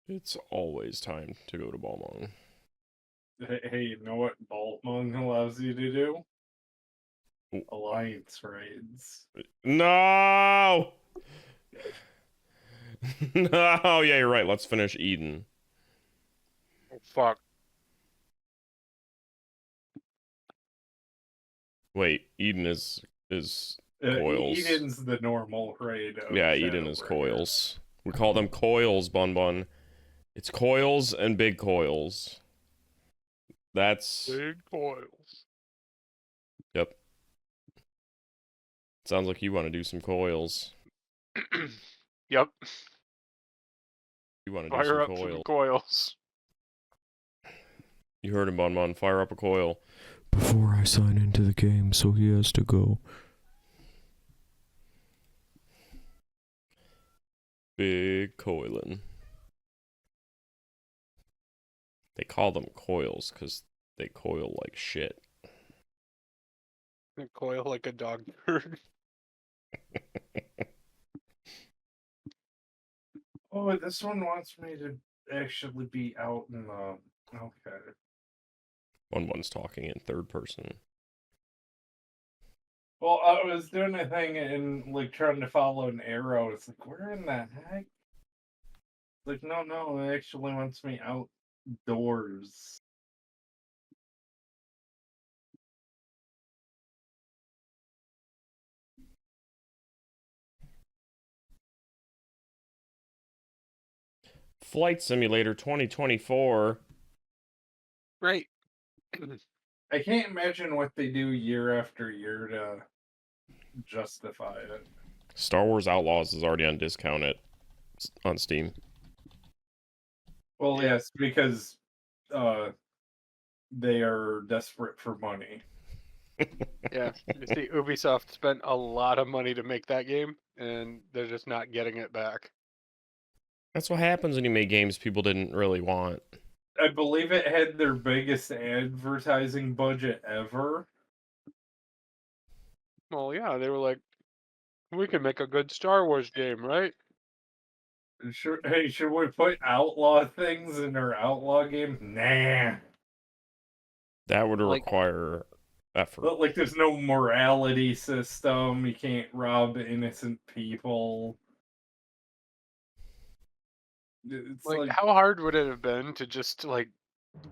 It's always time to go to Balmong. Hey, you know what Balmung allows you to do? Ooh. Alliance raids. No! No, yeah, you're right. Let's finish Eden. Oh, fuck. Wait, Eden is Coils. Eden's the normal raid of Yeah, Eden is Coils. We call them Coils, Bun Bun. It's Coils and Big Coils. That's... Big Coils. Yep. Sounds like you want to do some Coils. Yep. You want to do Fire some up Coils. some coils. You heard him, Bun Bun. Fire up a coil. Before I sign into the game, so he has to go. Big coilin'. They call them coils because they coil like shit. They coil like a dog turd. Oh, this one wants me to actually be out in the... Okay. One's talking in third person. Well, I was doing a thing and, like, trying to follow an arrow. It's like, where in the heck? Like, no, it actually wants me outdoors. Flight Simulator 2024. Right. I can't imagine what they do year after year to justify it. Star Wars Outlaws is already on discount on Steam. Well, yes, because they are desperate for money. Yeah. You see, Ubisoft spent a lot of money to make that game, and they're just not getting it back. That's what happens when you make games people didn't really want. I believe it had their biggest advertising budget ever. Well, yeah, they were like, we can make a good Star Wars game, right? Sure, hey, should we put outlaw things in our outlaw game? Nah. That would Like- require effort. But, like, there's no morality system. You can't rob innocent people. It's Like, how hard would it have been to just, like,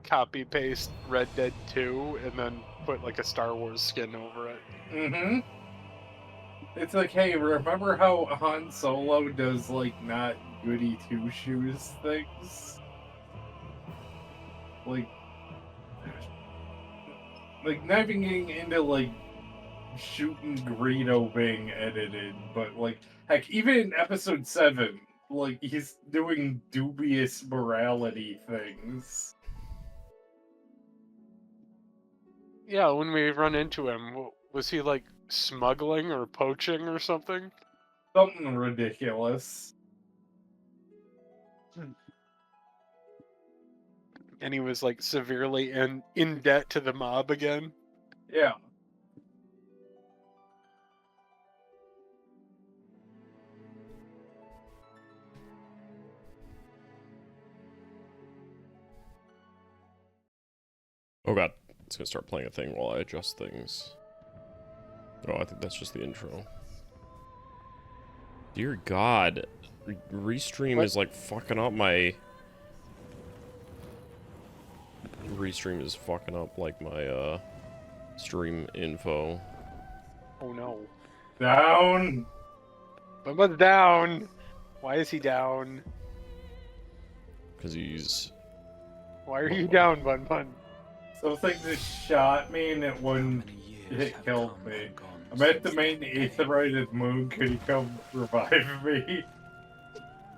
copy paste Red Dead 2 and then put, like, a Star Wars skin over it? Mm-hmm. It's like, hey, remember how Han Solo does, like, not goody two-shoes things? Like, not even getting into, like, shooting Greedo being edited, but, like, heck, even in Episode 7, like, he's doing dubious morality things. Yeah, when we run into him, was he, like, smuggling or poaching or something? Something ridiculous. And he was, like, severely in debt to the mob again? Yeah. Oh god, it's gonna start playing a thing while I adjust things. Oh, I think that's just the intro. Dear god, Restream is like fucking up my... Restream is fucking up like my stream info. Oh no. Down! Bubba's down! Why is he down? Because he's... Why are you down, Bun Bun? Something just shot me and it killed me. I'm at the main aetherized moon. Could you come revive me?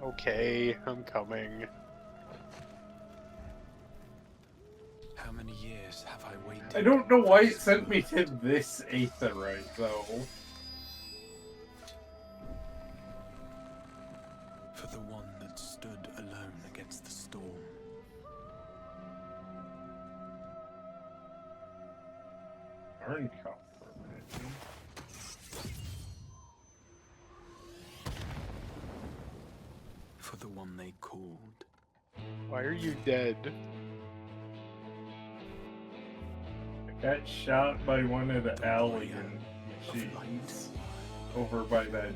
Okay, I'm coming. How many years have I waited? I don't know why it sent me to this aetherized, though. For the one that stood alone against the storm. Burn confirmation. For the one they called Why are you dead? I got shot by one of the alien machines over by that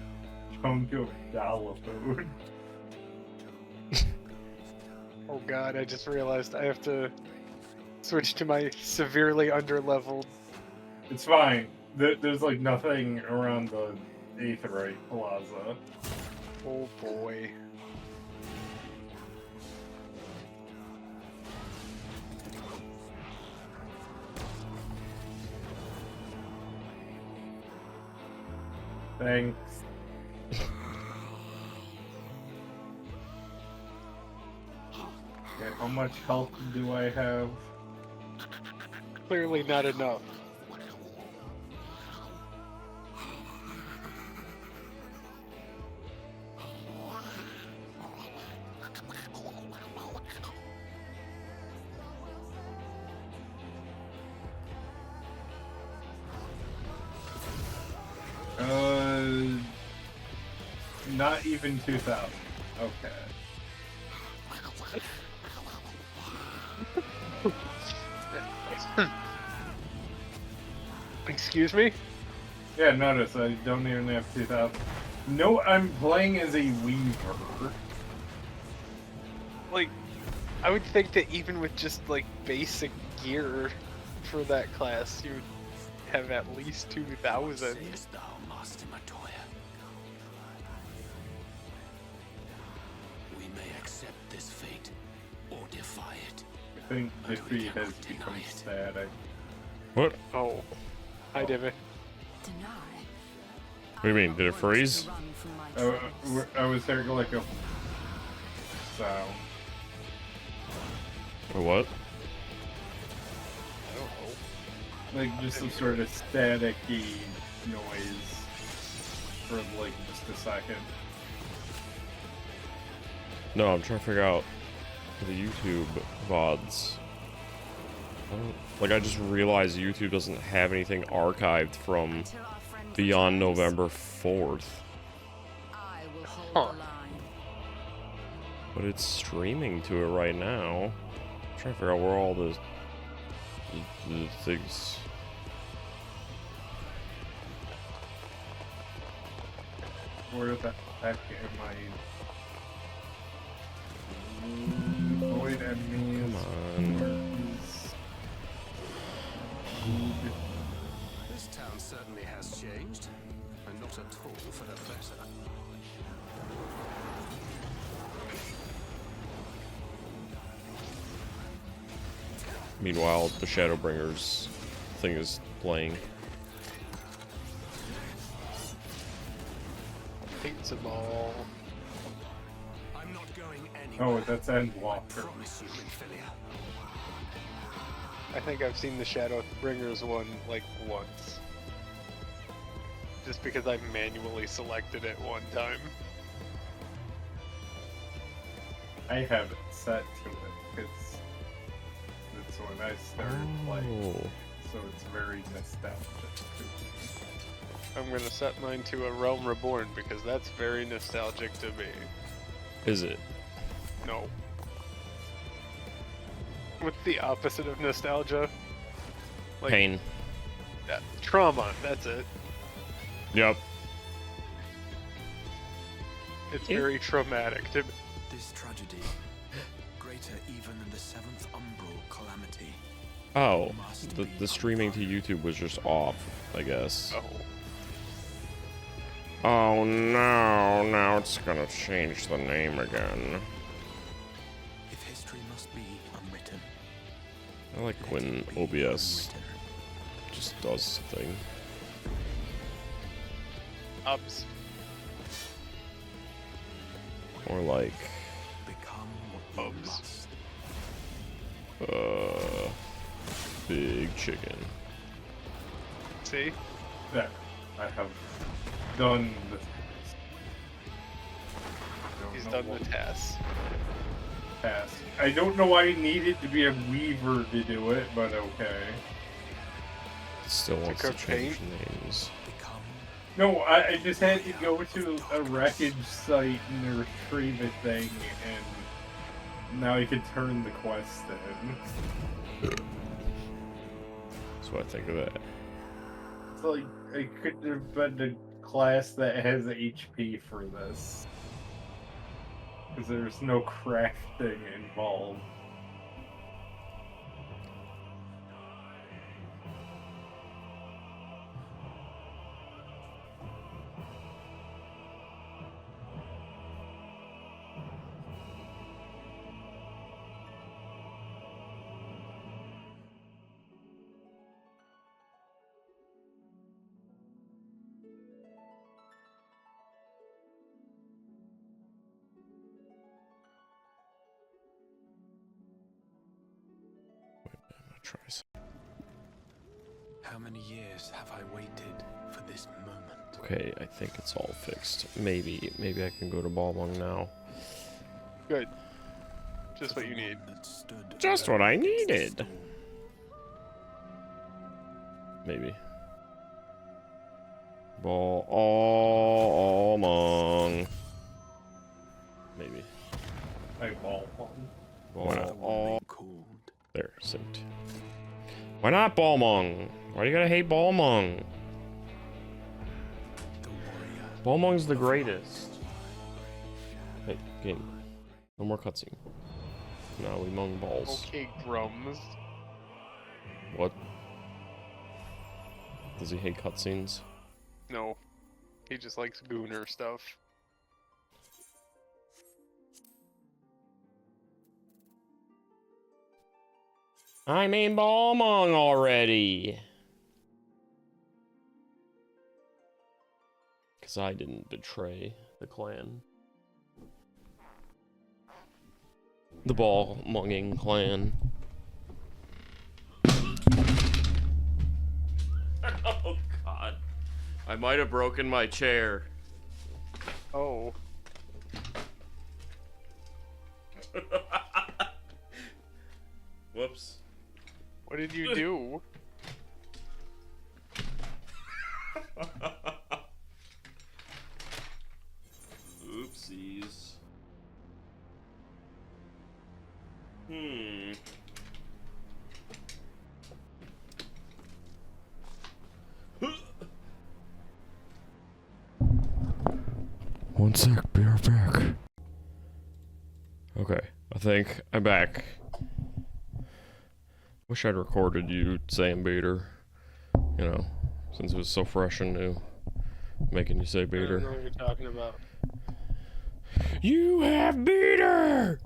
chunk of Dalamud. Oh god, I just realized I have to switch to my severely underleveled. It's fine. There's like nothing around the Aetheryte Plaza. Oh boy. Thanks. Okay, how much health do I have? Clearly not enough. Not even 2,000. Okay. Excuse me? Yeah, notice I don't even have 2,000. No, I'm playing as a weaver. Like, I would think that even with just like basic gear for that class, you would have at least 2,000. Sayest thou, Master Matoya? We may accept this fate or defy it. I think Iffy has become static. What? Oh, hi, Divot. What do you mean? Did it freeze? I was hearing like a sound. Or what? I don't know. Like just some sort of static-y noise for like just a second. No, I'm trying to figure out the YouTube VODs. I just realized YouTube doesn't have anything archived from beyond November 4th. Huh. But it's streaming to it right now. I'm trying to figure out where all the things. Where the heck am I? Void enemies. Come on. This town certainly has changed, and not at all for the better. Meanwhile, the Shadowbringers thing is playing. Pizza ball. I'm not going anywhere. Oh, that's Endwalker. Promise you, Infilia. I think I've seen the Shadowbringers one like once. Just because I manually selected it one time. I have it set to it because that's when I started playing, Oh. so it's very nostalgic to me. I'm gonna set mine to A Realm Reborn because that's very nostalgic to me. Is it? No. What's the opposite of nostalgia? Like, Pain. yeah, trauma, that's it. Yep. It's very traumatic to me. This tragedy, greater even than the Seventh Umbral Calamity. Oh, the streaming to YouTube was just off, I guess. Oh. Oh no, now it's gonna change the name again. If history must be unwritten, I like when OBS just does the thing. Ups. Or like, become what you Oops. must. big chicken. See? There, I have done the He's done the task. task. I don't know why I needed to be a weaver to do it, but okay. It still wants to cook change names. Become No, I just had to go to a wreckage site and retrieve a thing, and Now you can turn the quest in. That's what I think of that. It's like, it could have been a class that has HP for this. Because there's no crafting involved. Try some. How many years have I waited for this moment? Okay, I think it's all fixed. Maybe I can go to Balmung now. Good. Just what you need. Just what I needed. Maybe. Balmung. Maybe. I ball one. Balmung. There, synced. Why not Balmung? Why do you gotta hate Balmung? Balmung's the greatest. Hey, game. No more cutscene. Now we mung balls. Okay, Grums. What? Does he hate cutscenes? No. He just likes gooner stuff. I'm in Balmung already. Because I didn't betray the clan. The Balmunging clan. Oh god. I might have broken my chair. Oh. Whoops. What did you do? Oopsies. One sec, be right back. Okay, I think I'm back. Wish I'd recorded you saying beater. You know, since it was so fresh and new. Making you say I don't know beater. what you're talking about. You have beater!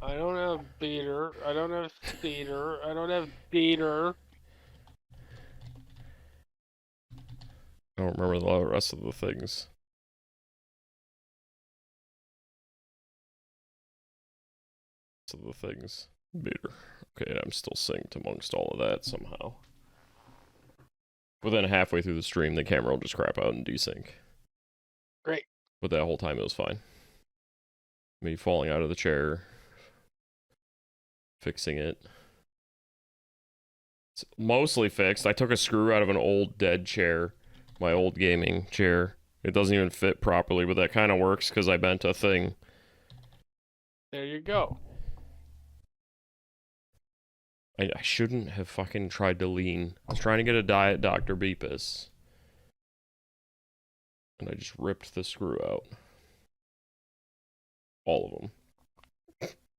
I don't have beater. I don't have speeder. I don't have beater. I don't remember the rest of the things. Beater. Okay, I'm still synced amongst all of that somehow. But then halfway through the stream, the camera will just crap out and desync. Great. But that whole time it was fine. Me falling out of the chair. Fixing it. It's mostly fixed. I took a screw out of an old dead chair. My old gaming chair. It doesn't even fit properly, but that kind of works because I bent a thing. There you go. I shouldn't have fucking tried to lean. I was trying to get a Diet Dr. Beepus. And I just ripped the screw out. All of them.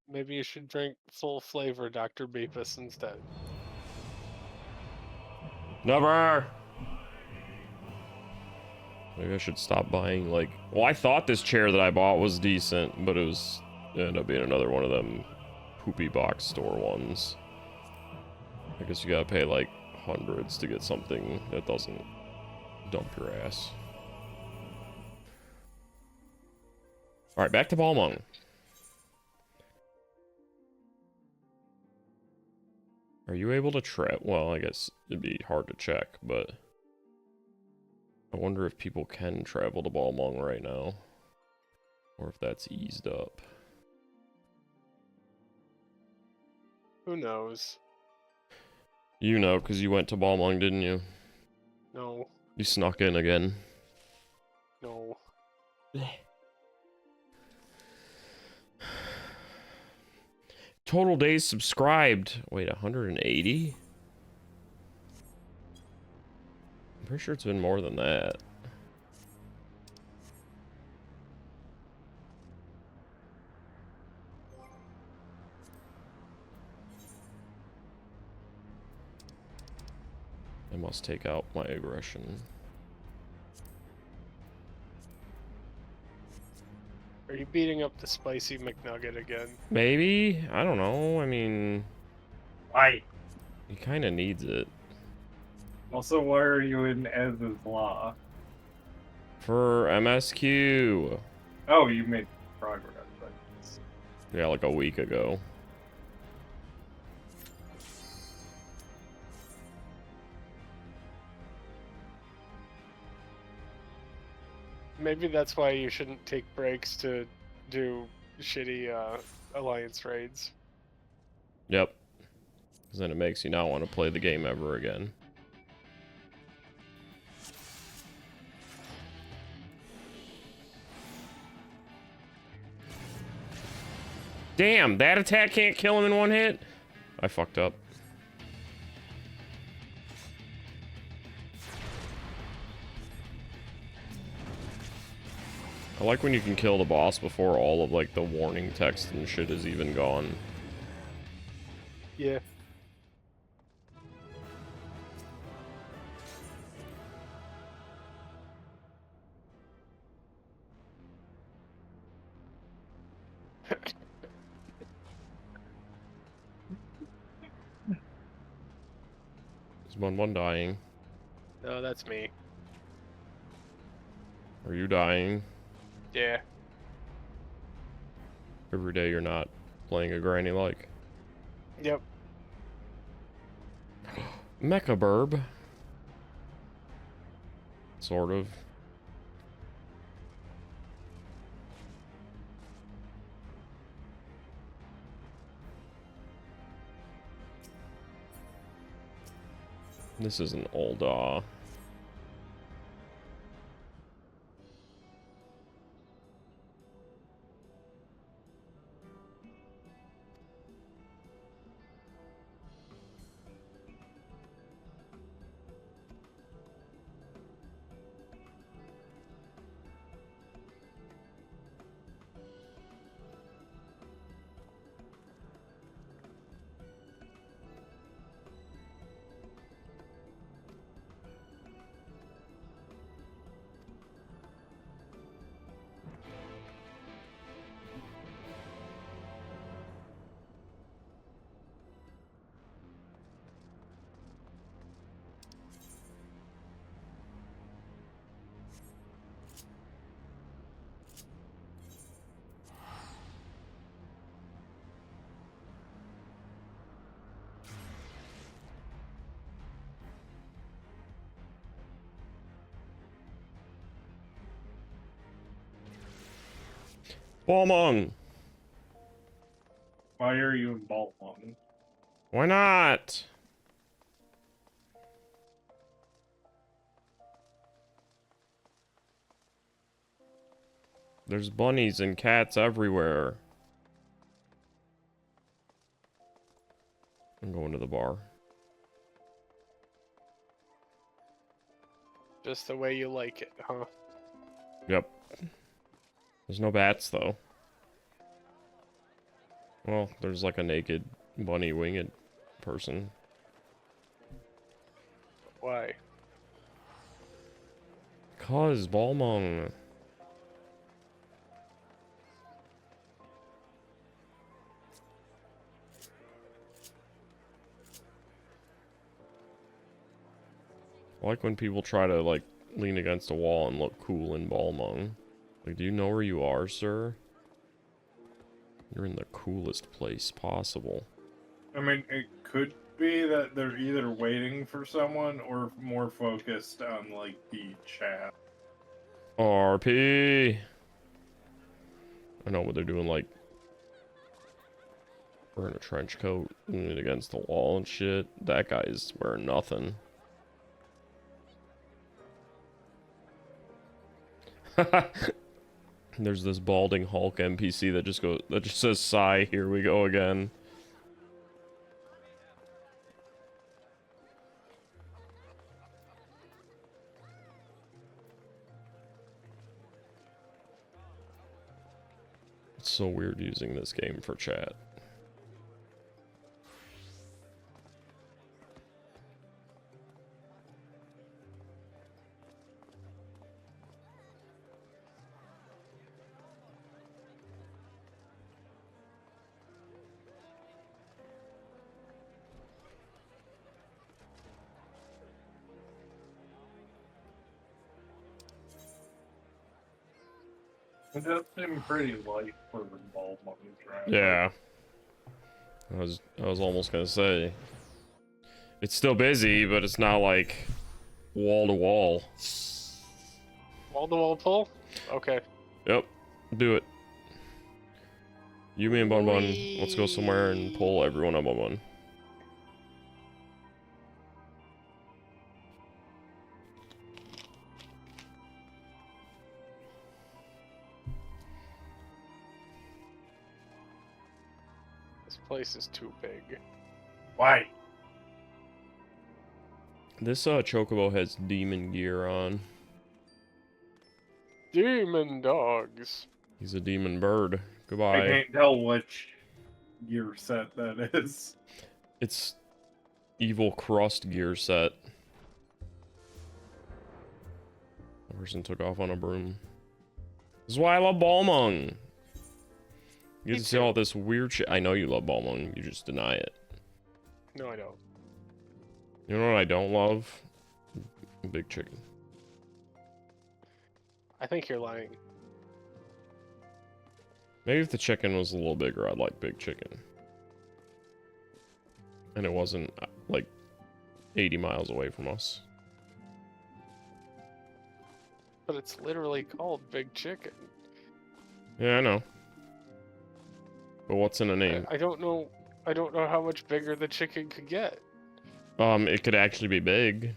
Maybe you should drink full flavor Dr. Beepus instead. Never! Maybe I should stop buying, like... Well, I thought this chair that I bought was decent, but it ended up being another one of them poopy box store ones. I guess you gotta pay, like, hundreds to get something that doesn't dump your ass. Alright, back to Balmung. Are you able to travel? Well, I guess it'd be hard to check, but... I wonder if people can travel to Balmung right now. Or if that's eased up. Who knows? You know, because you went to Balmung, didn't you? No. You snuck in again. No. Total days subscribed. Wait, 180? I'm pretty sure it's been more than that. I must take out my aggression. Are you beating up the spicy McNugget again? Maybe? I don't know. I mean, Why? he kind of needs it. Also, why are you in Ez's Law? For MSQ. Oh, you made progress. Yeah, like a week ago. Maybe that's why you shouldn't take breaks to do shitty alliance raids. Yep. Because then it makes you not want to play the game ever again. Damn, that attack can't kill him in one hit? I fucked up. I like when you can kill the boss before all of like the warning text and shit is even gone. Yeah. Is 1-1 dying? No, that's me. Are you dying? Yeah. Every day you're not playing a granny like. Yep. Mecha burb. Sort of. This is an old Balmung! Why are you in Balmung? Why not? There's bunnies and cats everywhere. I'm going to the bar. Just the way you like it, huh? Yep. There's no bats, though. Well, there's like a naked bunny winged person. Why? Cause Balmung. I like when people try to like lean against a wall and look cool in Balmung. Like, do you know where you are, sir? You're in the coolest place possible. I mean, it could be that they're either waiting for someone or more focused on, like, the chat. RP! I know what they're doing, like, wearing a trench coat, leaning against the wall and shit. That guy's wearing nothing. There's this balding Hulk NPC that just says sigh, here we go again. so weird using this game for chat. It does seem pretty light for the ball money draft. Yeah. I was almost gonna say. It's still busy, but it's not like wall to wall. Wall to wall pull? Okay. Yep. Do it. You, me, and Bun Bun, let's go somewhere and pull everyone up on one. This place is too big. Why? This Chocobo has demon gear on. Demon dogs. He's a demon bird. I Goodbye. can't tell which gear set that is. It's evil crust gear set. The person took off on a broom. This is why I love Balmung. You get to see all this weird shit. I know you love Balmung, you just deny it. No, I don't. You know what I don't love? Big chicken. I think you're lying. Maybe if the chicken was a little bigger, I'd like big chicken. And it wasn't, like, 80 miles away from us. But it's literally called Big Chicken. Yeah, I know. But what's in a name? I don't know. I don't know how much bigger the chicken could get. It could actually be big.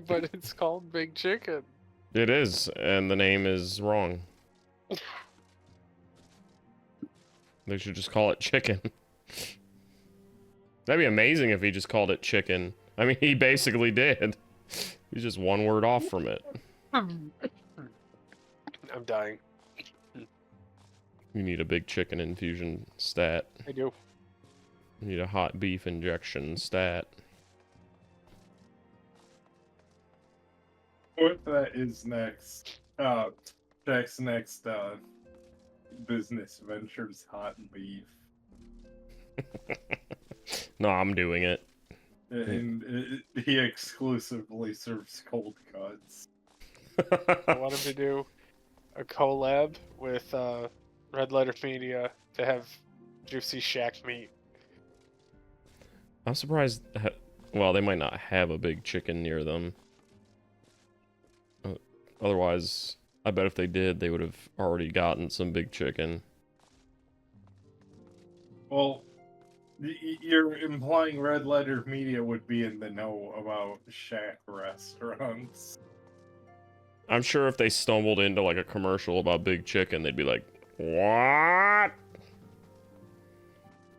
But it's called Big Chicken. It is, and the name is wrong. They should just call it chicken. That'd be amazing if he just called it chicken. I mean, he basically did. He's just one word off from it. I'm dying. You need a big chicken infusion stat. I do. You need a hot beef injection stat. What that is next? Jack's next business ventures, hot beef, No, I'm doing it. and he exclusively serves cold cuts. I want him to do a collab with Red Letter Media to have juicy shack meat. I'm surprised. Well, they might not have a big chicken near them. Otherwise, I bet if they did, they would have already gotten some big chicken. Well, you're implying Red Letter Media would be in the know about shack restaurants. I'm sure if they stumbled into like a commercial about big chicken, they'd be like, "What?"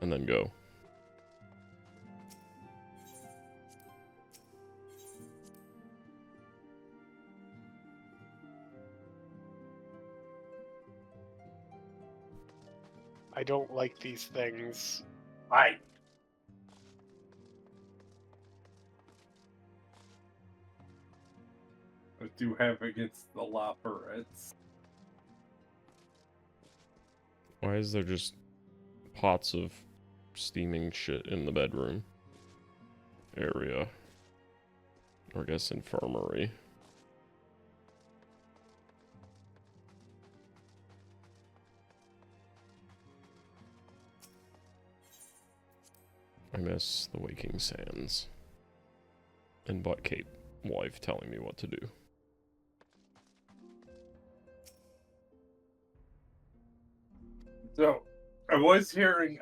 And then go. I don't like these things. I do have against the Loperettes. Why is there just pots of steaming shit in the bedroom area? Or I guess infirmary. I miss the waking sands. And butt cape wife telling me what to do. So, I was hearing,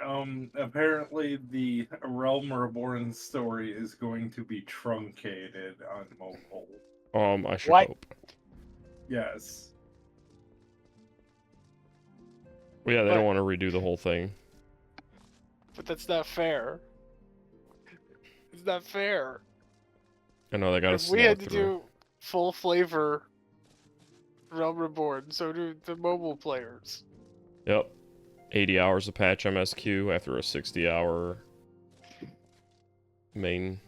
apparently the A Realm Reborn story is going to be truncated on mobile. I should What? hope. Yes. Well, yeah, they But- don't want to redo the whole thing. But that's not fair. It's not fair. I know they gotta If we slow had to through. do full flavor Realm Reborn. So do the mobile players. Yep. 80 hours of patch MSQ after a 60-hour main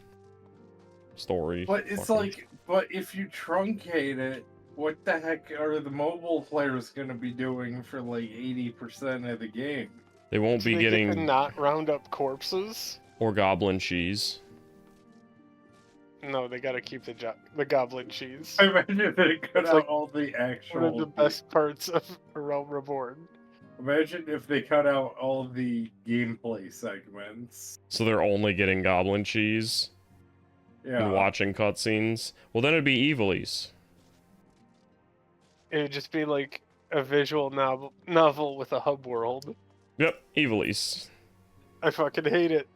story. But it's Fucking- like, but if you truncate it, what the heck are the mobile players gonna be doing for like 80% of the game? They won't Do be they get to getting not round up corpses? or goblin cheese. No, they gotta keep the goblin cheese. I imagine if they cut It's out like all the One of actual. the best parts of A Realm Reborn. Imagine if they cut out all the gameplay segments. So they're only getting goblin cheese Yeah. and watching cutscenes. Well, then it'd be Evilies. It would just be like a visual novel with a hub world. Yep, Evilies. I fucking hate it.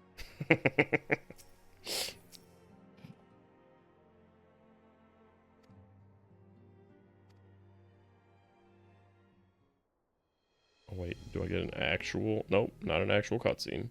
Oh, wait, do I get an actual? Nope, not an actual cutscene.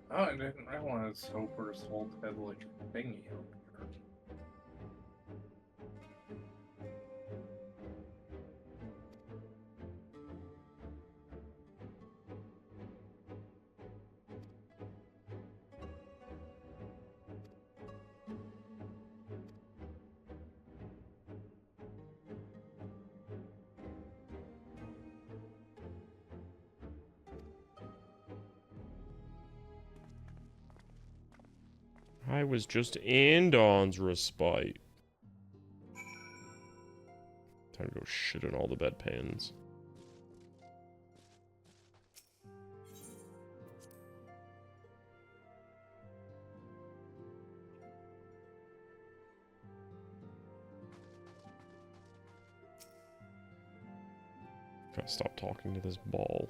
Oh, I didn't realize Hopper's Hold had like a thingy up here. I was just in Dawn's Respite. Time to go shit in all the bedpans. Gotta stop talking to this ball.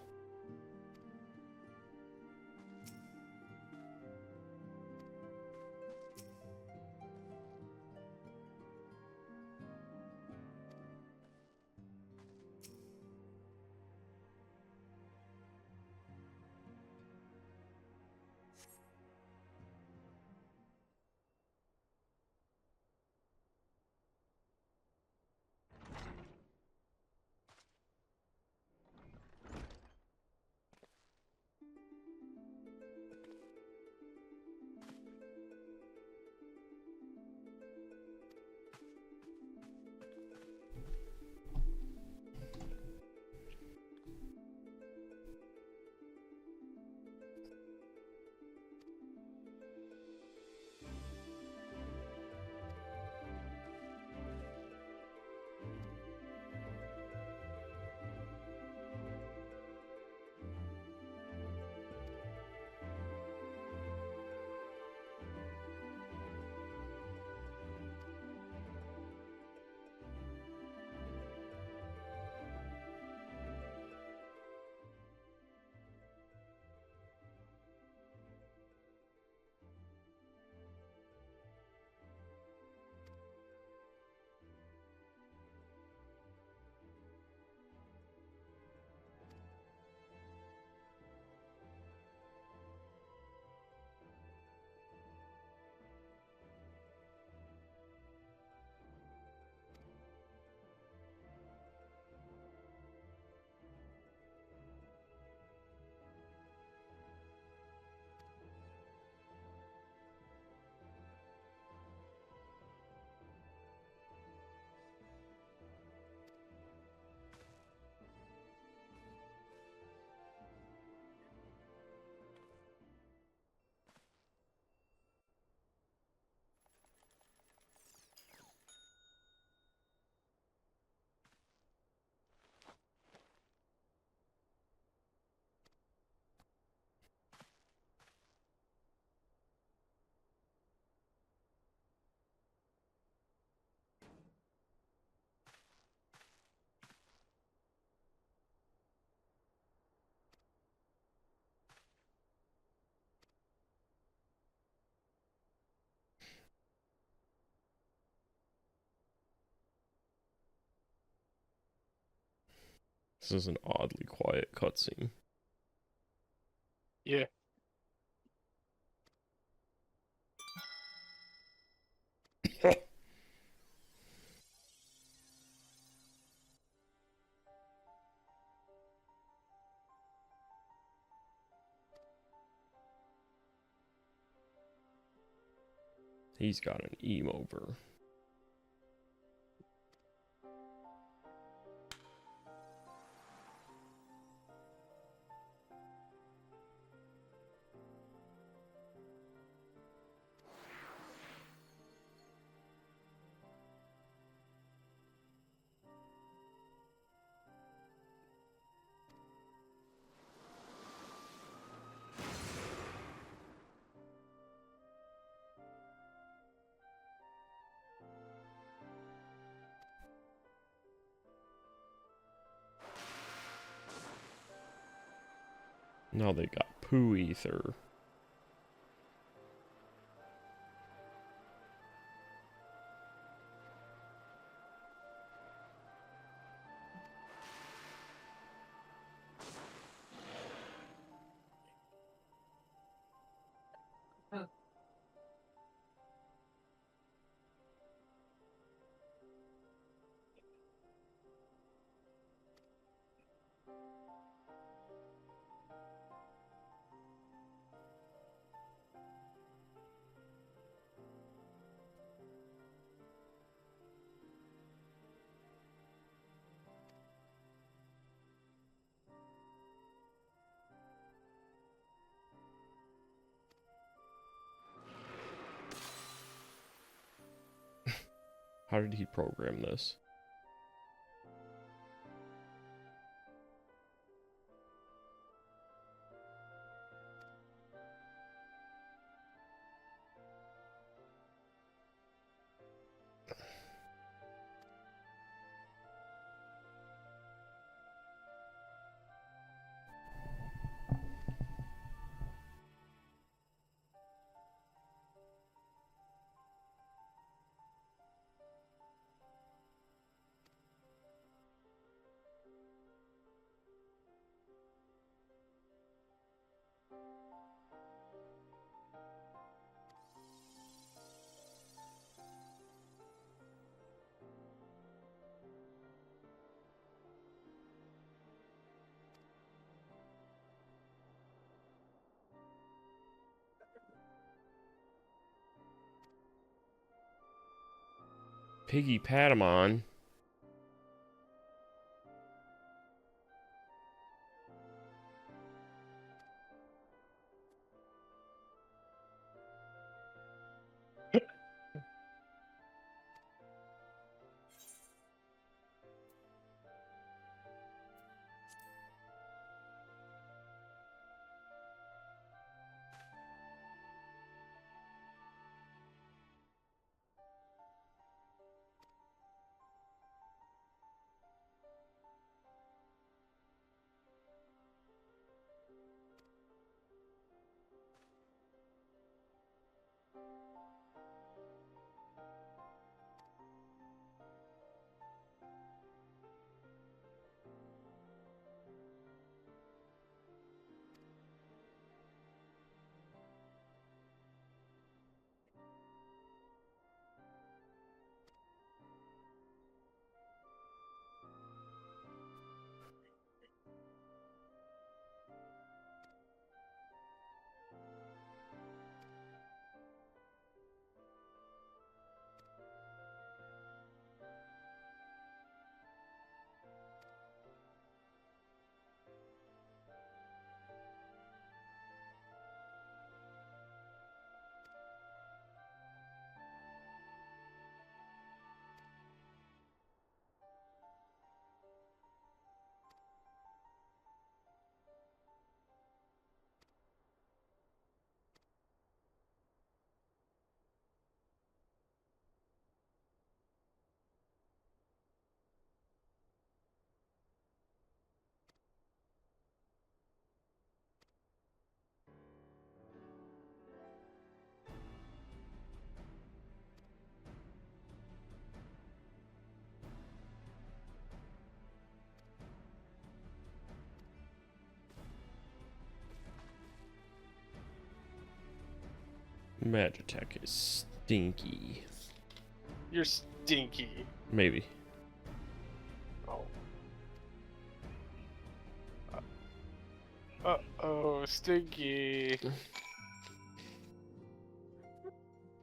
This is an oddly quiet cutscene. Yeah. He's got an emover. Now they got poo ether. How did he program this? Piggy Patamon. Magitech is stinky. You're stinky. Maybe. Oh. Uh-oh, stinky.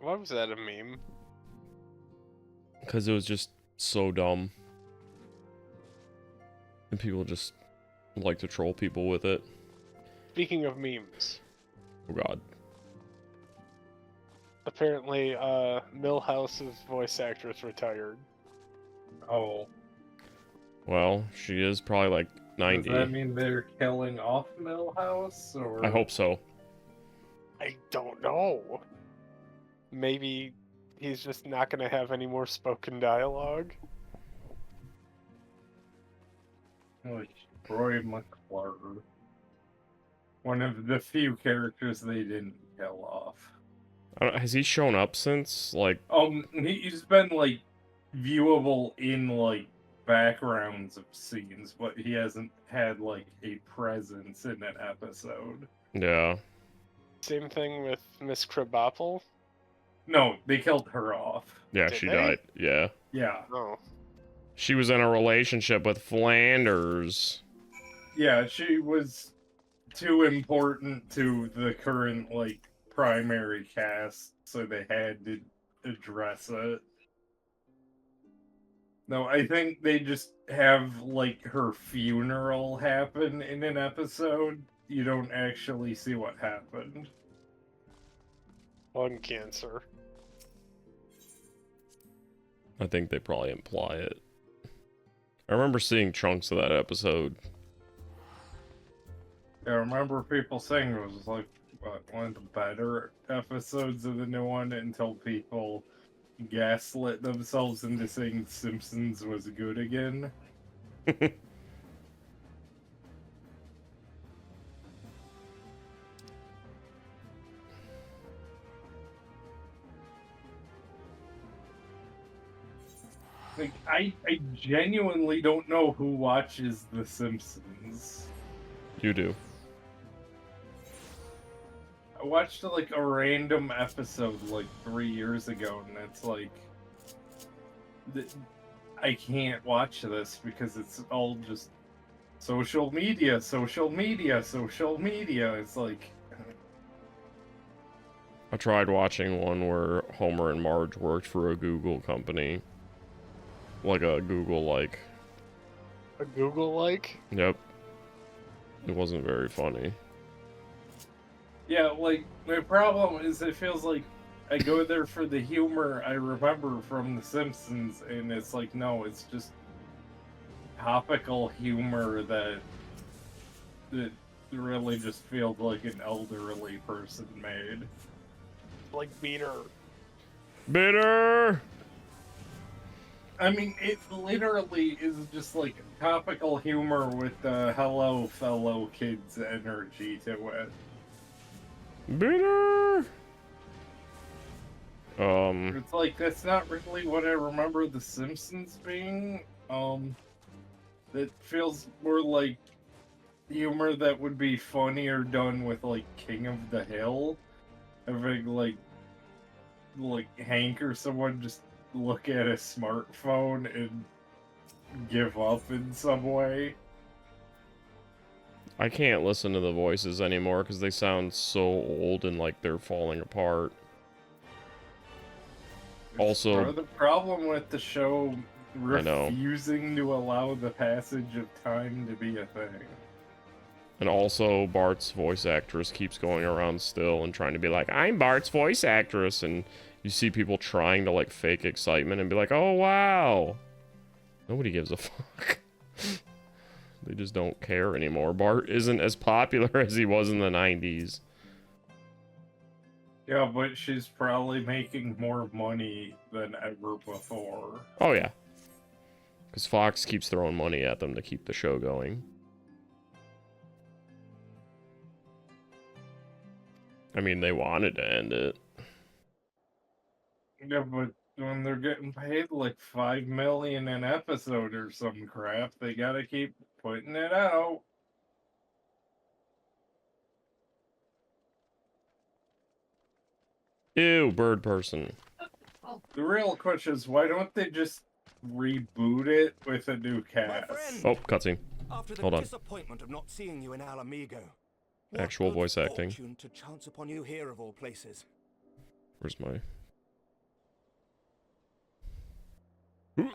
Why was that a meme? Because it was just so dumb. And people just like to troll people with it. Speaking of memes, Oh god. apparently, Milhouse's voice actress retired. Oh. Well, she is probably like 90. Does that mean they're killing off Millhouse, or? I hope so. I don't know. Maybe he's just not going to have any more spoken dialogue. Like Roy McClure. One of the few characters they didn't kill off. I don't, has he shown up since? Like, He's been like viewable in like backgrounds of scenes, but he hasn't had like a presence in an episode. yeah. Same thing with Miss Krabappel. No, they killed her off. Yeah, Did she they? died. Yeah. Yeah. Oh. She was in a relationship with Flanders. Yeah, she was too important to the current like primary cast, so they had to address it. No, I think they just have like her funeral happen in an episode. You don't actually see what happened. Lung cancer. I think they probably imply it. I remember seeing chunks of that episode. I remember people saying it was like one of the better episodes of the new one until people gaslit themselves into saying Simpsons was good again. Like, I genuinely don't know who watches The Simpsons. You do. I watched like a random episode like 3 years ago, and it's like, I can't watch this because it's all just social media, social media, social media. It's like, I tried watching one where Homer and Marge worked for a Google company. Like a Google, like... A Google-like? Yep. It wasn't very funny. yeah, like, my problem is it feels like I go there for the humor I remember from The Simpsons, and it's like, no, it's just topical humor that really just feels like an elderly person made. Like Beater. Bitter! I mean, it literally is just like topical humor with hello fellow kids energy to it. Bitter! It's like, that's not really what I remember The Simpsons being. It feels more like humor that would be funnier done with like King of the Hill. Having like Hank or someone just look at a smartphone and give up in some way. I can't listen to the voices anymore because they sound so old and like they're falling apart. Also, Part of the problem with the show I know. refusing to allow the passage of time to be a thing. And also, Bart's voice actress keeps going around still and trying to be like, I'm Bart's voice actress. And you see people trying to, like, fake excitement and be like, oh, wow. Nobody gives a fuck. They just don't care anymore. Bart isn't as popular as he was in the 90s. Yeah, but she's probably making more money than ever before. Oh, yeah. Because Fox keeps throwing money at them to keep the show going. I mean, they wanted to end it. Yeah, but when they're getting paid like $5 million an episode or some crap, they gotta keep putting it out. Ew, bird person. The real question is, why don't they just reboot it with a new cast? Oh, cutscene. After the Hold on. disappointment of not seeing you in Alamigo, what Actual good voice acting. fortune to chance upon you here of all places. Where's my...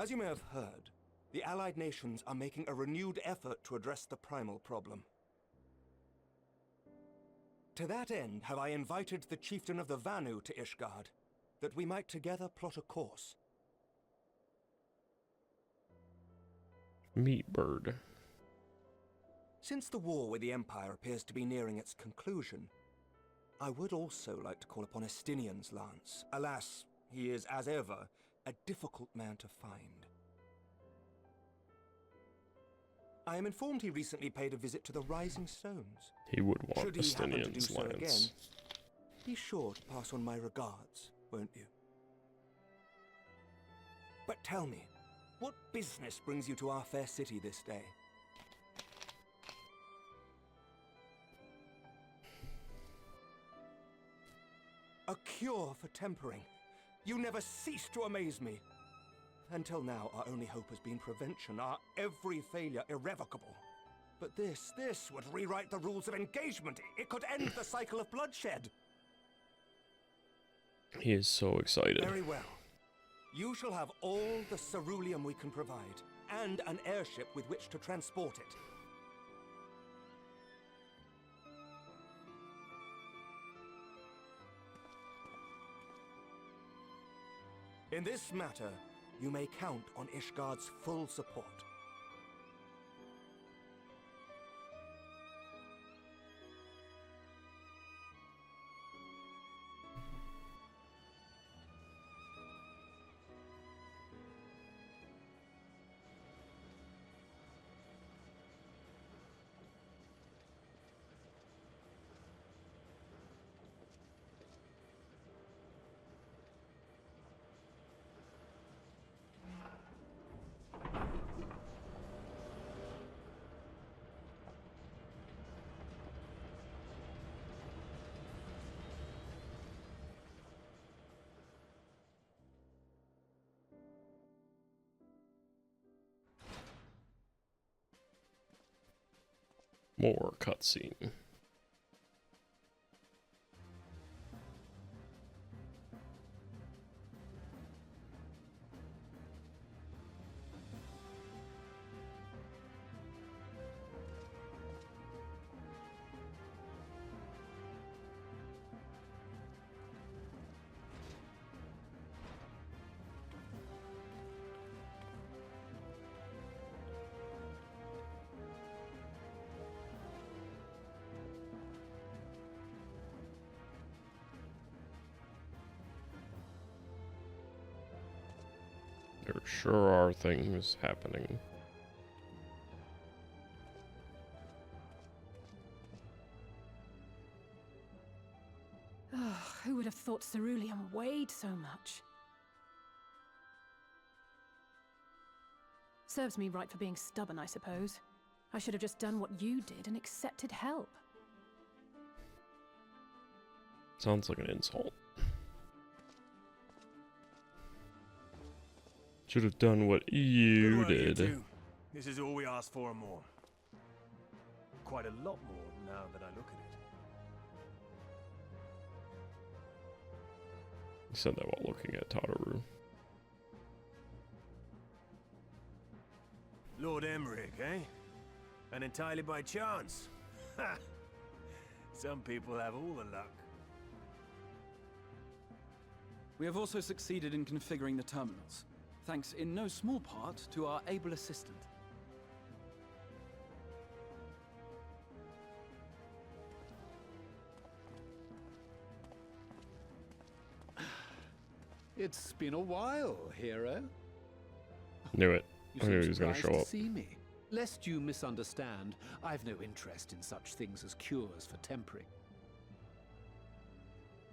As you may have heard, the Allied nations are making a renewed effort to address the primal problem. To that end, have I invited the chieftain of the Vanu to Ishgard, that we might together plot a course. Meat bird. Since the war with the Empire appears to be nearing its conclusion, I would also like to call upon Estinian's lance. Alas, he is, as ever, a difficult man to find. I am informed he recently paid a visit to the Rising Stones. He would want Should he happen to do Estinian's so again, lance. be sure to pass on my regards, won't you? But tell me, what business brings you to our fair city this day? A cure for tempering. You never cease to amaze me. Until now, our only hope has been prevention, our every failure irrevocable. But this would rewrite the rules of engagement. It could end the cycle of bloodshed. He is so excited. Very well. You shall have all the ceruleum we can provide, and an airship with which to transport it. In this matter, you may count on Ishgard's full support. More cutscene. There sure are things happening. Oh, who would have thought ceruleum weighed so much? Serves me right for being stubborn, I suppose. I should have just done what you did and accepted help. Sounds like an insult. Should have done what you Good work, you did. two. This is all we asked for and more. Quite a lot more now that I look at it. He said that while looking at Tataru. Lord Emmerich, eh? And entirely by chance. Ha! Some people have all the luck. We have also succeeded in configuring the terminals, thanks in no small part to our able assistant. It's been a while, hero. Knew it. You I knew seem he was going to surprised show up. see me. Lest you misunderstand, I've no interest in such things as cures for tempering.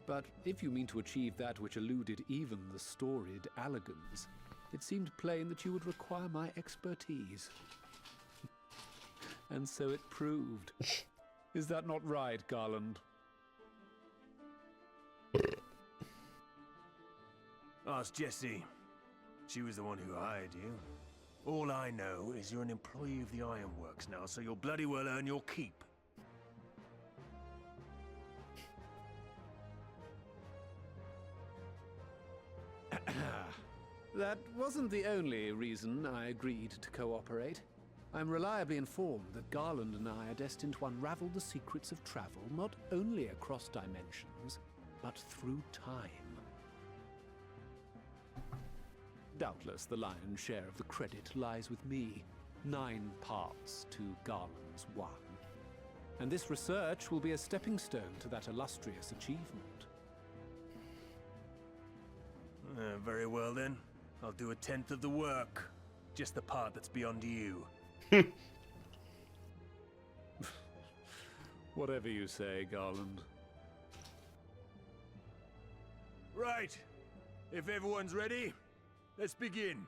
But if you mean to achieve that which eluded even the storied Allagans, it seemed plain that you would require my expertise. And so it proved. Is that not right, Garland? Ask Jessie. She was the one who hired you. All I know is you're an employee of the Ironworks now, so you'll bloody well earn your keep. That wasn't the only reason I agreed to cooperate. I'm reliably informed that Garland and I are destined to unravel the secrets of travel not only across dimensions, but through time. Doubtless the lion's share of the credit lies with me. 9 parts to Garland's 1. And this research will be a stepping stone to that illustrious achievement. Very well then. I'll do 1/10 of the work. Just the part that's beyond you. Whatever you say, Garland. Right. If everyone's ready, let's begin.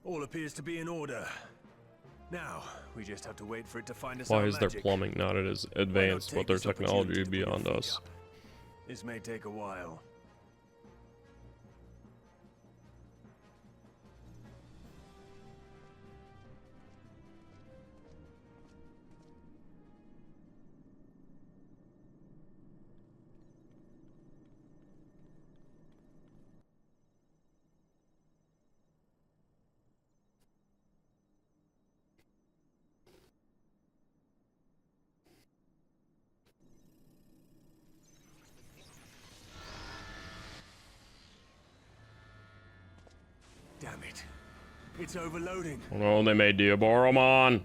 All appears to be in order. Now, we just have to wait for it to find us. Why is their plumbing not as advanced, but their technology beyond us? This may take a while. Damn it. It's overloading. Oh no, they made Diaboromon.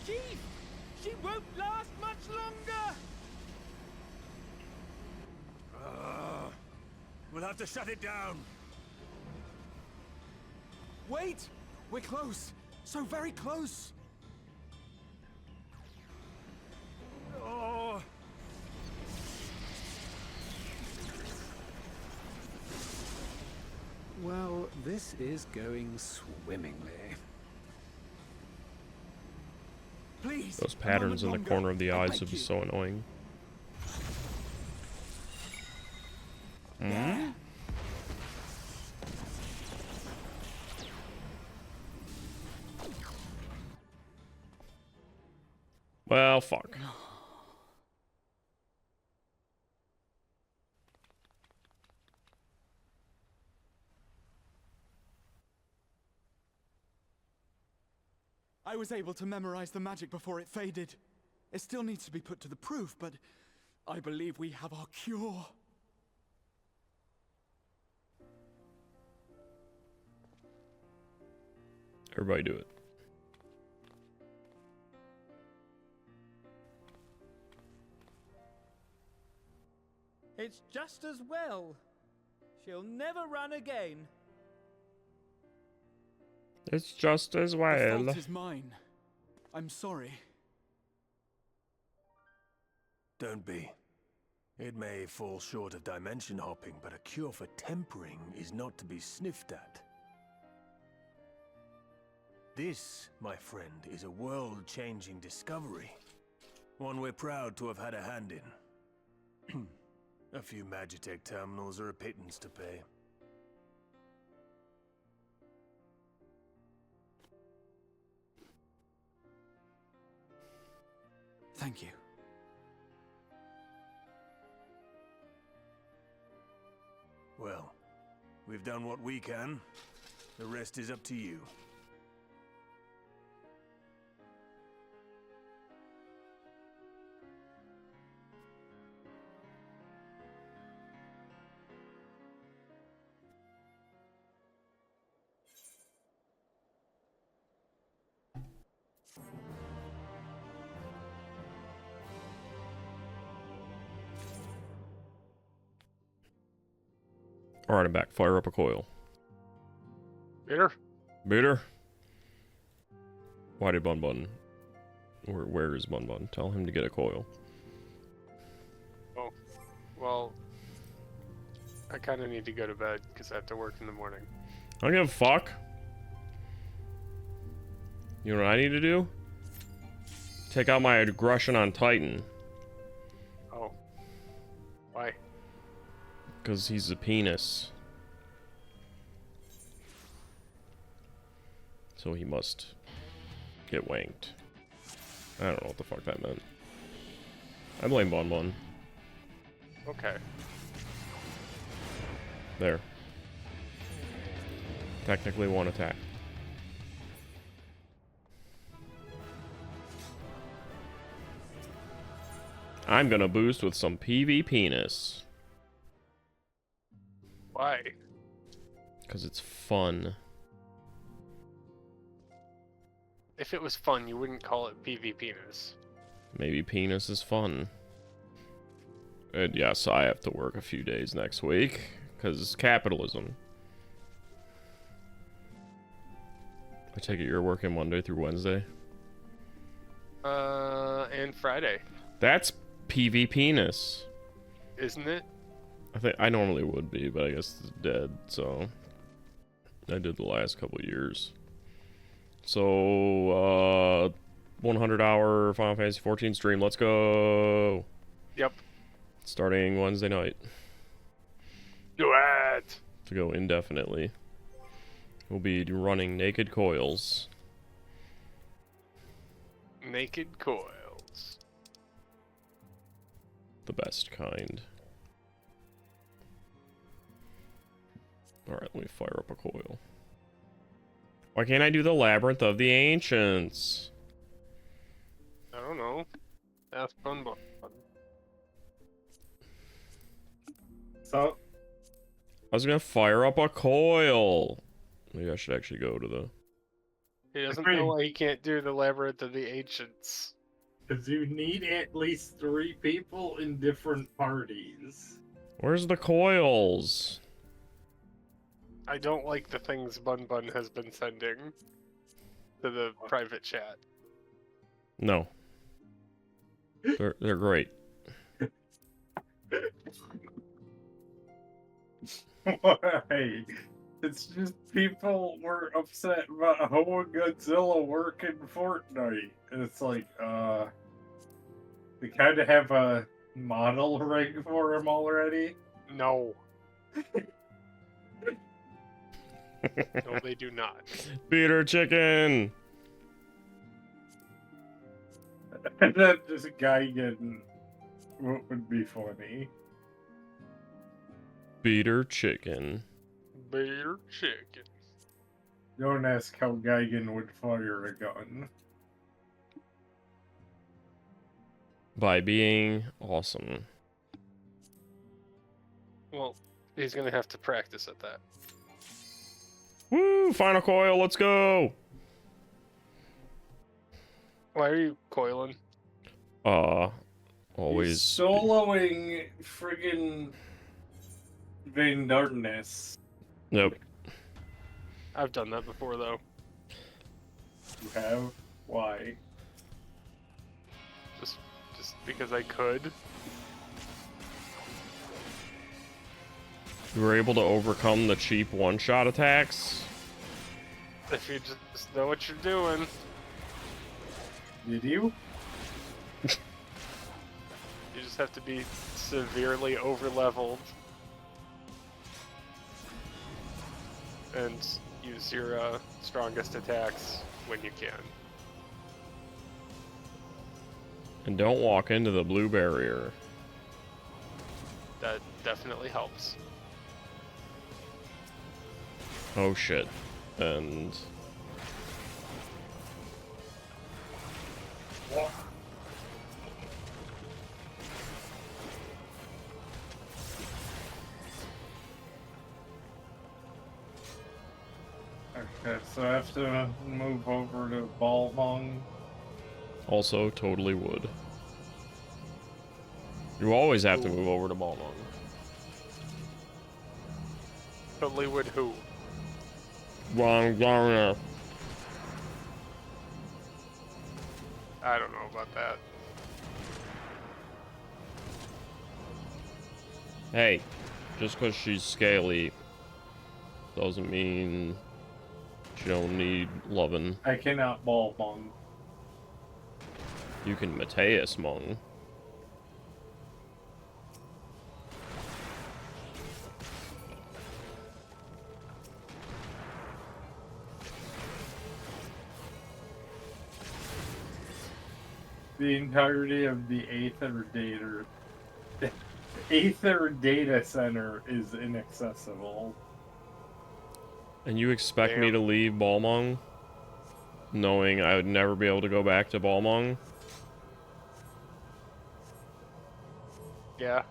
Chief! She won't last much longer! We'll have to shut it down. Wait! We're close. So very close. Oh. Well, this is going swimmingly. Please. Those patterns in the corner of the eyes would be so annoying. Hmm? Well, fuck. I was able to memorize the magic before it faded. It still needs to be put to the proof, but I believe we have our cure. Everybody do it. It's just as well. She'll never run again. It's just as The well. fault is mine. I'm sorry. Don't be. It may fall short of dimension hopping, but a cure for tempering is not to be sniffed at. This, my friend, is a world-changing discovery. One we're proud to have had a hand in. A few Magitech terminals are a pittance to pay. Thank you. Well, we've done what we can. The rest is up to you. Alright, I'm back. Fire up a coil. Peter? Beater? Why did Bun Bun? Where is Bun Bun? Tell him to get a coil. Oh, well, I kind of need to go to bed because I have to work in the morning. I don't give a fuck. You know what I need to do? Take out my aggression on Titan. Oh. Why? Because he's a penis. So he must get wanked. I don't know what the fuck that meant. I blame Bon Bon. Okay. There. Technically one attack. I'm gonna boost with some PV penis. Why? Because it's fun. If it was fun, you wouldn't call it PV penis. Maybe penis is fun. And yes, I have to work a few days next week. Because capitalism. I take it you're working Monday through Wednesday? And Friday. That's PV penis. Isn't it? I think I normally would be, but I guess it's dead, so I did the last couple years. So 100-hour Final Fantasy XIV stream. Let's go. Yep. Starting Wednesday night. Do it. To go indefinitely. We'll be running naked coils. Naked coils. The best kind. Alright, let me fire up a coil. Why can't I do the Labyrinth of the Ancients? I don't know. Ask Bun Bun. So, I was gonna fire up a coil. Maybe I should actually go to the... He doesn't know why he can't do the Labyrinth of the Ancients. because you need at least 3 people in different parties. Where's the coils? I don't like the things Bun Bun has been sending to the private chat. No. They're great. Why? It's just people were upset about how Godzilla work in Fortnite. And it's like, they kind of have a model rig for him already. No. No, they do not. Beater chicken! And then just a guy getting what would be funny. Beater chicken. Beater chicken. Don't ask how Geigen would fire a gun. By being awesome. Well, he's gonna have to practice at that. Woo! Final coil, let's go! Why are you coiling? Always. He's soloing friggin' Vain Darkness. Nope. I've done that before, though. You have? Why? Just because I could. You were able to overcome the cheap one-shot attacks? If you just know what you're doing. Did you? You just have to be severely over-leveled. And use your strongest attacks when you can. And don't walk into the blue barrier. That definitely helps. Oh shit. And... Okay, so I have to move over to Balmung. also totally would. You always have to move over to Balmung. Totally would who? Wrong. I don't know about that. Hey, just because she's scaly doesn't mean she don't need loving. I cannot ball Mung. You can Mateus Mung. The entirety of the Aether data center is inaccessible. And you expect me to leave Balmung, knowing I would never be able to go back to Balmung? Yeah.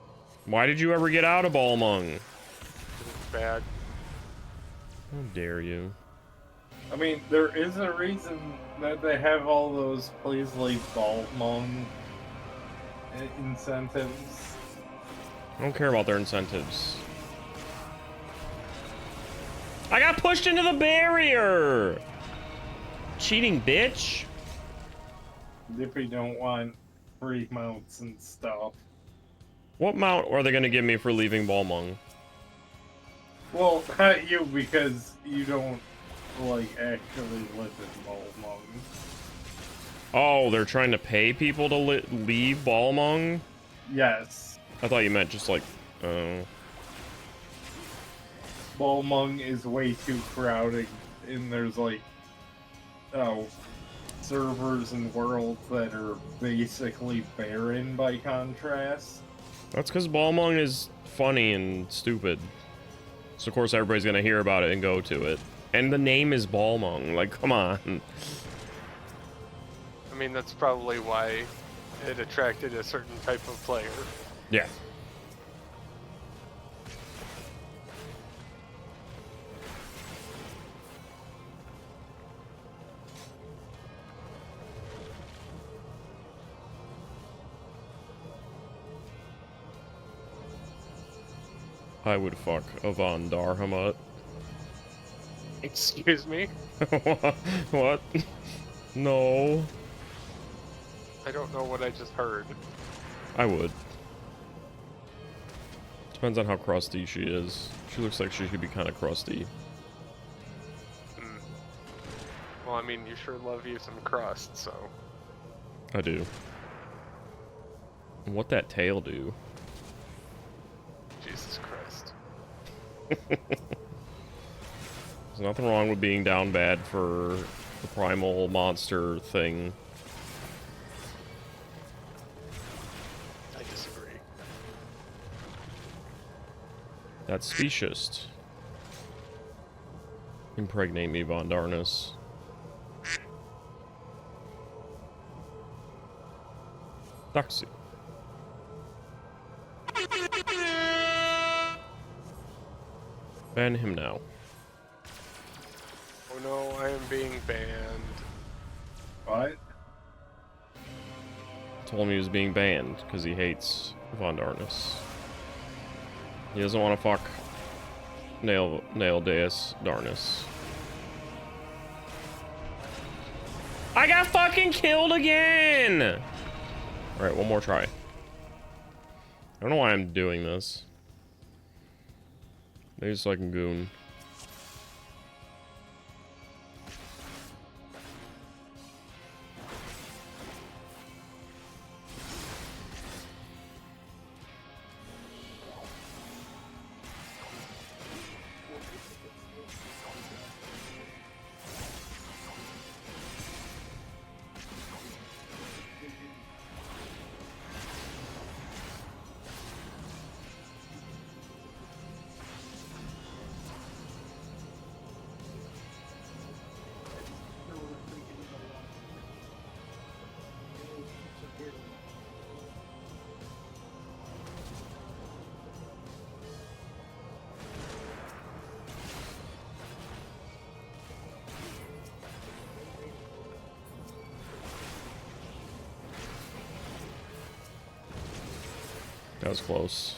Why did you ever get out of Balmung? It's bad. How dare you? I mean, there is a reason that they have all those please leave Balmung incentives. I don't care about their incentives. I got pushed into the barrier! Cheating bitch! If we don't want free mounts and stuff. What mount are they gonna give me for leaving Balmung? Well, not you, because you don't, like, actually live in Balmung. Oh, they're trying to pay people to leave Balmung? Yes. I thought you meant just like, oh. Balmung is way too crowded, and there's like, servers and worlds that are basically barren by contrast. That's because Balmung is funny and stupid. So of course everybody's gonna hear about it and go to it. And the name is Balmung, like come on. I mean, that's probably why it attracted a certain type of player. Yeah. I would fuck a Von Darhamut. Excuse me? What? No. I don't know what I just heard. I would. Depends on how crusty she is. She looks like she could be kind of crusty. Well, I mean, you sure love you some crust, so... I do. And what that tail do? Jesus Christ. There's nothing wrong with being down bad for the primal monster thing. I disagree. That's specious. Impregnate me, Von Darnus. Duxie. Ban him now. Oh no, I am being banned. What? Told him he was being banned because he hates Von Darnus. He doesn't want to fuck Nail Deus Darnus. I got fucking killed again! Alright, one more try. I don't know why I'm doing this. Maybe so I can goon. That was close.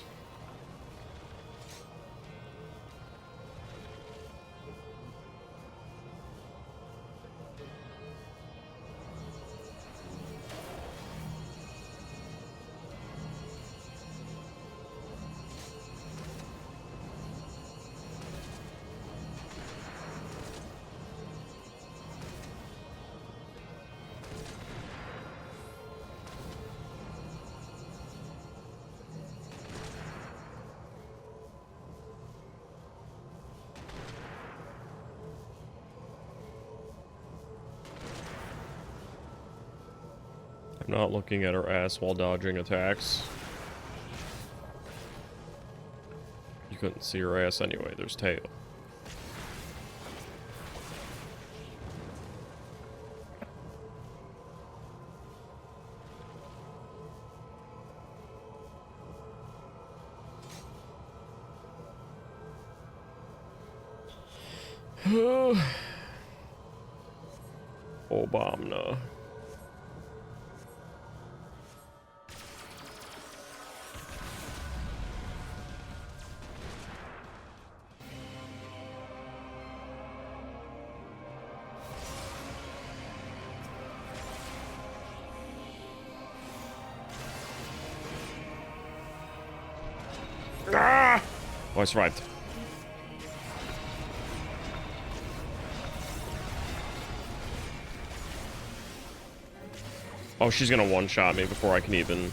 Not looking at her ass while dodging attacks. You couldn't see her ass anyway, there's tail. Obama. Ah! Oh, I survived. Oh, she's gonna one-shot me before I can even...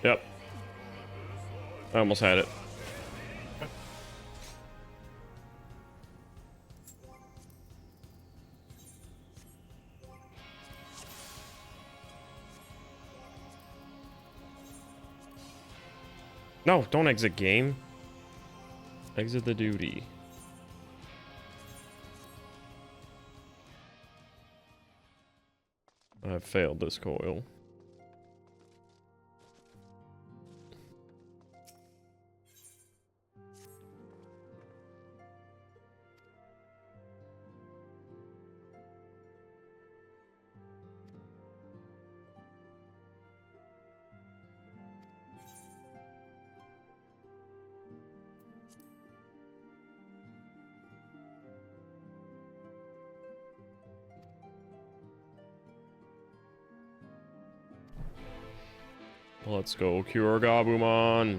Yep. I almost had it. No, don't exit game. Exit the duty. I've failed this coil. Let's go, Cure Gabumon.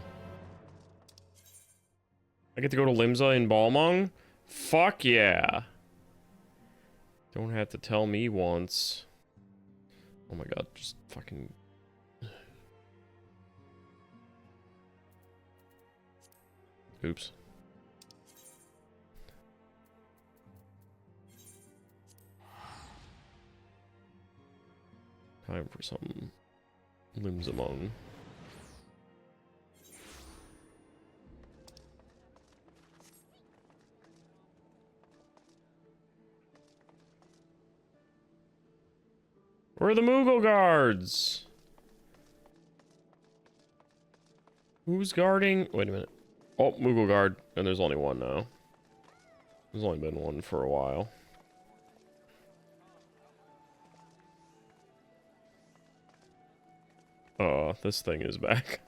I get to go to Limsa in Balmung? Fuck yeah. Don't have to tell me once. Oh my god, just fucking... Oops. Time for some Limsamung. Where are the Moogle guards? Who's guarding? Wait a minute. Oh, Moogle guard. And there's only one now. There's only been one for a while. Oh, this thing is back.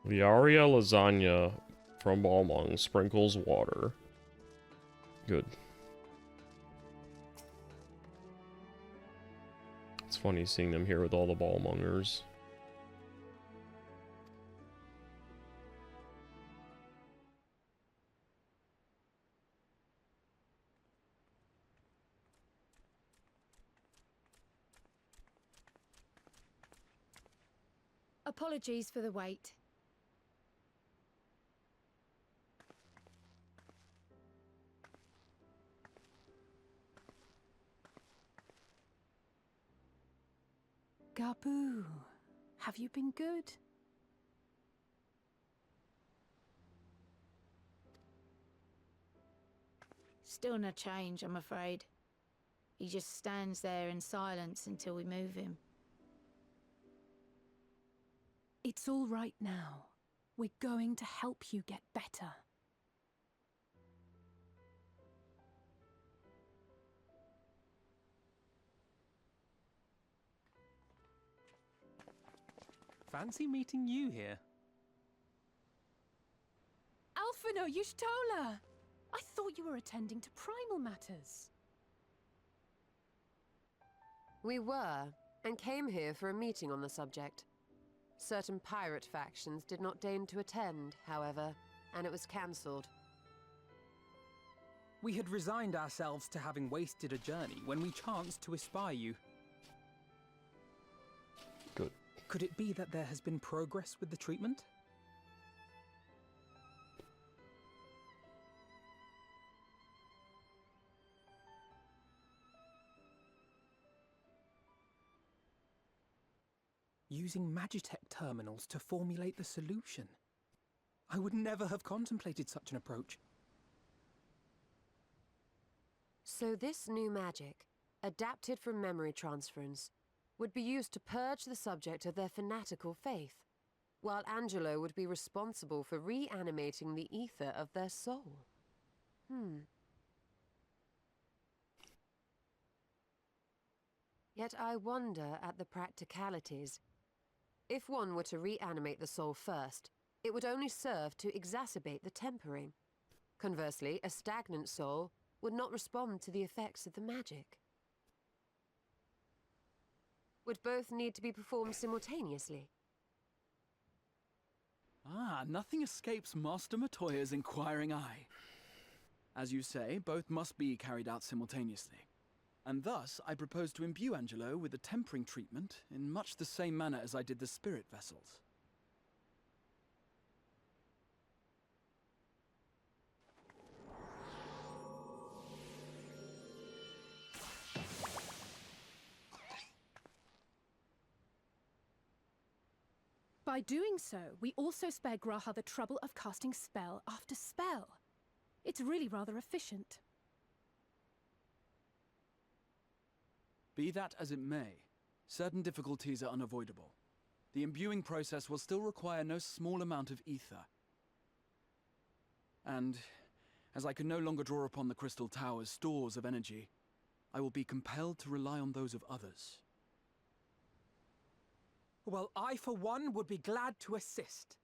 Eorzea lasagna from Balmung sprinkles water. Good. It's funny seeing them here with all the Balmungers. Apologies for the wait. Gabu, have you been good? Still no change, I'm afraid. He just stands there in silence until we move him. It's all right now. We're going to help you get better. Fancy meeting you here. Alphino Yushtola! I thought you were attending to primal matters. We were, and came here for a meeting on the subject. Certain pirate factions did not deign to attend, however, and it was cancelled. We had resigned ourselves to having wasted a journey when we chanced to espy you. Good. Could it be that there has been progress with the treatment? Using Magitech terminals to formulate the solution. I would never have contemplated such an approach. So this new magic, adapted from memory transference, would be used to purge the subject of their fanatical faith, while Angelo would be responsible for reanimating the ether of their soul. Yet I wonder at the practicalities. If one were to reanimate the soul first, it would only serve to exacerbate the tempering. Conversely, a stagnant soul would not respond to the effects of the magic. Would both need to be performed simultaneously? Ah, nothing escapes Master Matoya's inquiring eye. As you say, both must be carried out simultaneously. And thus, I propose to imbue Angelo with the tempering treatment in much the same manner as I did the spirit vessels. By doing so, we also spare Graha the trouble of casting spell after spell. It's really rather efficient. Be that as it may, certain difficulties are unavoidable. The imbuing process will still require no small amount of ether. And, as I can no longer draw upon the Crystal Tower's stores of energy, I will be compelled to rely on those of others. Well, I, for one, would be glad to assist.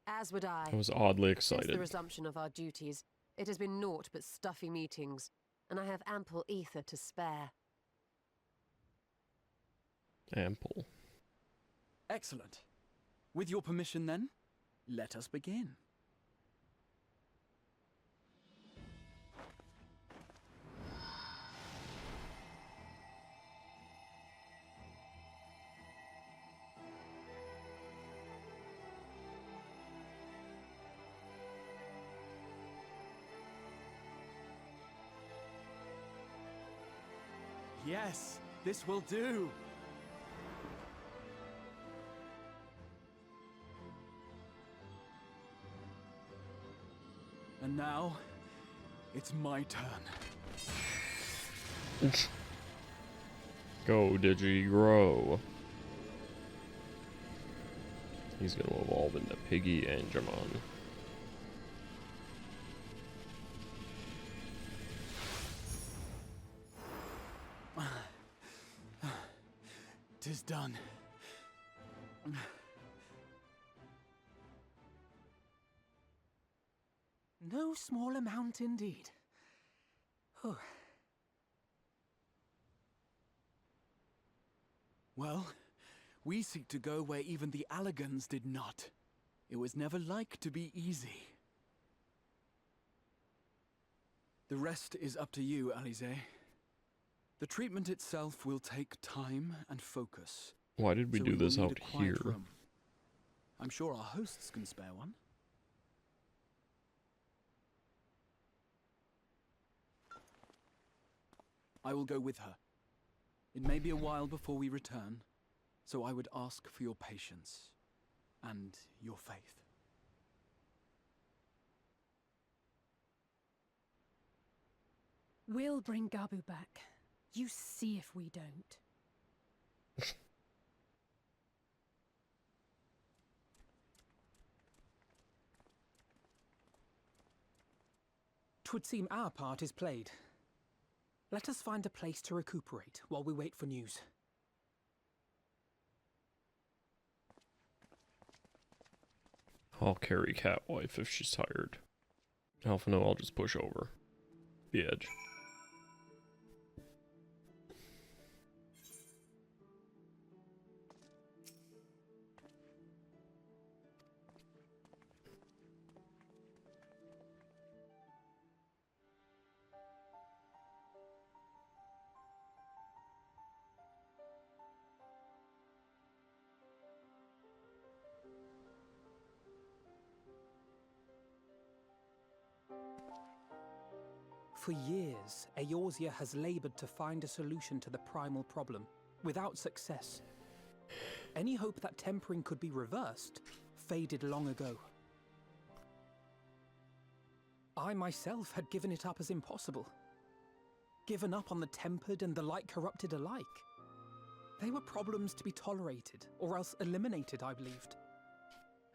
As would I. I was oddly Since excited. the resumption of our duties, it has been naught but stuffy meetings, and I have ample ether to spare. Ample. Excellent. With your permission then, let us begin. Yes, this will do. And now, it's my turn. Go, Digigrow. He's gonna evolve into Piggy Angemon. Tis done. No small amount indeed. Whew. Well, we seek to go where even the Allegans did not. It was never like to be easy. The rest is up to you, Alize. The treatment itself will take time and focus. Why did we so do will this need out a quiet here? room. I'm sure our hosts can spare one. I will go with her. It may be a while before we return, so I would ask for your patience and your faith. We'll bring Gabu back. You see if we don't. 'Twould seem our part is played. Let us find a place to recuperate while we wait for news. I'll carry Catwife if she's tired. Alphino, I'll just push over the edge. For years, Eorzea has labored to find a solution to the primal problem, without success. Any hope that tempering could be reversed faded long ago. I myself had given it up as impossible. Given up on the tempered and the light corrupted alike. They were problems to be tolerated, or else eliminated, I believed.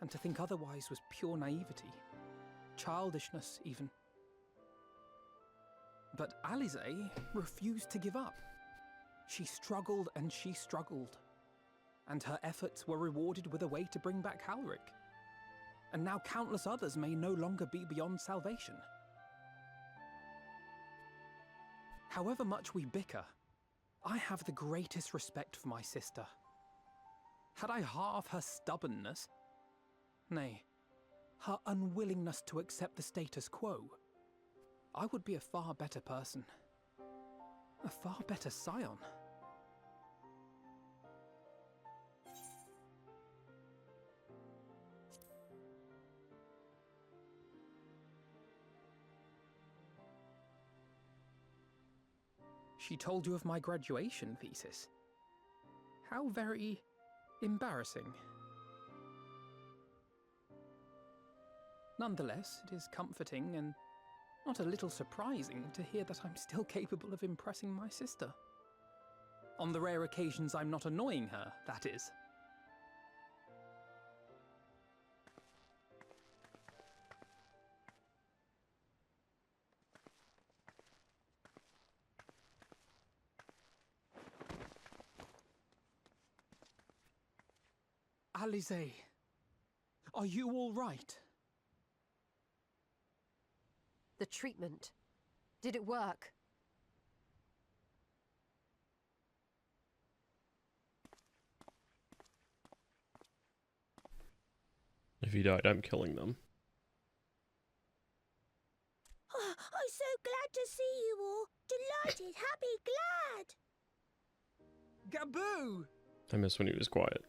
And to think otherwise was pure naivety. Childishness, even. But Alize refused to give up. She struggled and she struggled. And her efforts were rewarded with a way to bring back Halric. And now countless others may no longer be beyond salvation. However much we bicker, I have the greatest respect for my sister. Had I half her stubbornness, nay, her unwillingness to accept the status quo, I would be a far better person. A far better scion. She told you of my graduation thesis. How very embarrassing. Nonetheless, it is comforting and not a little surprising to hear that I'm still capable of impressing my sister. On the rare occasions I'm not annoying her, that is. Alize, are you all right? The treatment. Did it work? If he died, I'm killing them. Oh, I'm so glad to see you all. Delighted, happy, glad. Gaboo! I miss when he was quiet.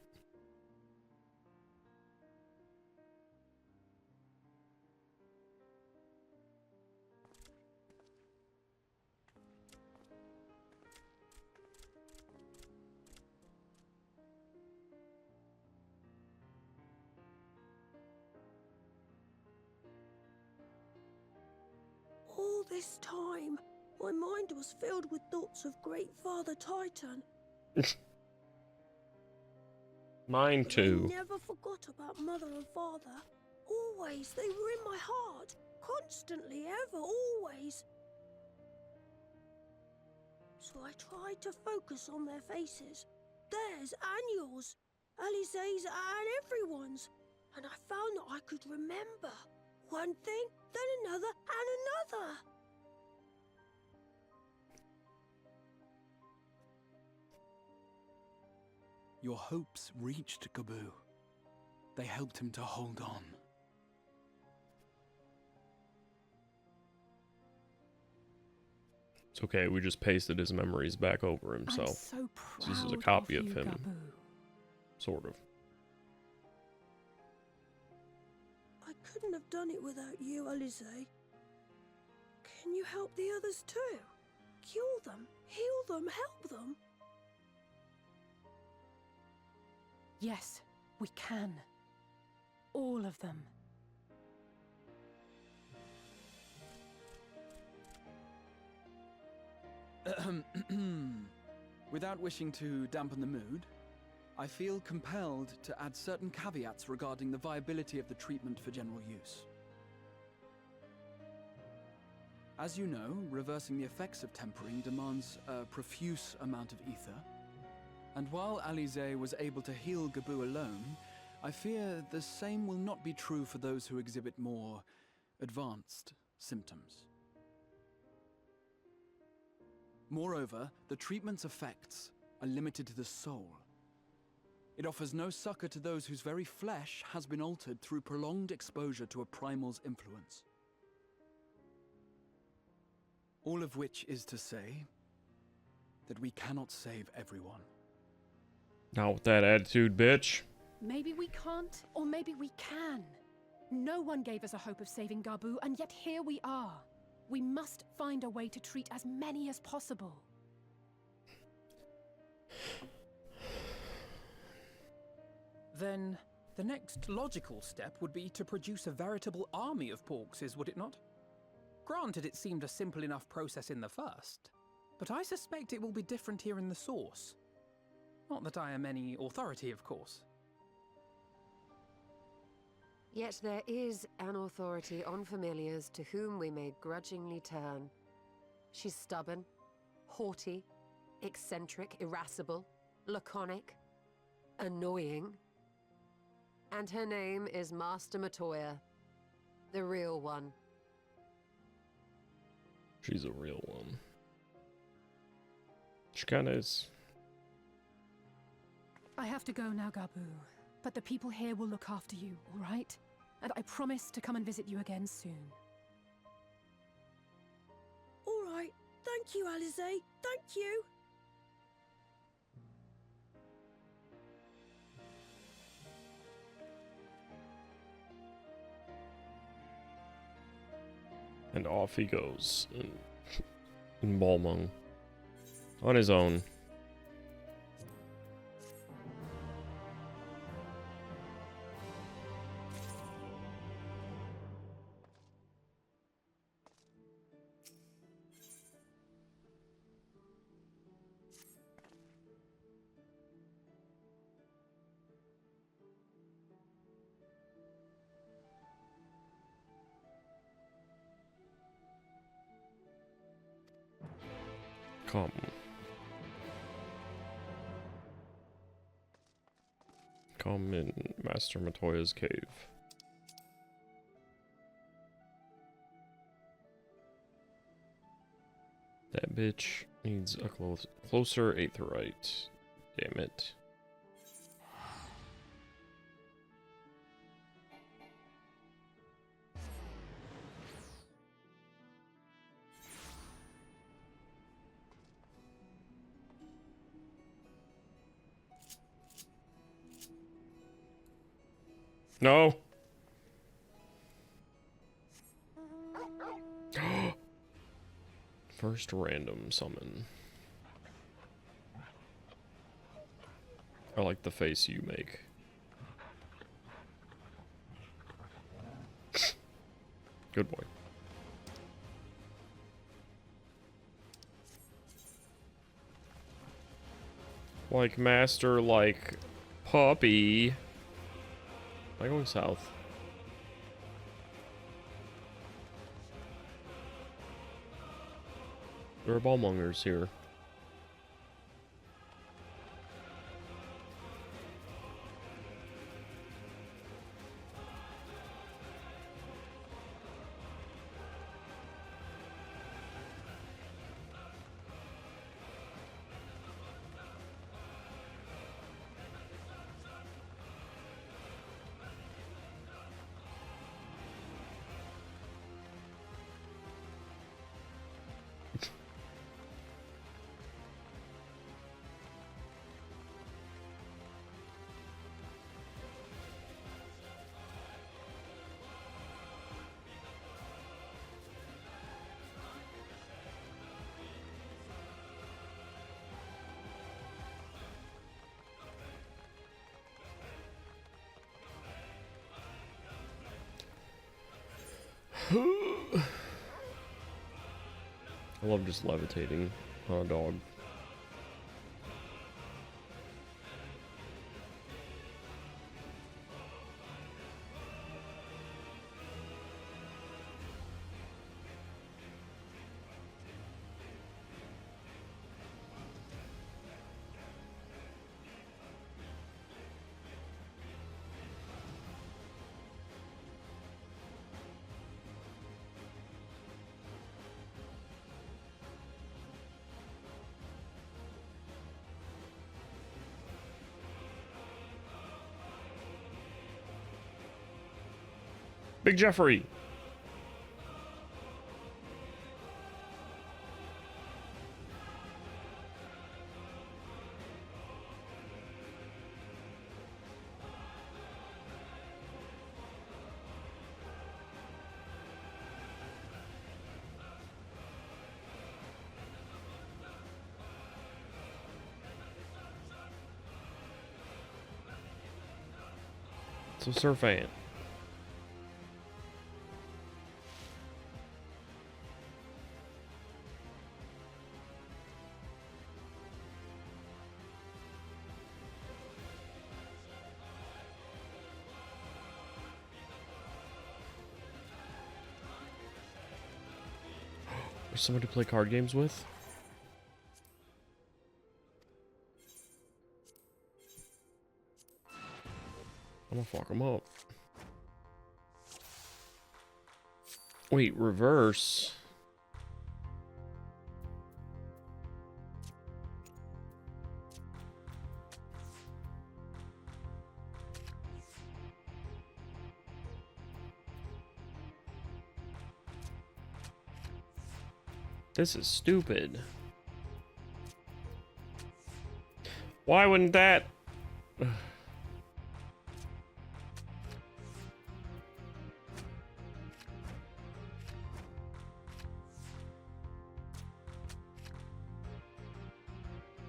All this time, my mind was filled with thoughts of Great Father Titan. Mine too. I never forgot about Mother and Father. Always, they were in my heart. Constantly, ever, always. So I tried to focus on their faces. Theirs and yours. Alize's and everyone's. And I found that I could remember. One thing, then another, and another. Your hopes reached Gaboo. They helped him to hold on. It's okay, we just pasted his memories back over himself. I'm so proud So this is a copy of you, him. Gaboo. Sort of. I couldn't have done it without you, Alize. Can you help the others too? Cure them, heal them, help them? Yes, we can. All of them. Without wishing to dampen the mood, I feel compelled to add certain caveats regarding the viability of the treatment for general use. As you know, reversing the effects of tempering demands a profuse amount of ether. And while Alize was able to heal Gabu alone, I fear the same will not be true for those who exhibit more advanced symptoms. Moreover, the treatment's effects are limited to the soul. It offers no succor to those whose very flesh has been altered through prolonged exposure to a primal's influence. All of which is to say that we cannot save everyone. Not with that attitude, bitch. Maybe we can't, or maybe we can. No one gave us a hope of saving Gabu, and yet here we are. We must find a way to treat as many as possible. Then the next logical step would be to produce a veritable army of porkses, would it not? Granted, it seemed a simple enough process in the first, but I suspect it will be different here in the source. Not that I am any authority, of course. Yet there is an authority on familiars to whom we may grudgingly turn. She's stubborn, haughty, eccentric, irascible, laconic, annoying. And her name is Master Matoya, the real one. She's a real one. She kinda is. I have to go now, Gabu, but the people here will look after you, all right? And I promise to come and visit you again soon. All right. Thank you, Alize. Thank you. And off he goes. In Balmung. On his own. Come. Come in Master Matoya's cave. That bitch needs a closer aetheryte. Damn it. No. First random summon. I like the face you make. Good boy. Like master, like puppy. Am I going south? There are ballmongers here. I love just levitating on a dog. Big Jeffrey. So Surfant. There's somebody to play card games with? I'm gonna fuck him up. Wait, reverse. This is stupid. Why wouldn't that?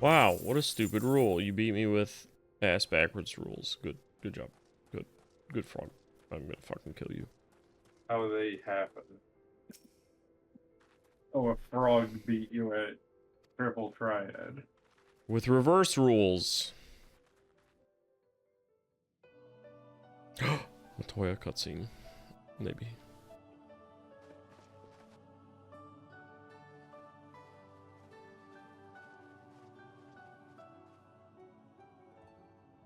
Wow, what a stupid rule. You beat me with ass backwards rules. Good job. Good frog. I'm gonna fucking kill you. How they happen. Oh, a frog beat you at Triple Triad. With reverse rules. Matoya cutscene. Maybe.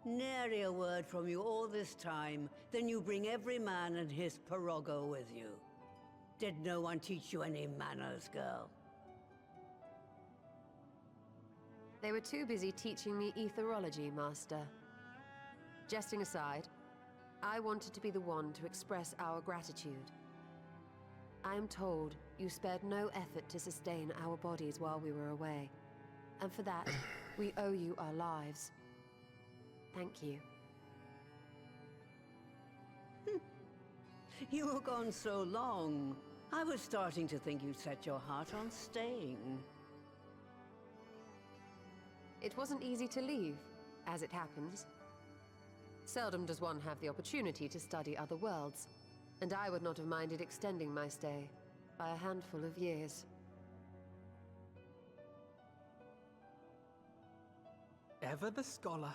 Nary a word from you all this time, then you bring every man and his pirogo with you. Did no one teach you any manners, girl? They were too busy teaching me etherology, Master. Jesting aside, I wanted to be the one to express our gratitude. I am told you spared no effort to sustain our bodies while we were away. And for that, we owe you our lives. Thank you. You were gone so long. I was starting to think you'd set your heart on staying. It wasn't easy to leave, as it happens. Seldom does one have the opportunity to study other worlds, and I would not have minded extending my stay by a handful of years. Ever the scholar.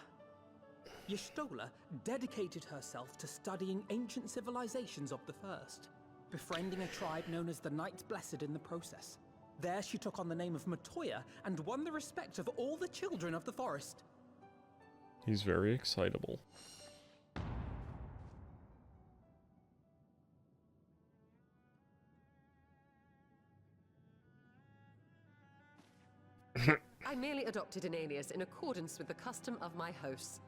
Y'shtola dedicated herself to studying ancient civilizations of the First, befriending a tribe known as the Knights Blessed in the process. There she took on the name of Matoya and won the respect of all the children of the forest. He's very excitable. I merely adopted an alias in accordance with the custom of my hosts.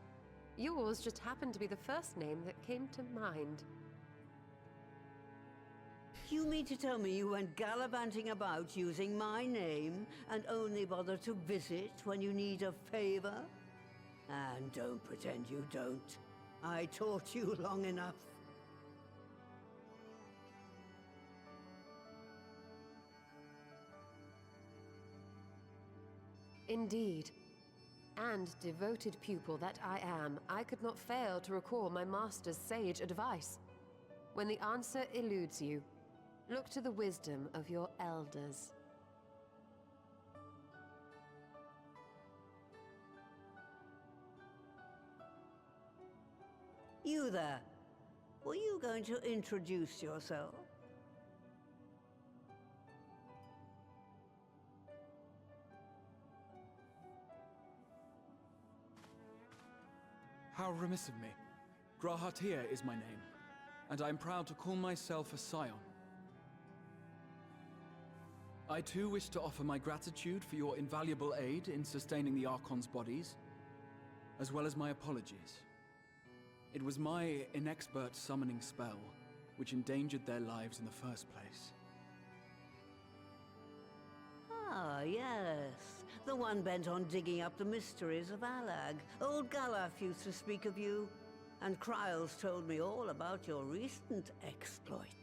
Yours just happened to be the first name that came to mind. You mean to tell me you went gallivanting about using my name and only bother to visit when you need a favor? And don't pretend you don't. I taught you long enough. Indeed. And devoted pupil that I am, I could not fail to recall my master's sage advice. When the answer eludes you, look to the wisdom of your elders. You there. Were you going to introduce yourself? How remiss of me. Grahatir is my name, and I'm proud to call myself a scion. I too wish to offer my gratitude for your invaluable aid in sustaining the Archon's bodies, as well as my apologies. It was my inexpert summoning spell which endangered their lives in the first place. Ah, yes. The one bent on digging up the mysteries of Alag. Old Galaf used to speak of you, and Coils told me all about your recent exploits.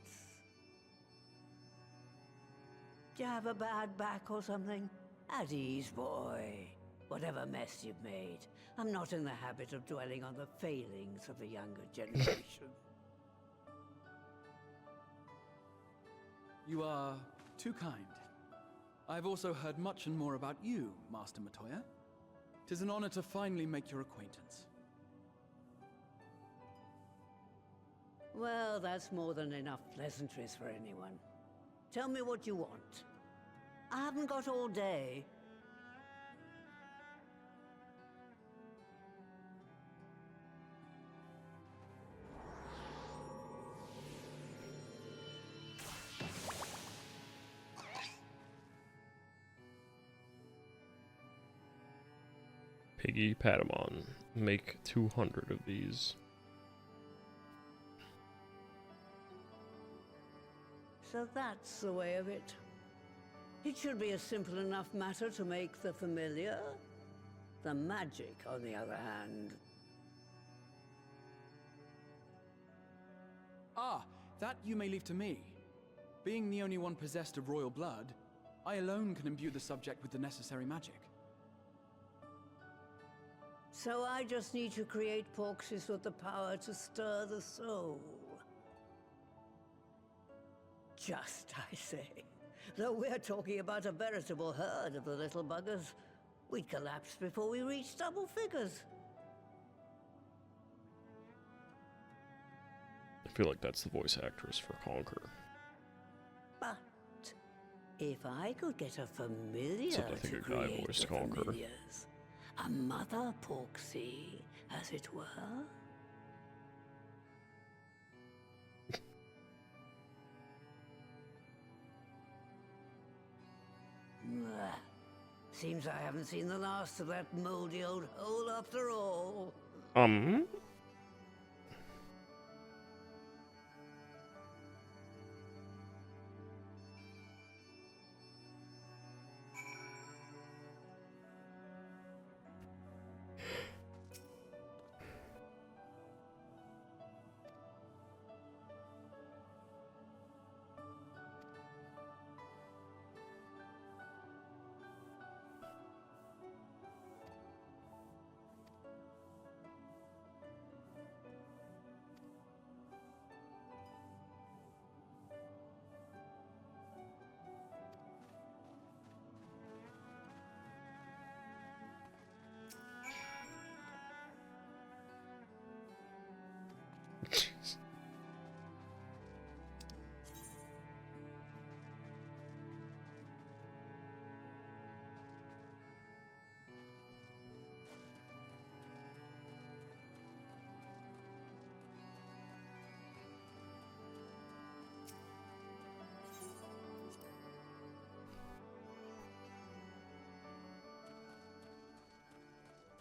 Do you have a bad back or something? At ease, boy. Whatever mess you've made, I'm not in the habit of dwelling on the failings of the younger generation. You are too kind. I've also heard much and more about you, Master Matoya. 'Tis an honor to finally make your acquaintance. Well, that's more than enough pleasantries for anyone. Tell me what you want. I haven't got all day. Piggy Patamon. Make 200 of these. So that's the way of it. It should be a simple enough matter to make the familiar. The magic, on the other hand. Ah, that you may leave to me. Being the only one possessed of royal blood, I alone can imbue the subject with the necessary magic. So I just need to create porxes with the power to stir the soul. Just, I say. Though we're talking about a veritable herd of the little buggers, we'd collapse before we reached double figures. I feel like that's the voice actress for Conquer. But if I could get a familiar Except I think to a guy create voiced the Conquer. familiars, a mother porxie, as it were. Seems I haven't seen the last of that moldy old hole after all.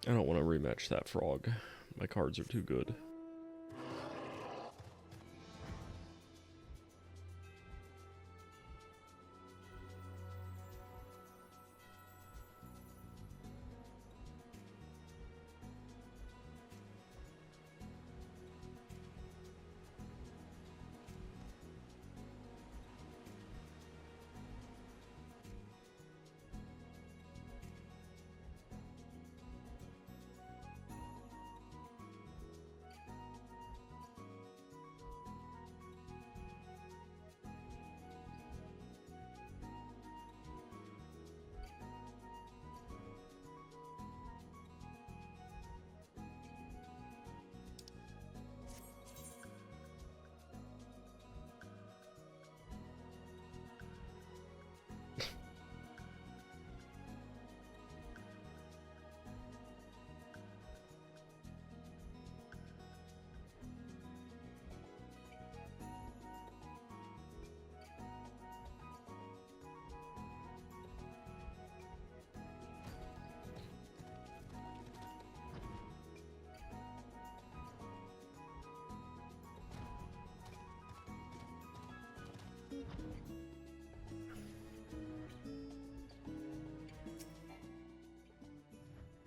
I don't want to rematch that frog. My cards are too good.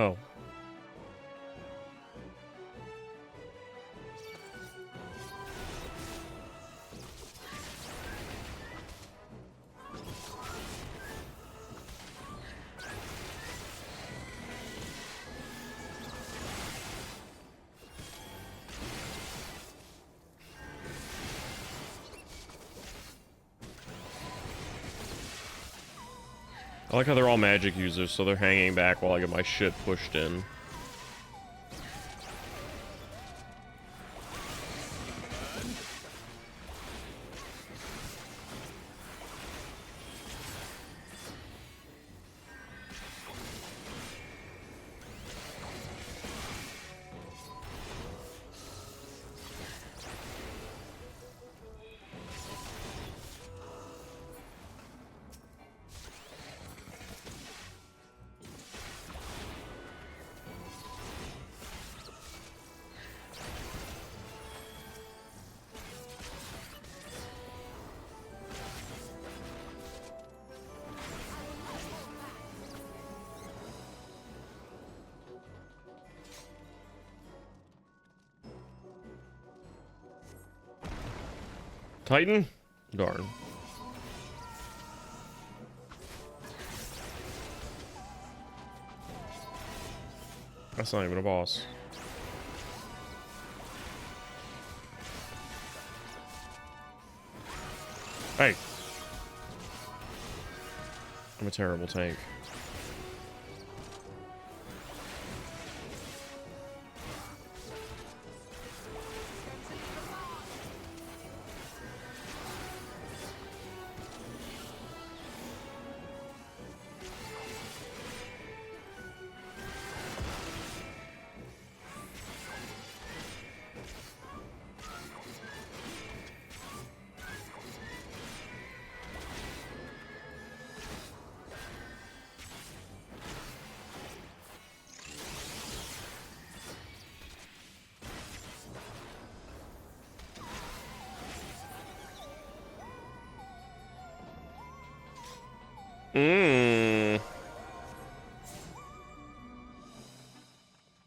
Oh. I like how they're all magic users, so they're hanging back while I get my shit pushed in. Titan? Darn. That's not even a boss. Hey! I'm a terrible tank.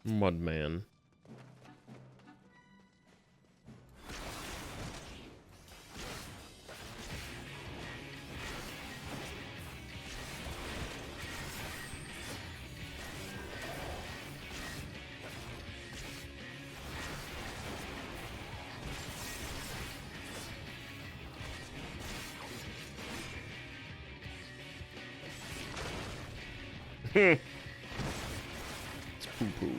Mudman. It's poo-poo.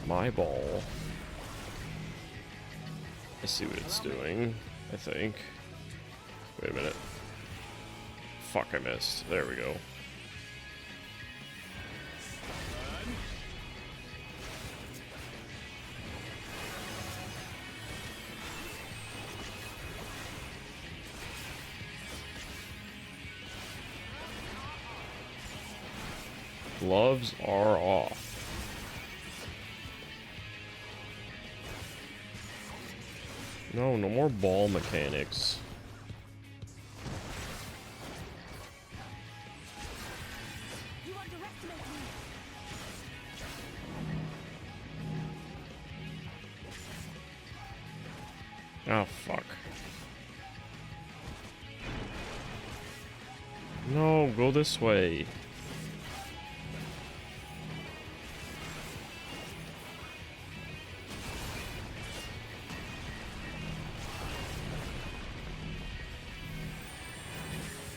My ball. I see what it's doing, I think. Wait a minute. Fuck, I missed. There we go. Gloves are off. No, no more ball mechanics. Oh, fuck. No, go this way.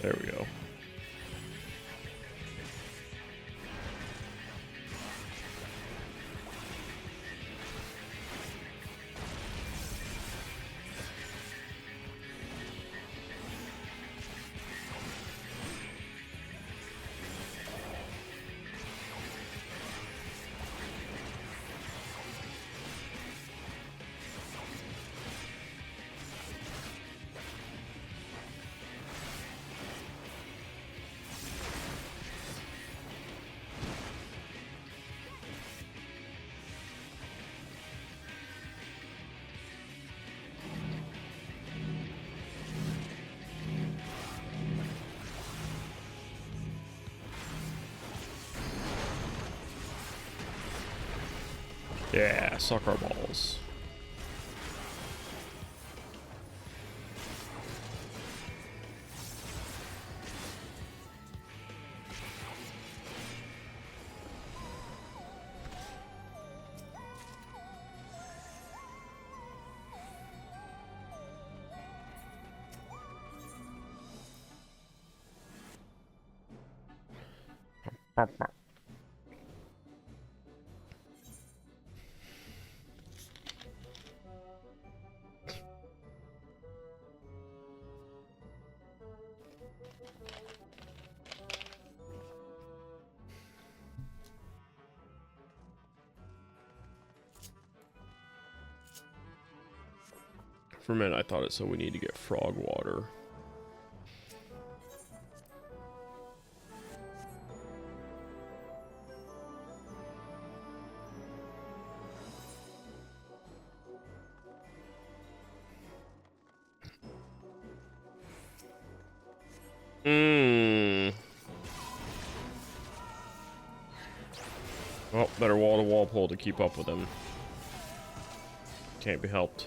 There we go. Yeah, suck our balls. For a minute, I thought it said we need to get frog water. Well, better wall-to-wall pull to keep up with him. Can't be helped.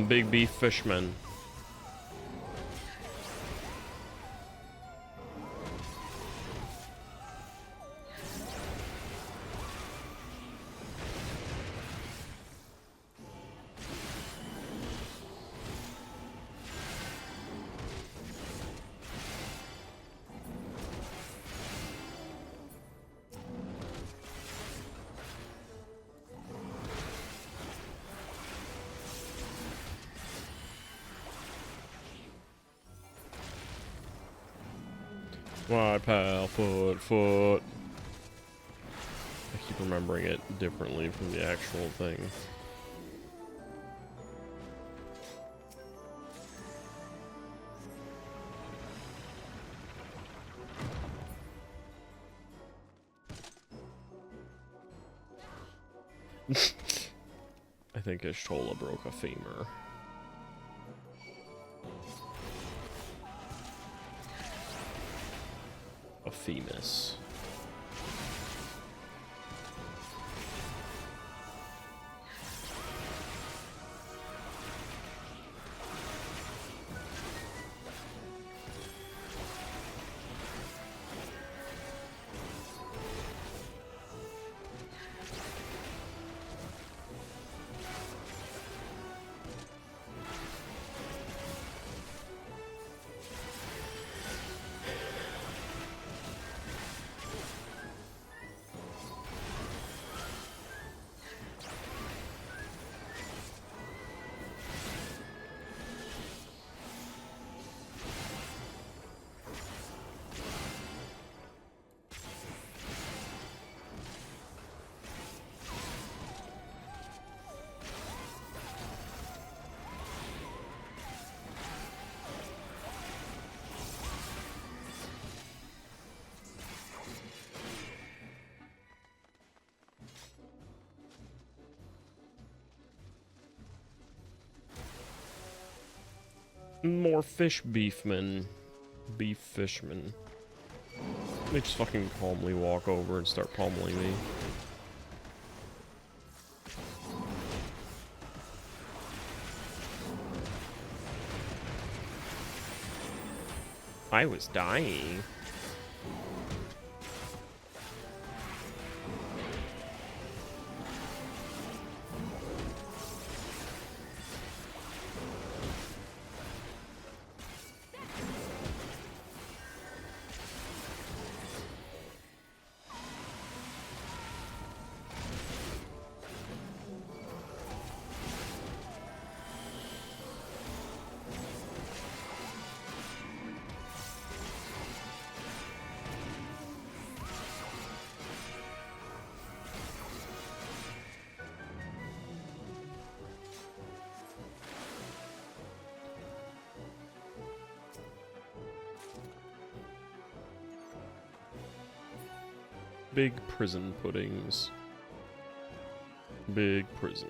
Big beef fishman. My pal, foot. I keep remembering it differently from the actual thing. I think Ishtola broke a femur. A femur. More fish beefmen. Beef fishman. They just fucking calmly walk over and start pummeling me. I was dying. Big prison puddings. Big prison.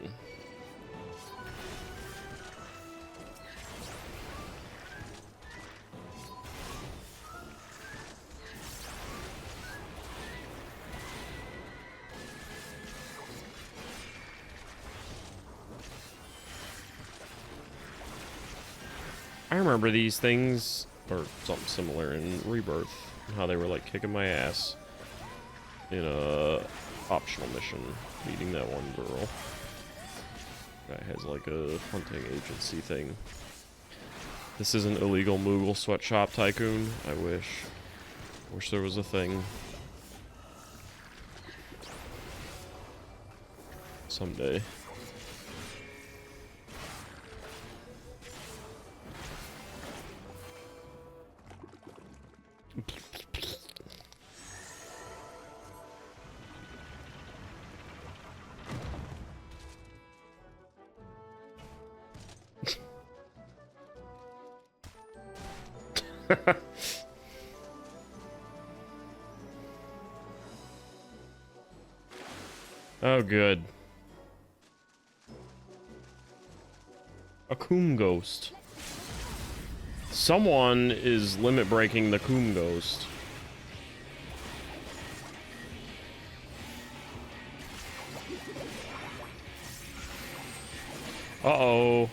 I remember these things, or something similar in Rebirth, how they were like kicking my ass in a optional mission, meeting that one girl. Guy has like a hunting agency thing. This is an illegal Moogle sweatshop tycoon. I wish. Wish there was a thing. Someday. Oh, good. A Coom Ghost. Someone is limit breaking the Coom Ghost. Uh-oh.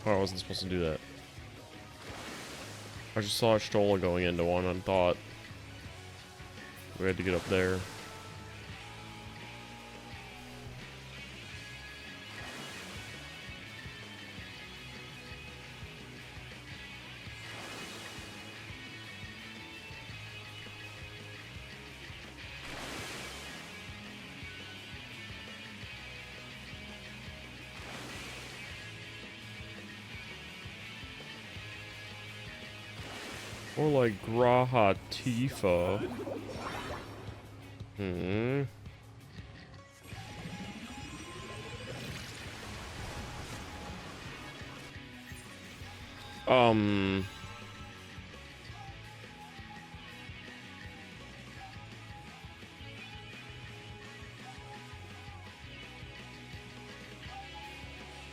Oh, I wasn't supposed to do that. I just saw a Stola going into one and thought we had to get up there. Or like Graha Tifa. Hmm.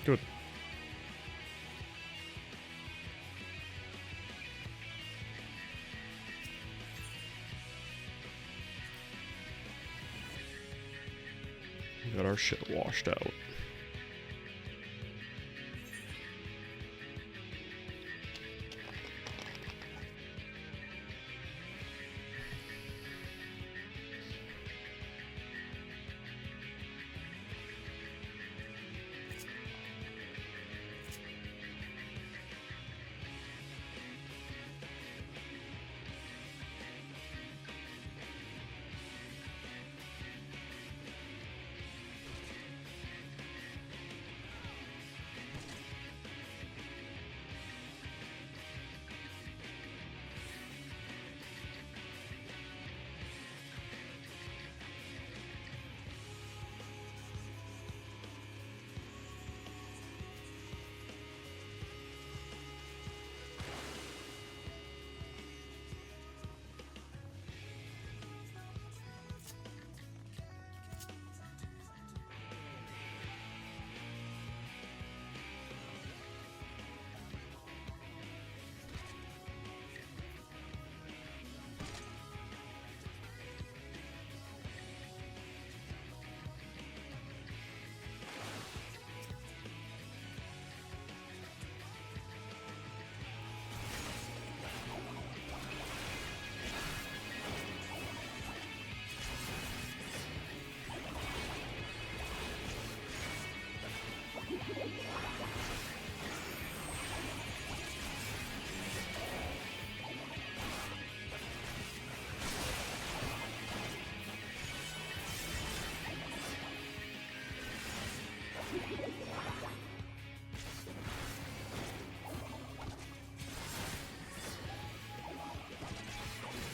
Good. Got our shit washed out.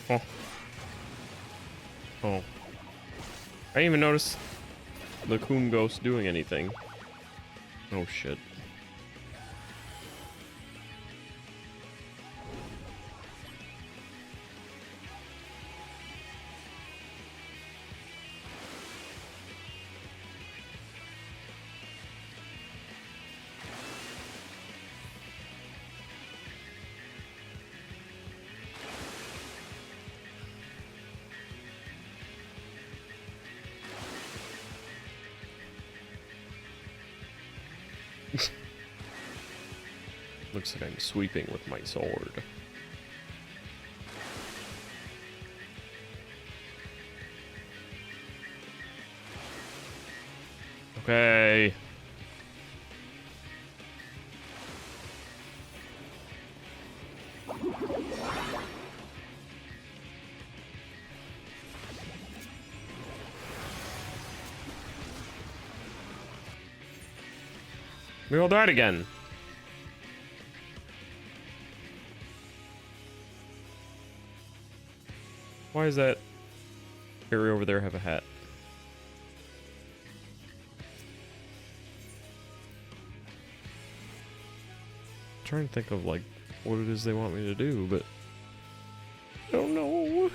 Oh. Oh. I didn't even notice the coon ghost doing anything. Oh shit. Looks like I'm sweeping with my sword. Okay. We all died again. Why does that area over there have a hat? I'm trying to think of like what it is they want me to do, but I don't know.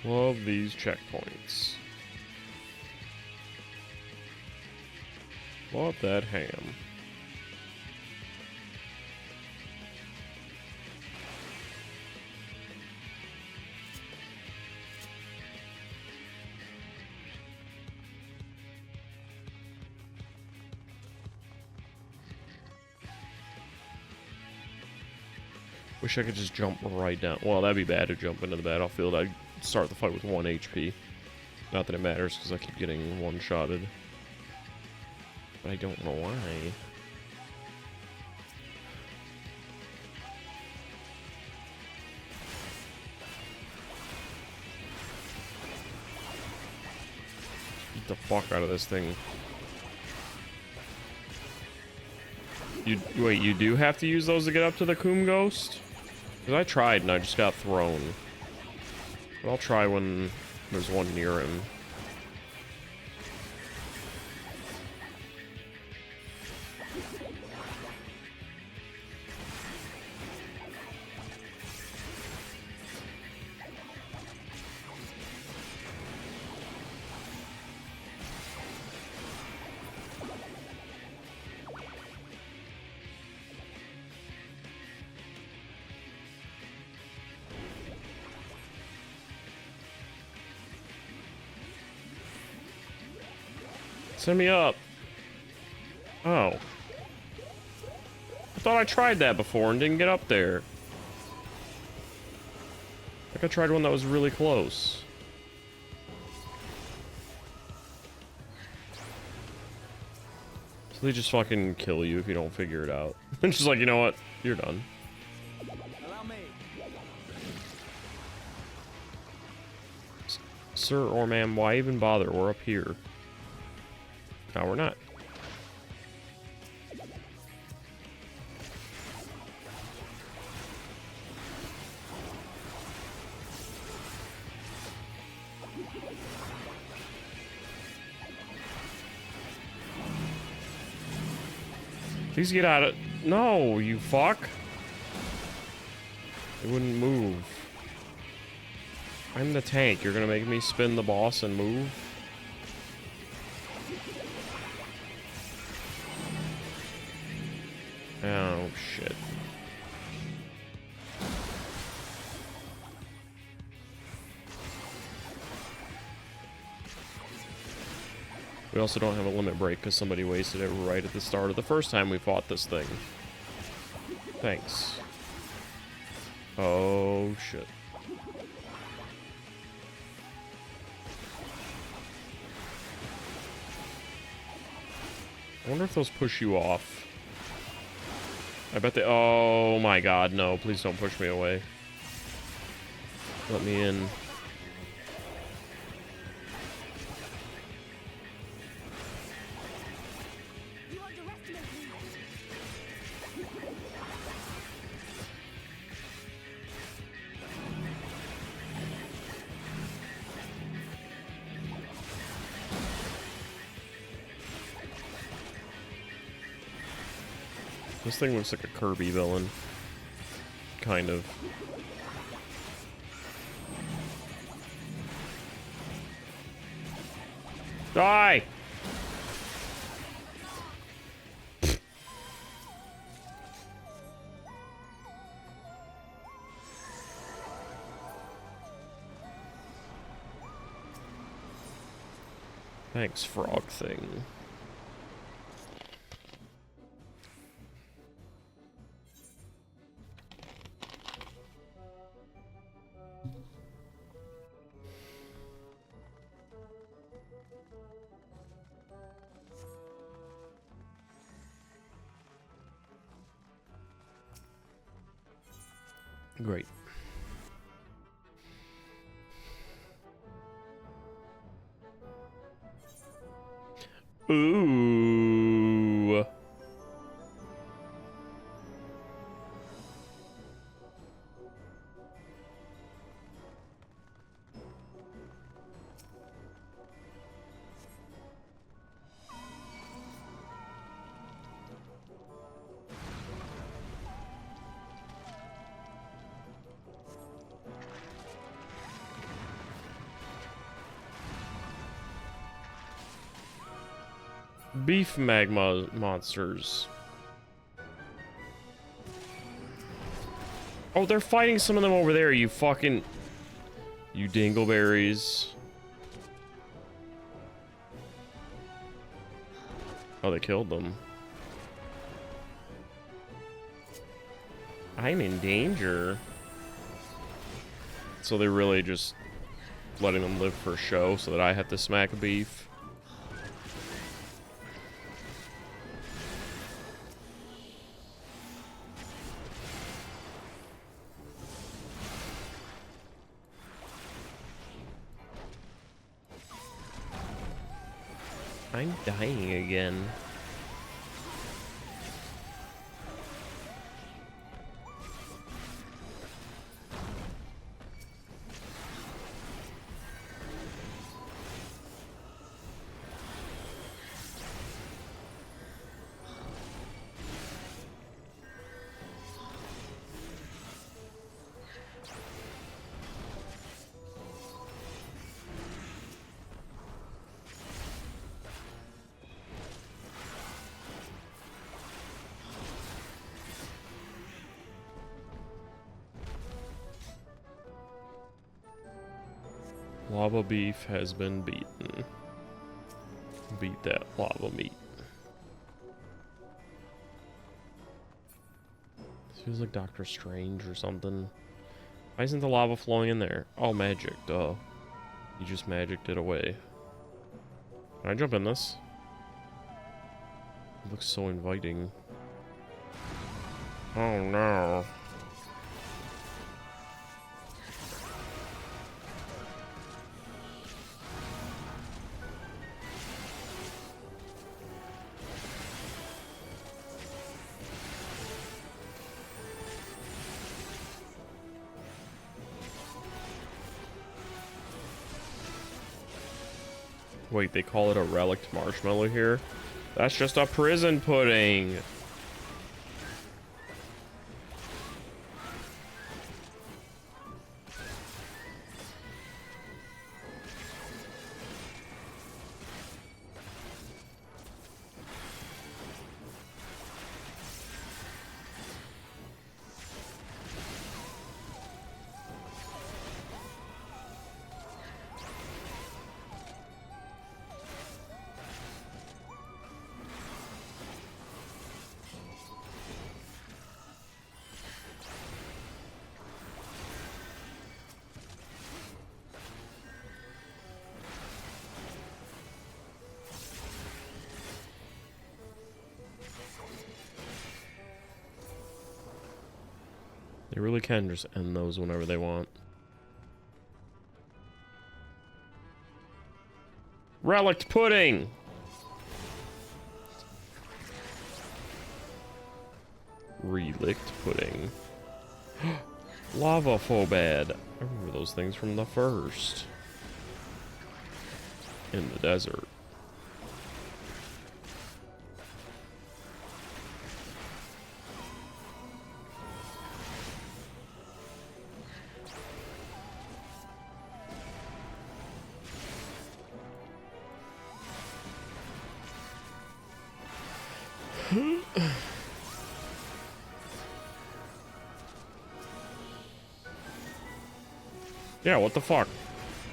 Love these checkpoints. Love that ham. Wish I could just jump right down. Well, that'd be bad to jump into the battlefield. I'd start the fight with 1 HP. Not that it matters, because I keep getting one-shotted. But I don't know why. Get the fuck out of this thing. Wait, you do have to use those to get up to the Coom Ghost? Because I tried and I just got thrown. But I'll try when there's one near him. Send me up. Oh. I thought I tried that before and didn't get up there. Like I tried one that was really close. So they just fucking kill you if you don't figure it out. It's just like, you know what? You're done. Allow me. Sir or ma'am, why even bother? We're up here. No, we're not. Please get out of... No, you fuck. It wouldn't move. I'm the tank. You're gonna make me spin the boss and move? Oh, shit. We also don't have a limit break because somebody wasted it right at the start of the first time we fought this thing. Thanks. Oh, shit. I wonder if those push you off. I bet they... Oh my god, no. Please don't push me away. Let me in. This thing looks like a Kirby villain. Kind of. Die! Thanks, frog thing. Great. Ooh. Beef magma monsters. Oh, they're fighting some of them over there, you fucking... You dingleberries. Oh, they killed them. I'm in danger. So they're really just letting them live for show so that I have to smack beef. I'm dying again. Lava beef has been beaten. Beat that lava meat. This feels like Doctor Strange or something. Why isn't the lava flowing in there? Oh, magic, duh. You just magicked it away. Can I jump in this? It looks so inviting. Oh no. Wait, they call it a relict marshmallow here? That's just a prison pudding! They really can just end those whenever they want. Relic pudding! Relict pudding. Lava phobad. I remember those things from the first. In the desert. Yeah, what the fuck?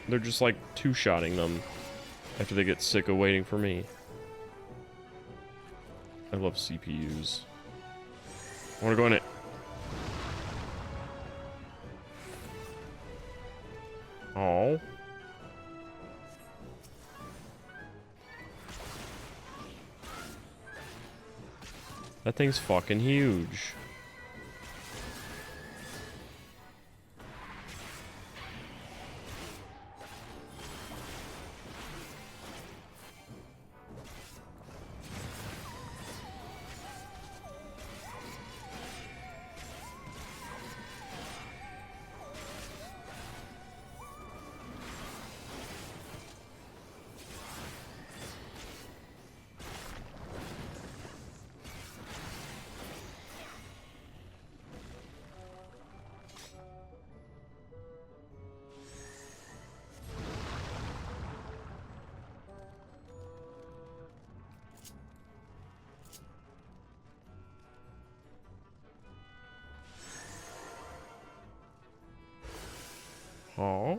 They're just like two-shotting them after they get sick of waiting for me. I love CPUs. I wanna go in it. Oh. That thing's fucking huge. Oh.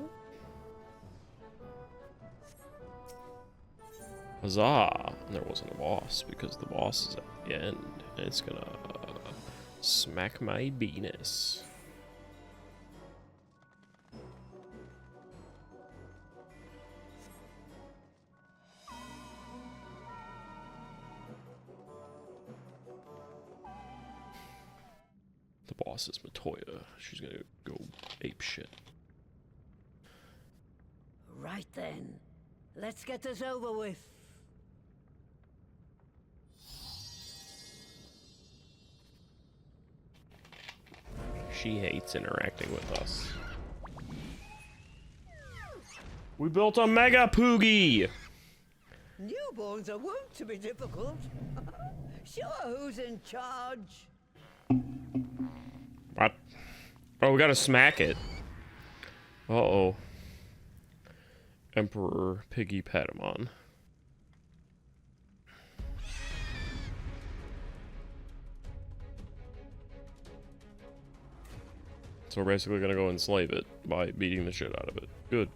Huzzah! And there wasn't a boss because the boss is at the end. And it's gonna smack my penis. The boss is Matoya. She's gonna go ape shit. Right then, let's get this over with. She hates interacting with us. We built a mega poogie! Newborns are wont to be difficult. Sure, who's in charge? What? Oh, we gotta smack it. Uh-oh. Emperor Piggy Patamon. So we're basically gonna go enslave it by beating the shit out of it. Good.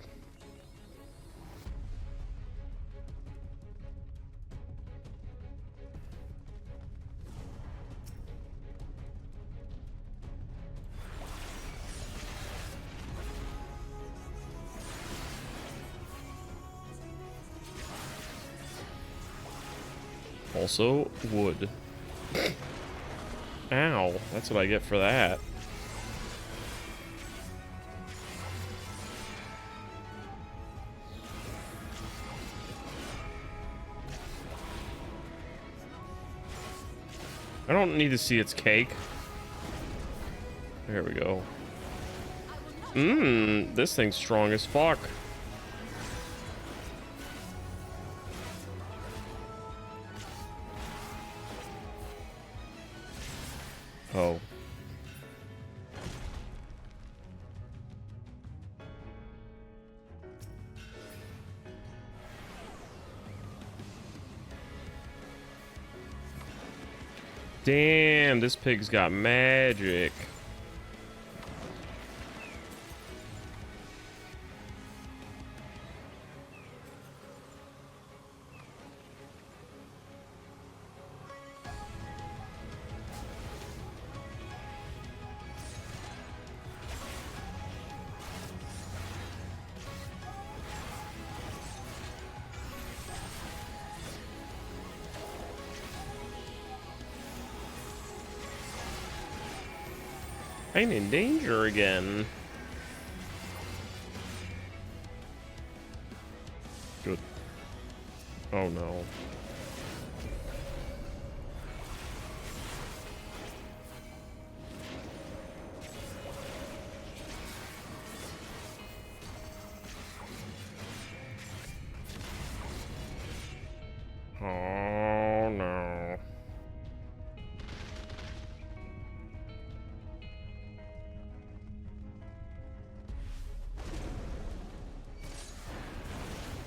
Also, wood. Ow, that's what I get for that. I don't need to see its cake. There we go. This thing's strong as fuck. Oh. Damn, this pig's got magic. I'm in danger again. Good. Oh no. Oh no.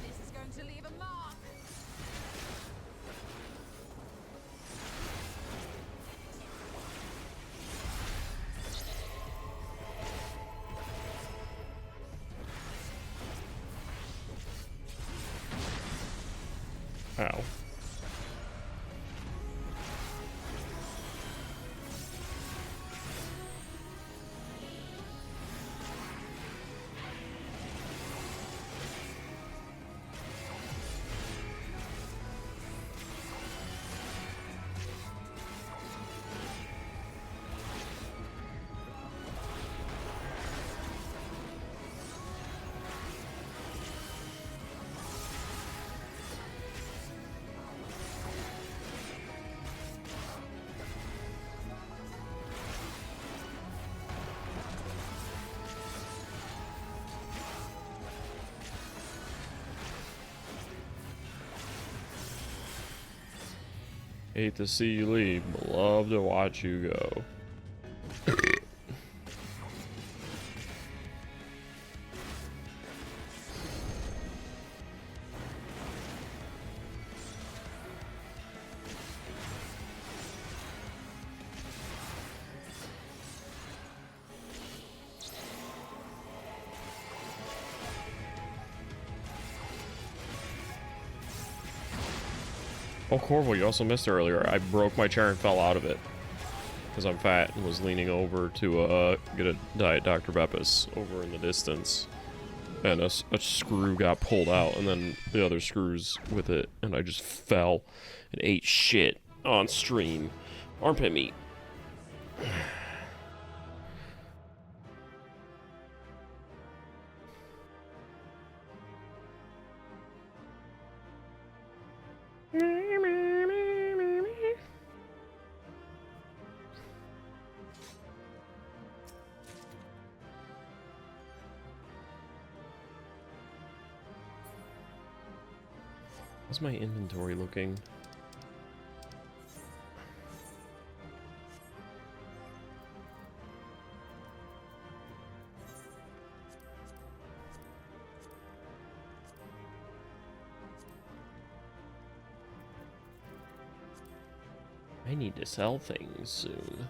This is going to leave a mark. Ow. Hate to see you leave, but love to watch you go. Oh, Corvo, you also missed earlier. I broke my chair and fell out of it. Because I'm fat and was leaning over to get a Diet Dr. Beppis over in the distance. And a screw got pulled out, and then the other screws with it, and I just fell and ate shit on stream. Armpit meat. How's my inventory looking? I need to sell things soon.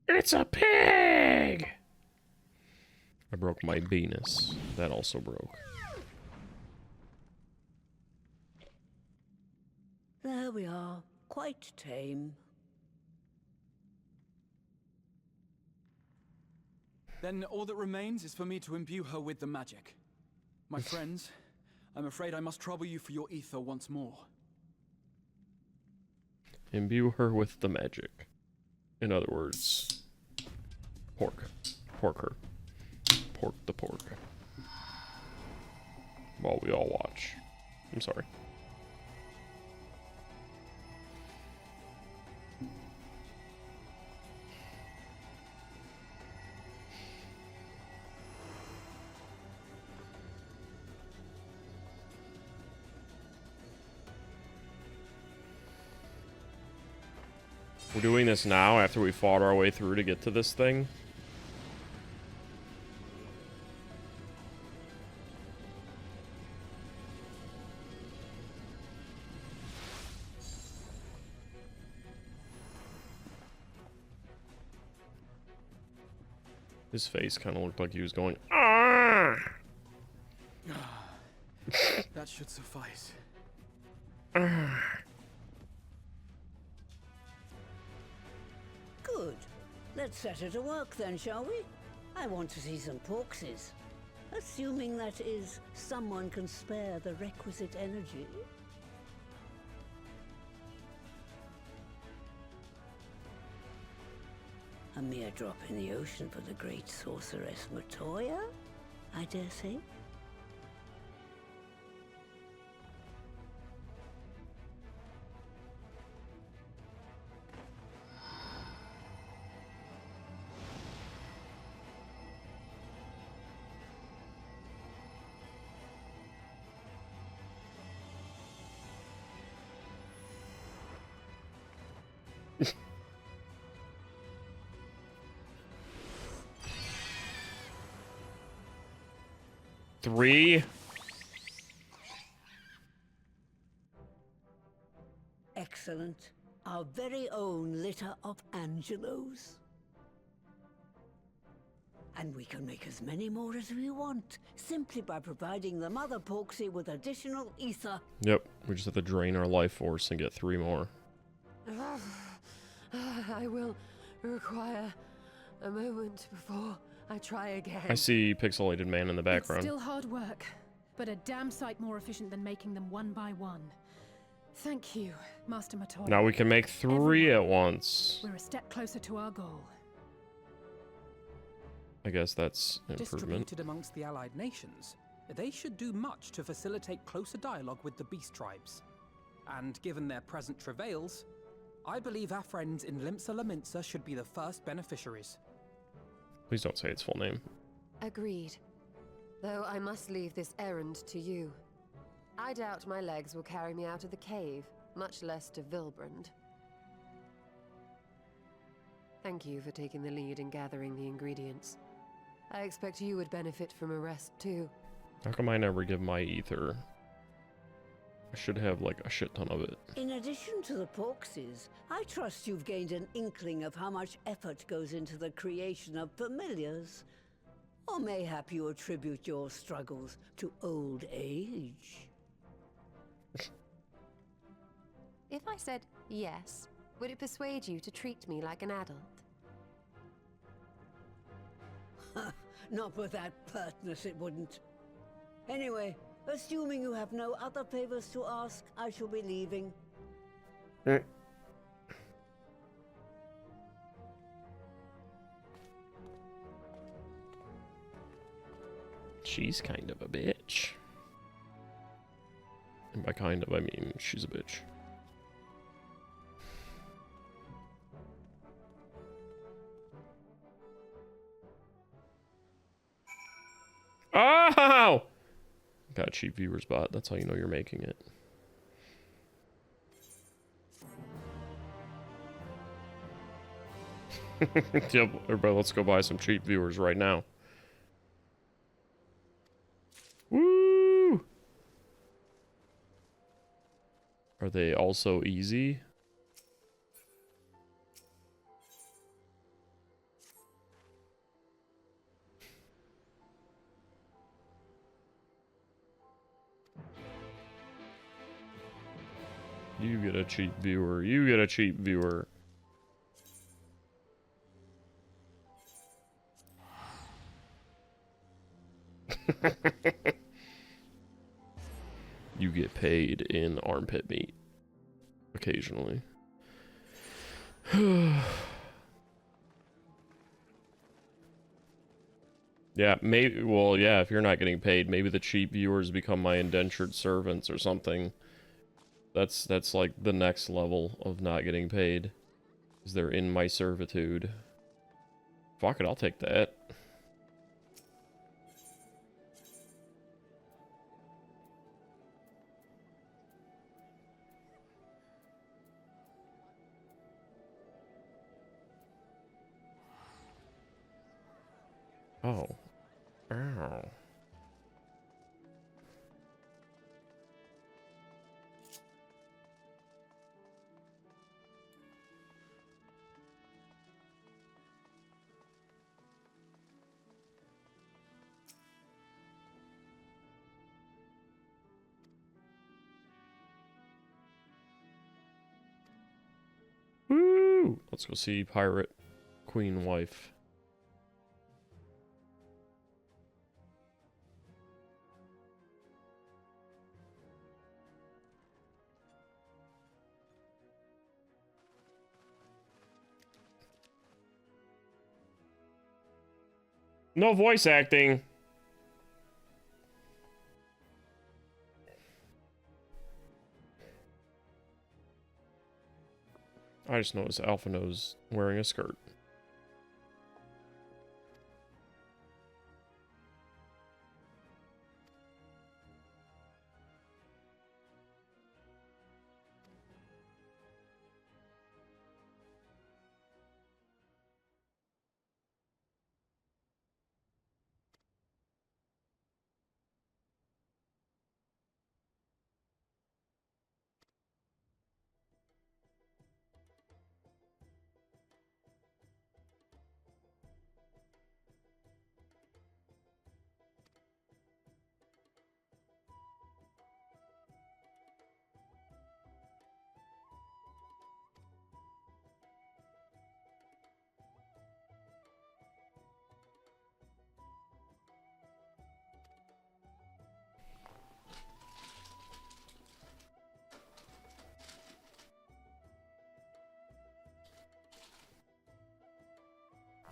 It's a pig! I broke my Venus. That also broke. There we are. Quite tame. Then all that remains is for me to imbue her with the magic. My friends, I'm afraid I must trouble you for your ether once more. Imbue her with the magic. In other words, pork. Pork her. Pork the pork. While we all watch. I'm sorry. We're doing this now after we fought our way through to get to this thing. His face kind of looked like he was going, "Ah!" That should suffice. Good. Let's set her to work then, shall we? I want to see some porkses. Assuming that is, someone can spare the requisite energy. A mere drop in the ocean for the great sorceress Matoya, I dare say. Three. Excellent. Our very own litter of Angelos. And we can make as many more as we want, simply by providing the mother Porksy with additional ether. Yep, we just have to drain our life force and get 3 more. I will require a moment before I try again. I see pixelated man in the background. It's still hard work, but a damn sight more efficient than making them one by one. Thank you, Master Matoya. Now we can make 3 at once. We're a step closer to our goal. I guess that's an improvement. Distributed amongst the allied nations, they should do much to facilitate closer dialogue with the beast tribes. And given their present travails, I believe our friends in Limsa Laminsa should be the first beneficiaries. Please don't say its full name. Agreed. Though I must leave this errand to you. I doubt my legs will carry me out of the cave, much less to Vilbrand. Thank you for taking the lead in gathering the ingredients. I expect you would benefit from a rest too. How come I never give my ether? I should have like a shit ton of it. In addition to the Porkses, I trust you've gained an inkling of how much effort goes into the creation of familiars. Or mayhap you attribute your struggles to old age. If I said yes, would it persuade you to treat me like an adult? Not with that pertness, it wouldn't. Anyway, assuming you have no other favors to ask, I shall be leaving. She's kind of a bitch. And by kind of, I mean she's a bitch. Oh! Got a cheap viewer's bot. That's how you know you're making it. Yep, everybody, let's go buy some cheap viewers right now. Woo! Are they also easy? You get a cheap viewer. You get a cheap viewer. You get paid in armpit meat. Occasionally. Yeah, maybe. Well, yeah, if you're not getting paid, maybe the cheap viewers become my indentured servants or something. That's like the next level of not getting paid. Is they're in my servitude. Fuck it, I'll take that. Oh. Ow. Woo! Let's go see Pirate Queen Wife. No voice acting. I just noticed Alphino's wearing a skirt.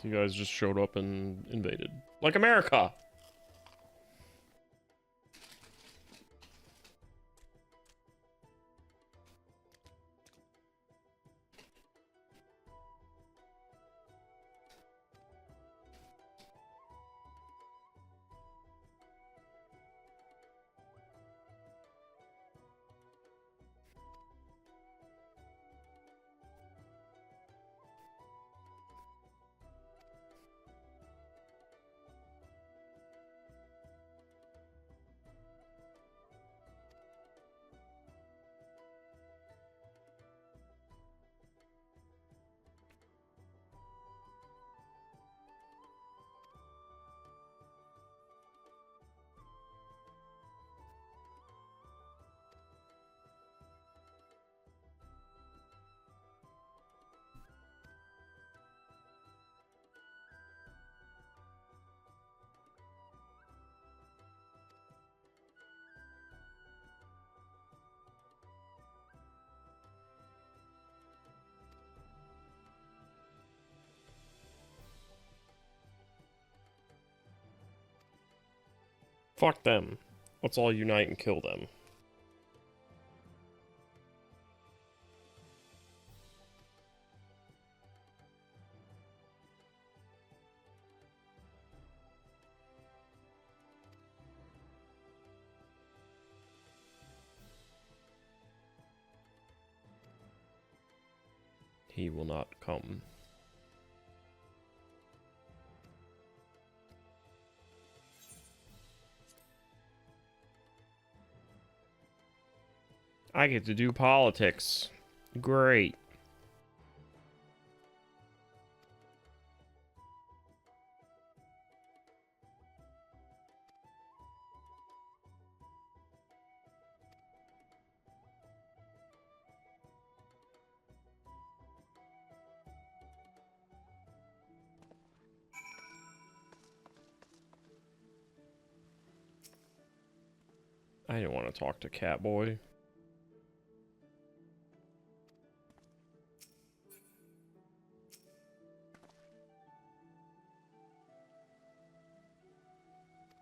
You guys just showed up and invaded. Like America! Fuck them. Let's all unite and kill them. He will not come. I get to do politics. Great. I didn't want to talk to Catboy.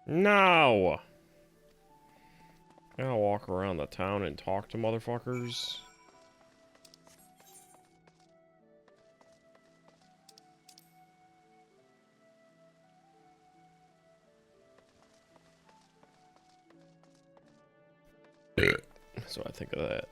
No! I gotta walk around the town and talk to motherfuckers. That's what I think of that.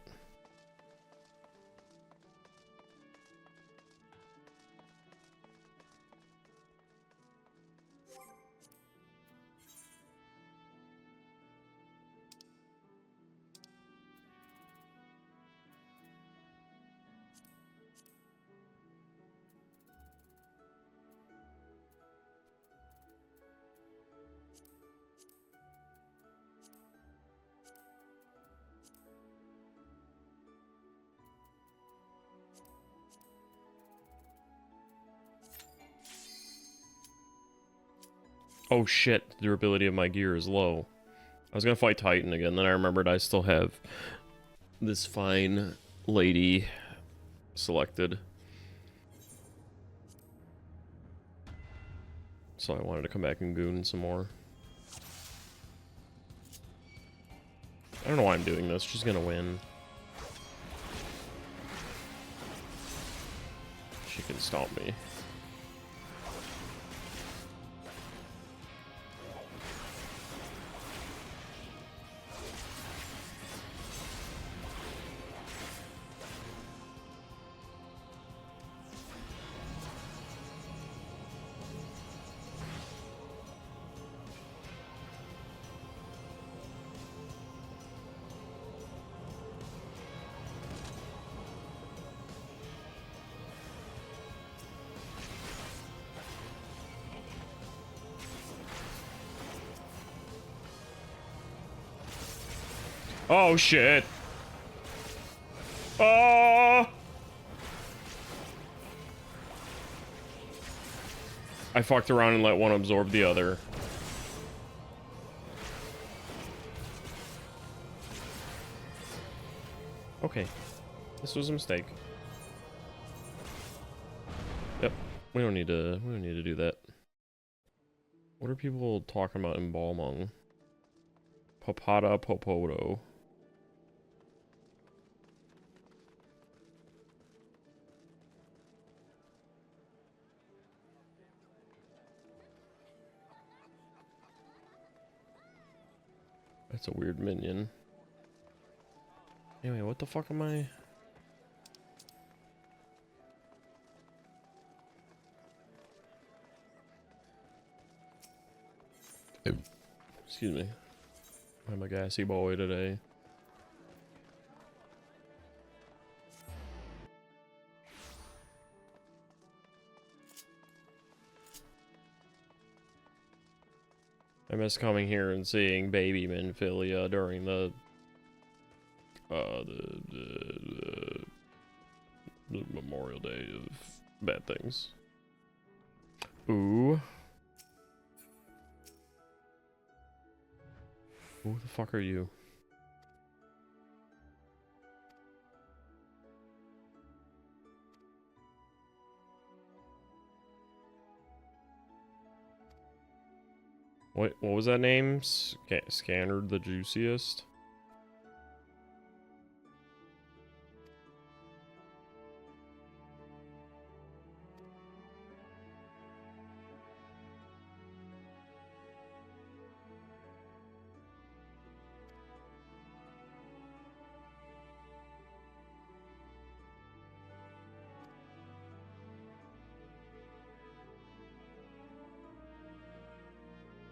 Oh shit, the durability of my gear is low. I was gonna fight Titan again, then I remembered I still have this fine lady selected. So I wanted to come back and goon some more. I don't know why I'm doing this. She's gonna win. She can stomp me. Oh shit. Oh! I fucked around and let one absorb the other. Okay. This was a mistake. Yep. We don't need to do that. What are people talking about in Balmung? Papada Popoto. That's a weird minion. Anyway, what the fuck am I? Excuse me. I'm a gassy boy today. I miss coming here and seeing baby Minfilia during the Memorial Day of bad things. Ooh. Who the fuck are you? What was that name? Scanner the Juiciest?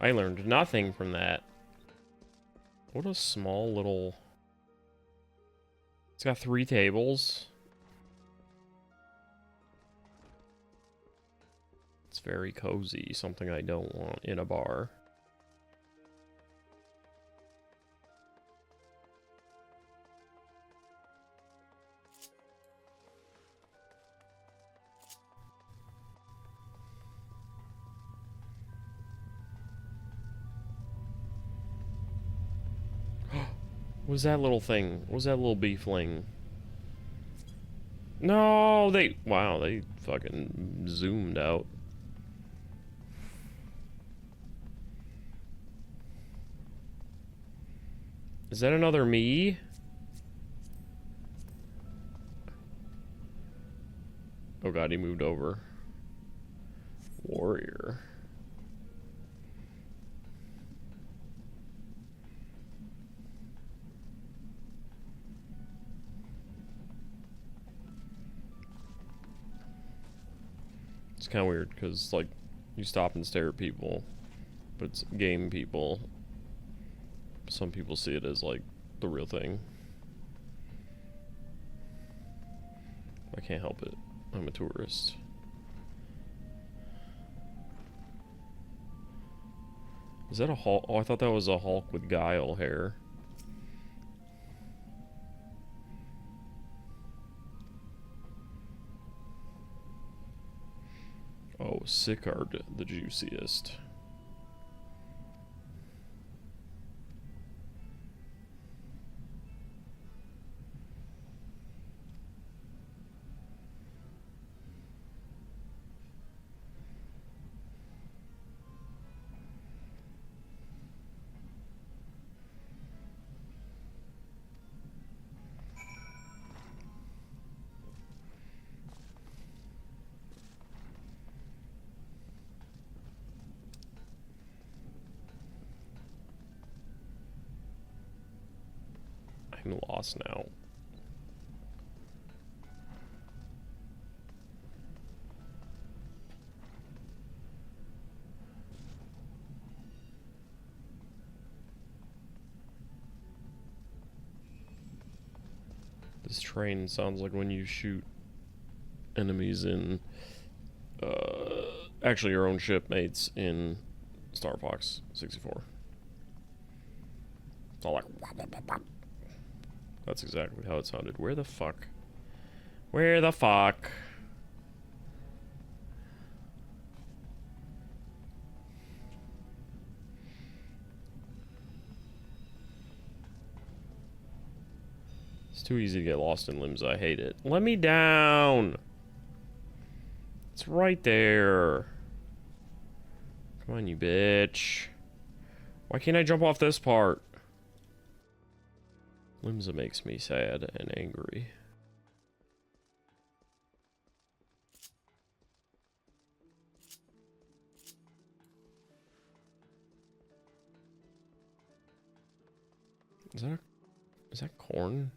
I learned nothing from that. What a small little... It's got 3 tables. It's very cozy, something I don't want in a bar. What was that little thing? What was that little beefling? No, wow, they fucking zoomed out. Is that another me? Oh god, he moved over. Warrior. It's kind of weird because, like, you stop and stare at people, but it's game people. Some people see it as, like, the real thing. I can't help it. I'm a tourist. Is that a Hulk? Oh, I thought that was a Hulk with Guile hair. Oh, Sicard the Juiciest. fucking lost now. This train sounds like when you shoot enemies in, actually your own shipmates in Star Fox 64. It's all like, that's exactly how it sounded. Where the fuck? Where the fuck? It's too easy to get lost in limbs. I hate it. Let me down. It's right there. Come on, you bitch. Why can't I jump off this part? Limsa makes me sad and angry. Is that corn?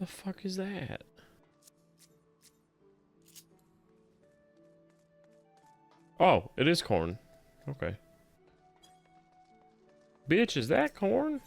The fuck is that? Oh, it is corn. Okay. Bitch, is that corn?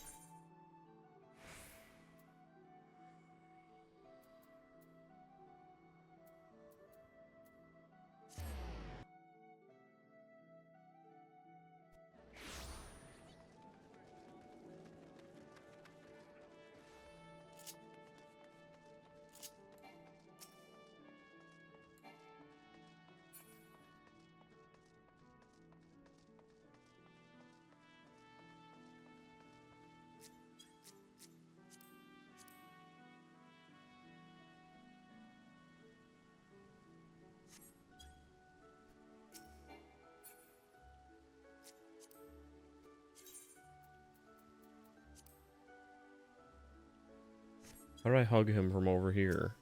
How do I hug him from over here?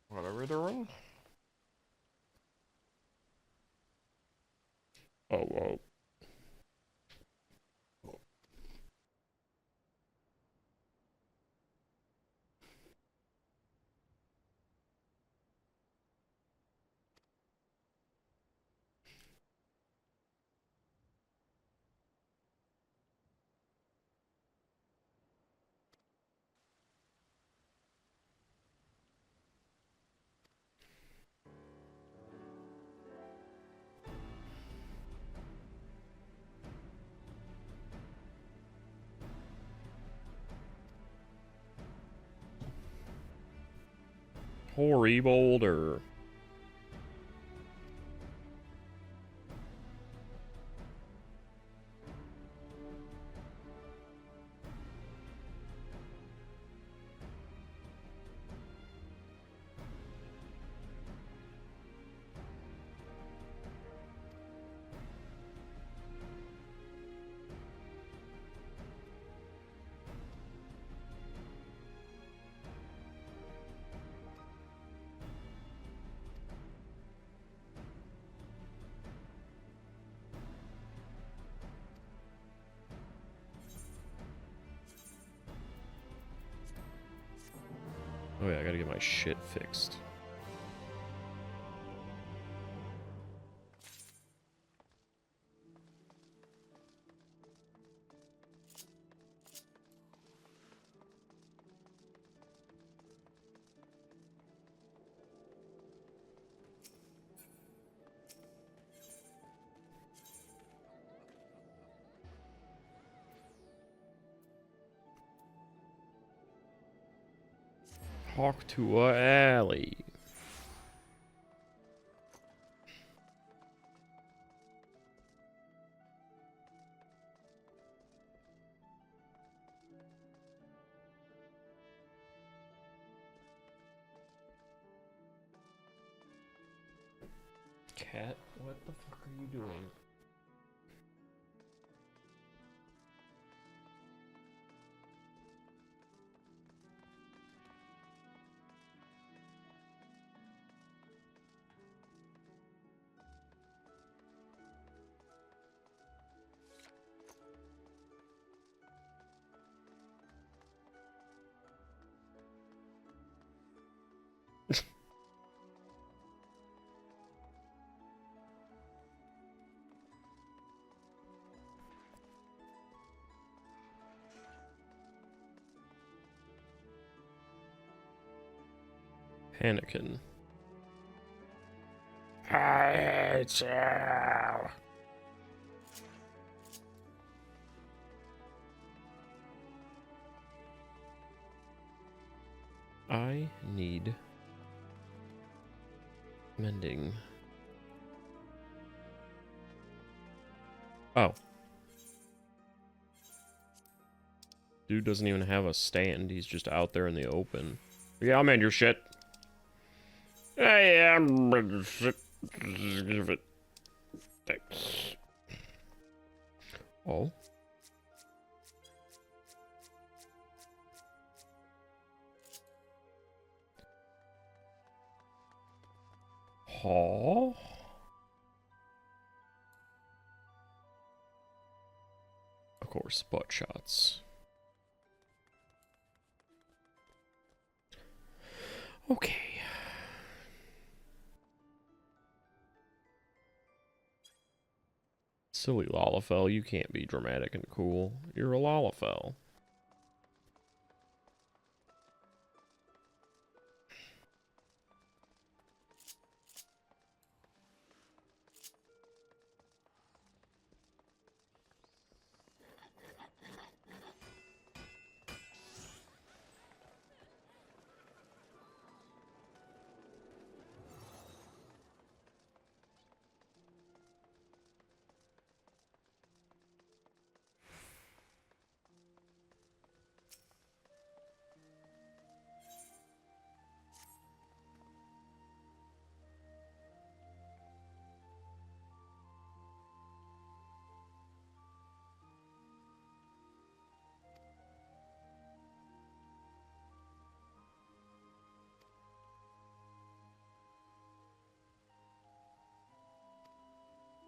Whatever they're on. Oh, whoa. Horrible or oh yeah, I gotta get my shit fixed. Talk to a alley. Cat, what the fuck are you doing? Anakin. I hate you. I need mending. Oh. Dude doesn't even have a stand. He's just out there in the open. Yeah, I'll mend your shit. Yeah, Thanks. Oh. Huh? Of course, butt shots. Okay. Silly Lalafell, you can't be dramatic and cool. You're a Lalafell.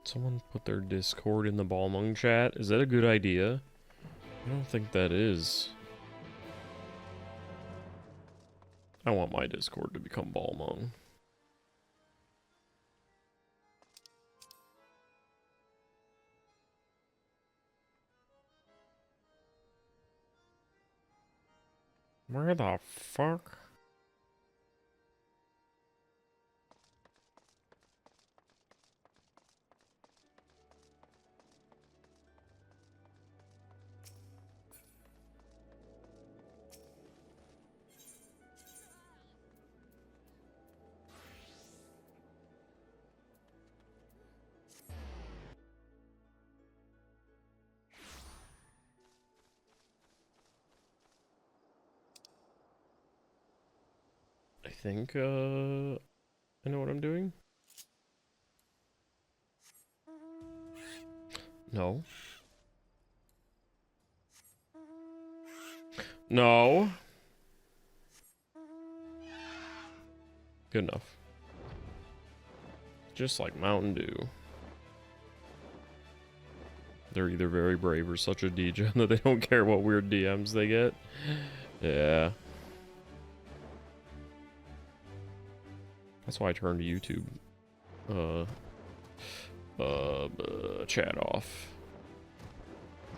Someone put their Discord in the Balmung chat. Is that a good idea? I don't think that is. I want my Discord to become Balmung. Where the fuck? I think, I know what I'm doing. No. No. Good enough. Just like Mountain Dew. They're either very brave or such a degen that they don't care what weird DMs they get. Yeah. That's why I turned YouTube chat off.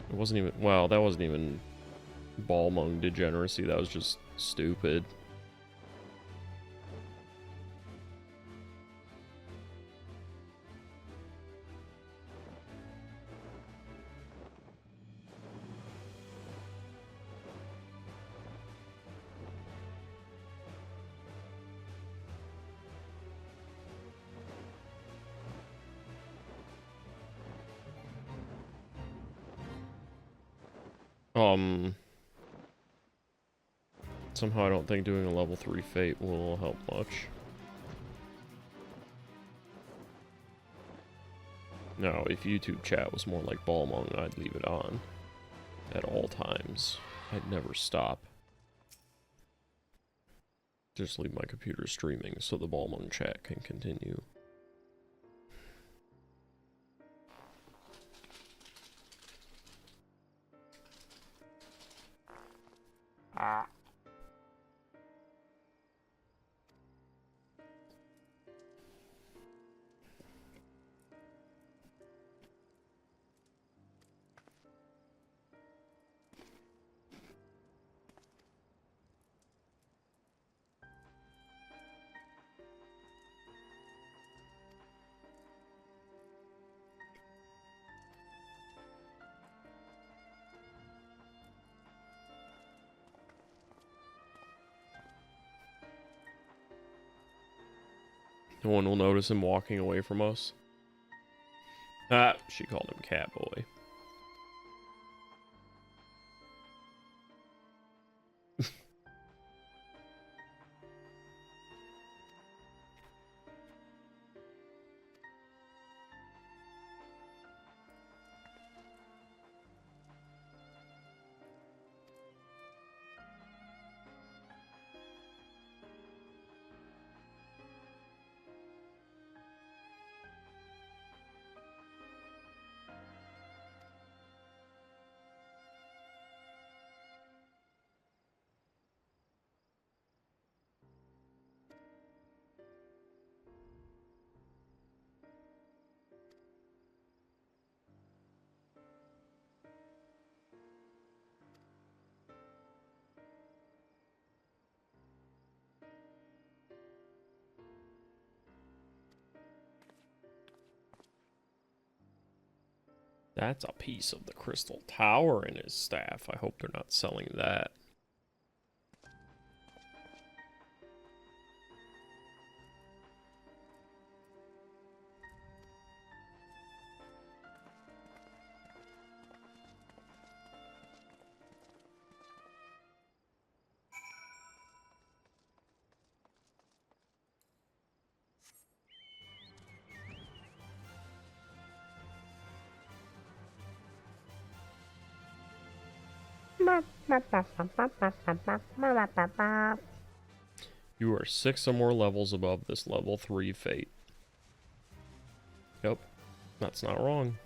It wasn't even, well, that wasn't even Balmung degeneracy, that was just stupid. Somehow I don't think doing a level 3 fate will help much. No, if YouTube chat was more like Balmung, I'd leave it on at all times. I'd never stop. Just leave my computer streaming so the Balmung chat can continue. No one will notice him walking away from us. Ah, she called him Cat Boy. That's a piece of the crystal tower in his staff. I hope they're not selling that. You are 6 or more levels above this level 3 fate. Yep, that's not wrong.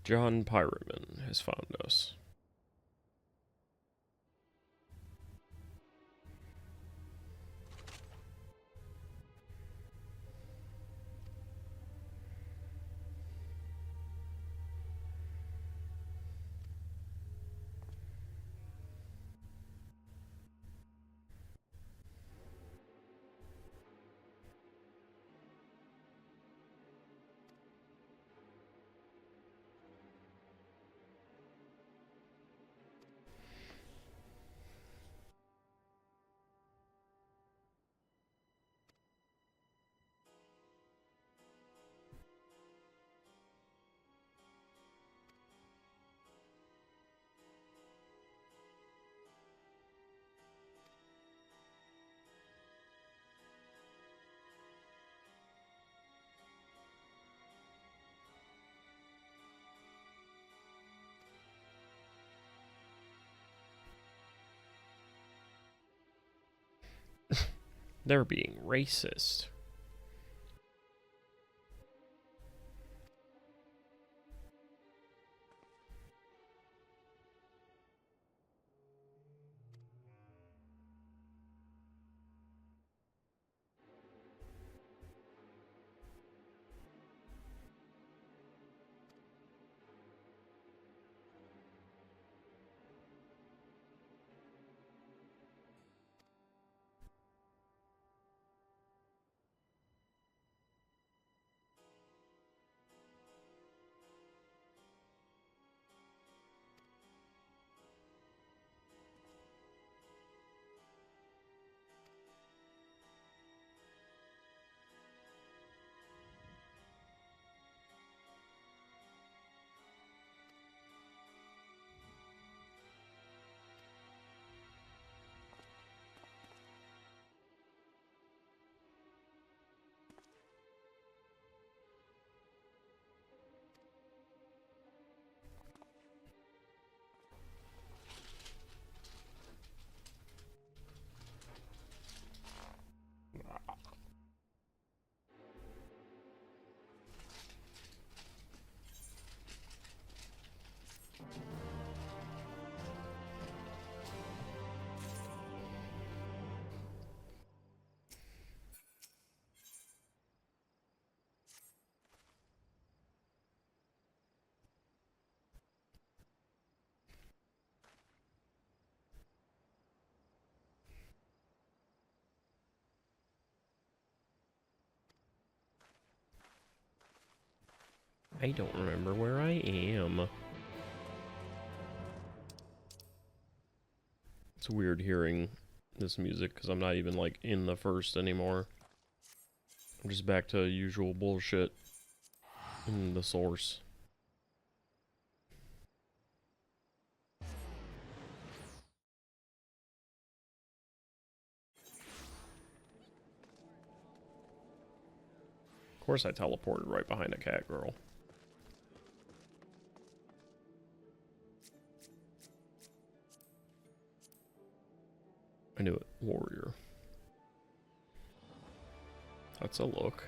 John Pyroman has found us. They're being racist. I don't remember where I am. It's weird hearing this music because I'm not even like in the first anymore. I'm just back to usual bullshit in the source. Of course I teleported right behind a cat girl. I knew it. Warrior. That's a look.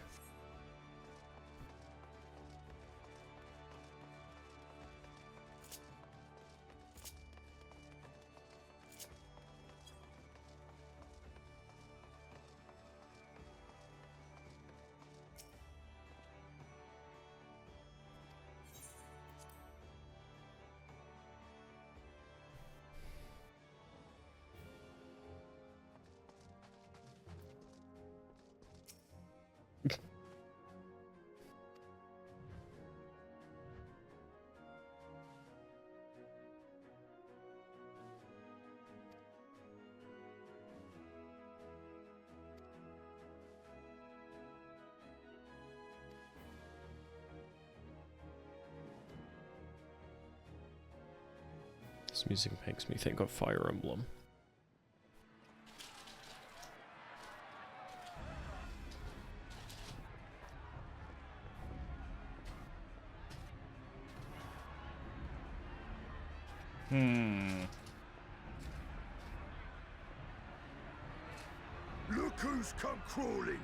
This music makes me think of Fire Emblem. Look who's come crawling!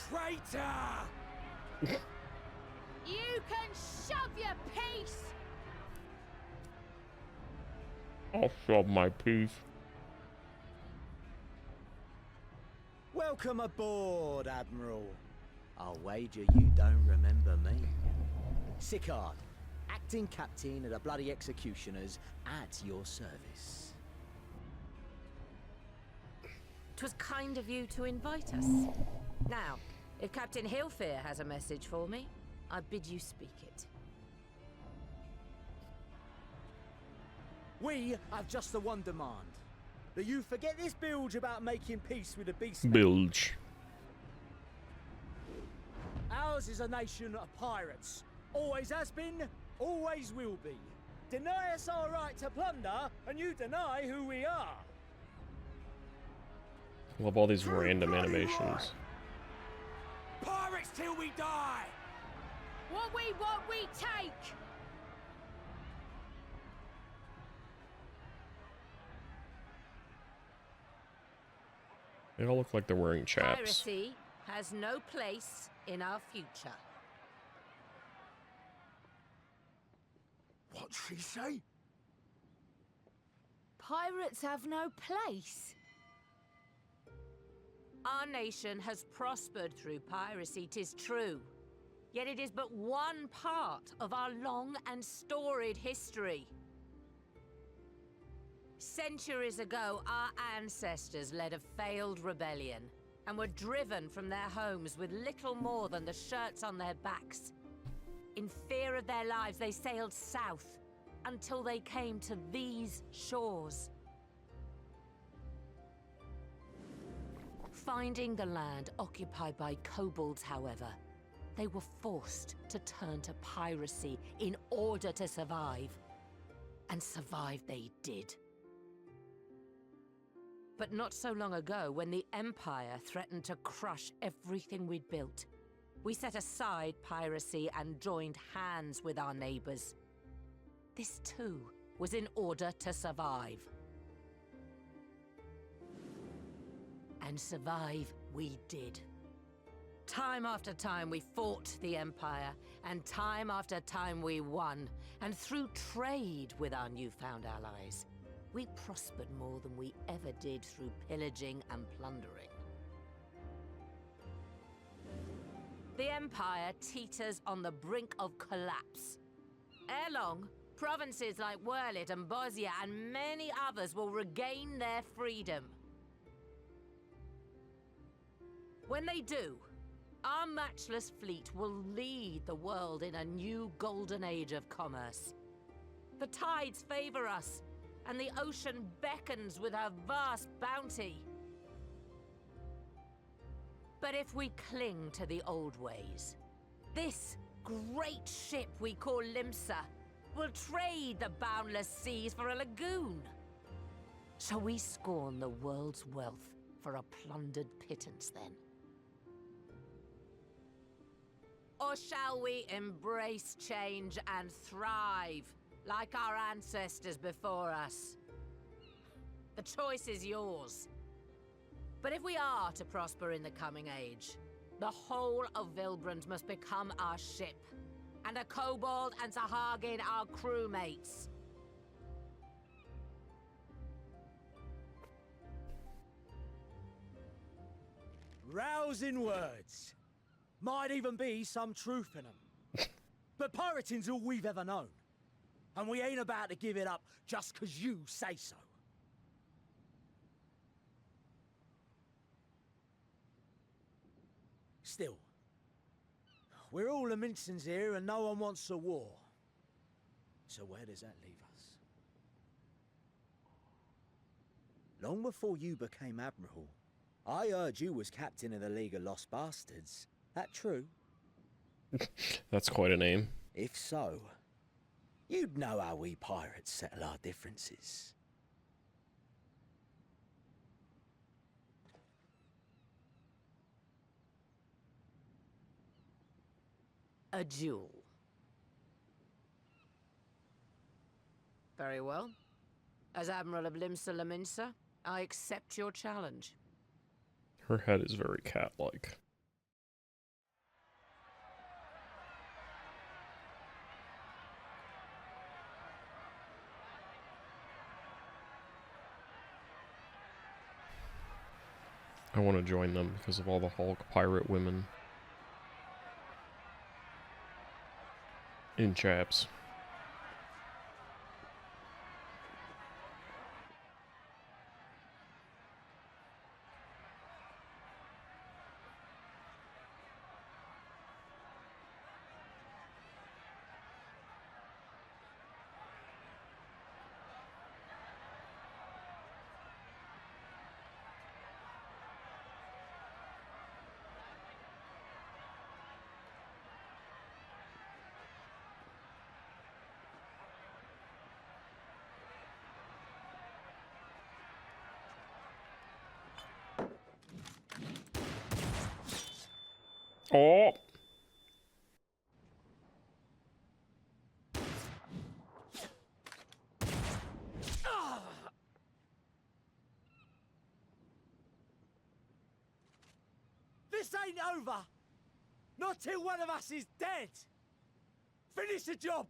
Traitor! You can shove your piece! I'll shove my piece. Welcome aboard, Admiral. I'll wager you don't remember me. Sicard, acting captain of the bloody executioners, at your service. 'Twas kind of you to invite us. Now, if Captain Hillfear has a message for me, I bid you speak it. We have just the one demand. That you forget this bilge about making peace with the beast. Bilge. Ours is a nation of pirates. Always has been, always will be. Deny us our right to plunder, and you deny who we are. Love all these random animations. Pirates till we die! What we want, we take! They all look like they're wearing chaps. Piracy has no place in our future. What'd she say? Pirates have no place. Our nation has prospered through piracy, 'tis true. Yet it is but one part of our long and storied history. Centuries ago, our ancestors led a failed rebellion and were driven from their homes with little more than the shirts on their backs. In fear of their lives, they sailed south until they came to these shores. Finding the land occupied by kobolds, however, they were forced to turn to piracy in order to survive. And survive they did. But not so long ago, when the Empire threatened to crush everything we'd built, we set aside piracy and joined hands with our neighbors. This too was in order to survive. And survive we did. Time after time we fought the Empire, and time after time we won. And through trade with our newfound allies, we prospered more than we ever did through pillaging and plundering. The Empire teeters on the brink of collapse. Ere long, provinces like Wurlit and Bosnia and many others will regain their freedom. When they do, Our matchless fleet will lead the world in a new golden age of commerce. The tides favor us, and the ocean beckons with her vast bounty. But if we cling to the old ways, this great ship we call Limsa will trade the boundless seas for a lagoon. Shall we scorn the world's wealth for a plundered pittance then? Or shall we embrace change and thrive like our ancestors before us? The choice is yours. But if we are to prosper in the coming age, the whole of Vilbrand must become our ship, and a kobold and Sahagin our crewmates. Rousing words. Might even be some truth in them. But pirating's all we've ever known. And we ain't about to give it up just 'cause you say so. Still, we're all Laminsons here and no one wants a war. So where does that leave us? Long before you became Admiral, I heard you was captain of the League of Lost Bastards. That true? That's quite a name. If so, you'd know how we pirates settle our differences. A duel. Very well. As Admiral of Limsa Laminsa, I accept your challenge. Her head is very cat-like. I want to join them because of all the Hulk pirate women. In chaps. Oh! This ain't over! Not till one of us is dead! Finish the job!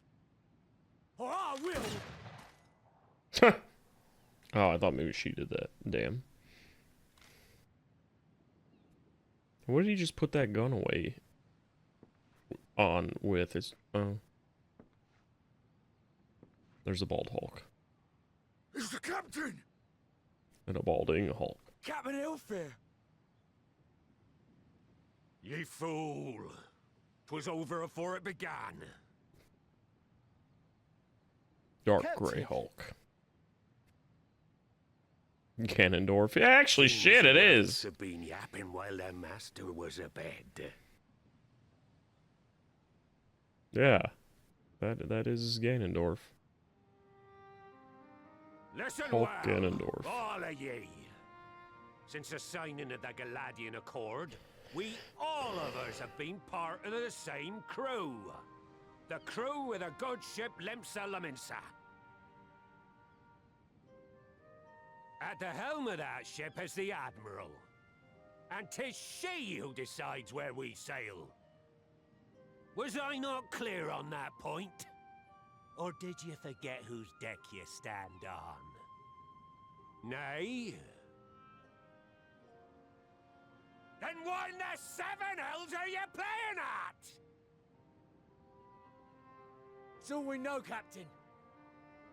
Or I will! Oh, I thought maybe she did that. Damn. What did he just put that gun away on with? His, oh. There's a bald Hulk. It's the captain! And a balding Hulk. Captain Elfair! Ye fool! 'Twas over afore it began. Dark gray Hulk. Ganondorf. Yeah, actually, shit, it is. Have been yapping while their master was abed. Yeah, that is Ganondorf. Listen Hulk well, Ganondorf. all of ye. Since the signing of the Galadian Accord, we all of us have been part of the same crew. The crew with a good ship Limsa Laminsa. At the helm of that ship is the Admiral. And 'tis she who decides where we sail. Was I not clear on that point? Or did you forget whose deck you stand on? Nay? Then what in the seven hells are you playing at? It's all we know, Captain.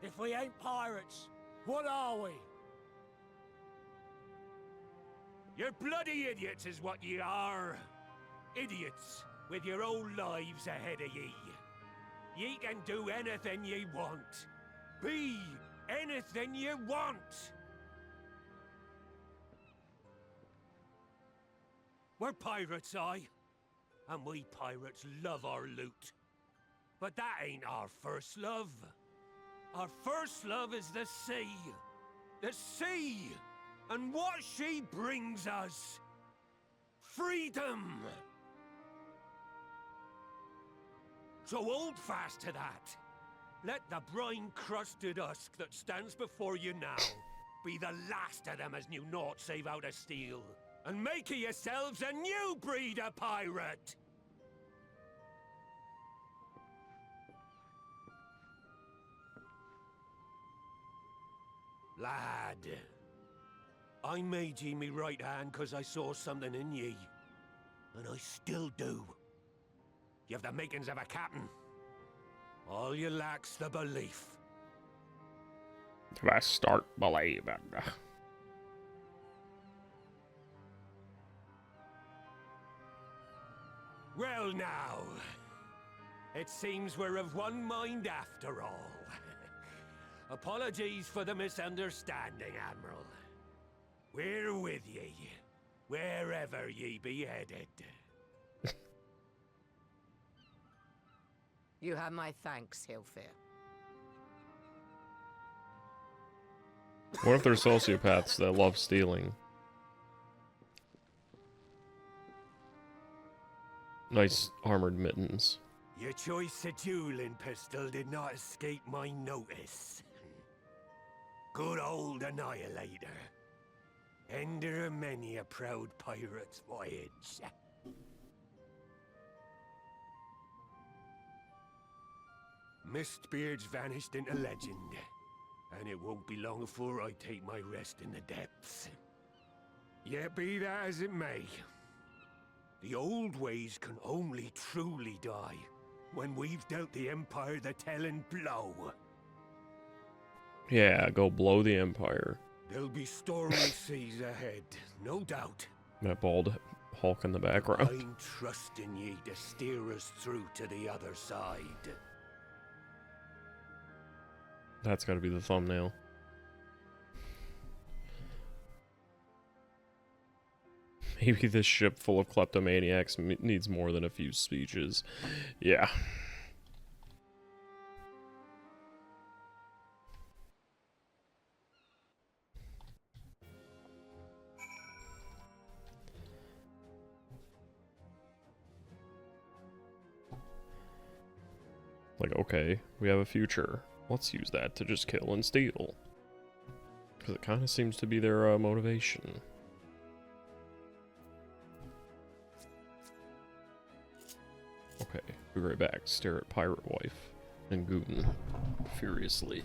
If we ain't pirates, what are we? You're bloody idiots is what ye are. idiots with your own lives ahead of ye. Ye can do anything ye want. Be anything you want. We're pirates, aye. And we pirates love our loot. But that ain't our first love. Our first love is the sea. The sea! And what she brings us. Freedom! So hold fast to that. Let the brine-crusted husk that stands before you now be the last of them as knew naught save out of steel. And make of yourselves a new breed of pirate! Lad, I made ye me right hand 'cause I saw something in ye. And I still do. You have the makings of a captain. All you lack's the belief. Let's start believing. Well now, it seems we're of one mind after all. Apologies for the misunderstanding, Admiral. We're with ye, wherever ye be headed. You have my thanks, Hilfir. What if they're sociopaths that love stealing? Nice armored mittens. Your choice of dueling pistol did not escape my notice. Good old Annihilator. Ender of many a proud pirate's voyage. Mistbeard's vanished into legend, and it won't be long before I take my rest in the depths. Yet be that as it may, the old ways can only truly die when we've dealt the Empire the telling blow. Yeah, go blow the Empire. There'll be stormy seas ahead, no doubt. That bald Hulk in the background. I'm trusting ye to steer us through to the other side. That's gotta be the thumbnail. Maybe this ship full of kleptomaniacs needs more than a few speeches. Yeah. Like, okay, we have a future. Let's use that to just kill and steal. Because it kind of seems to be their motivation. Okay, be right back. Stare at Pirate Wife and Goon furiously.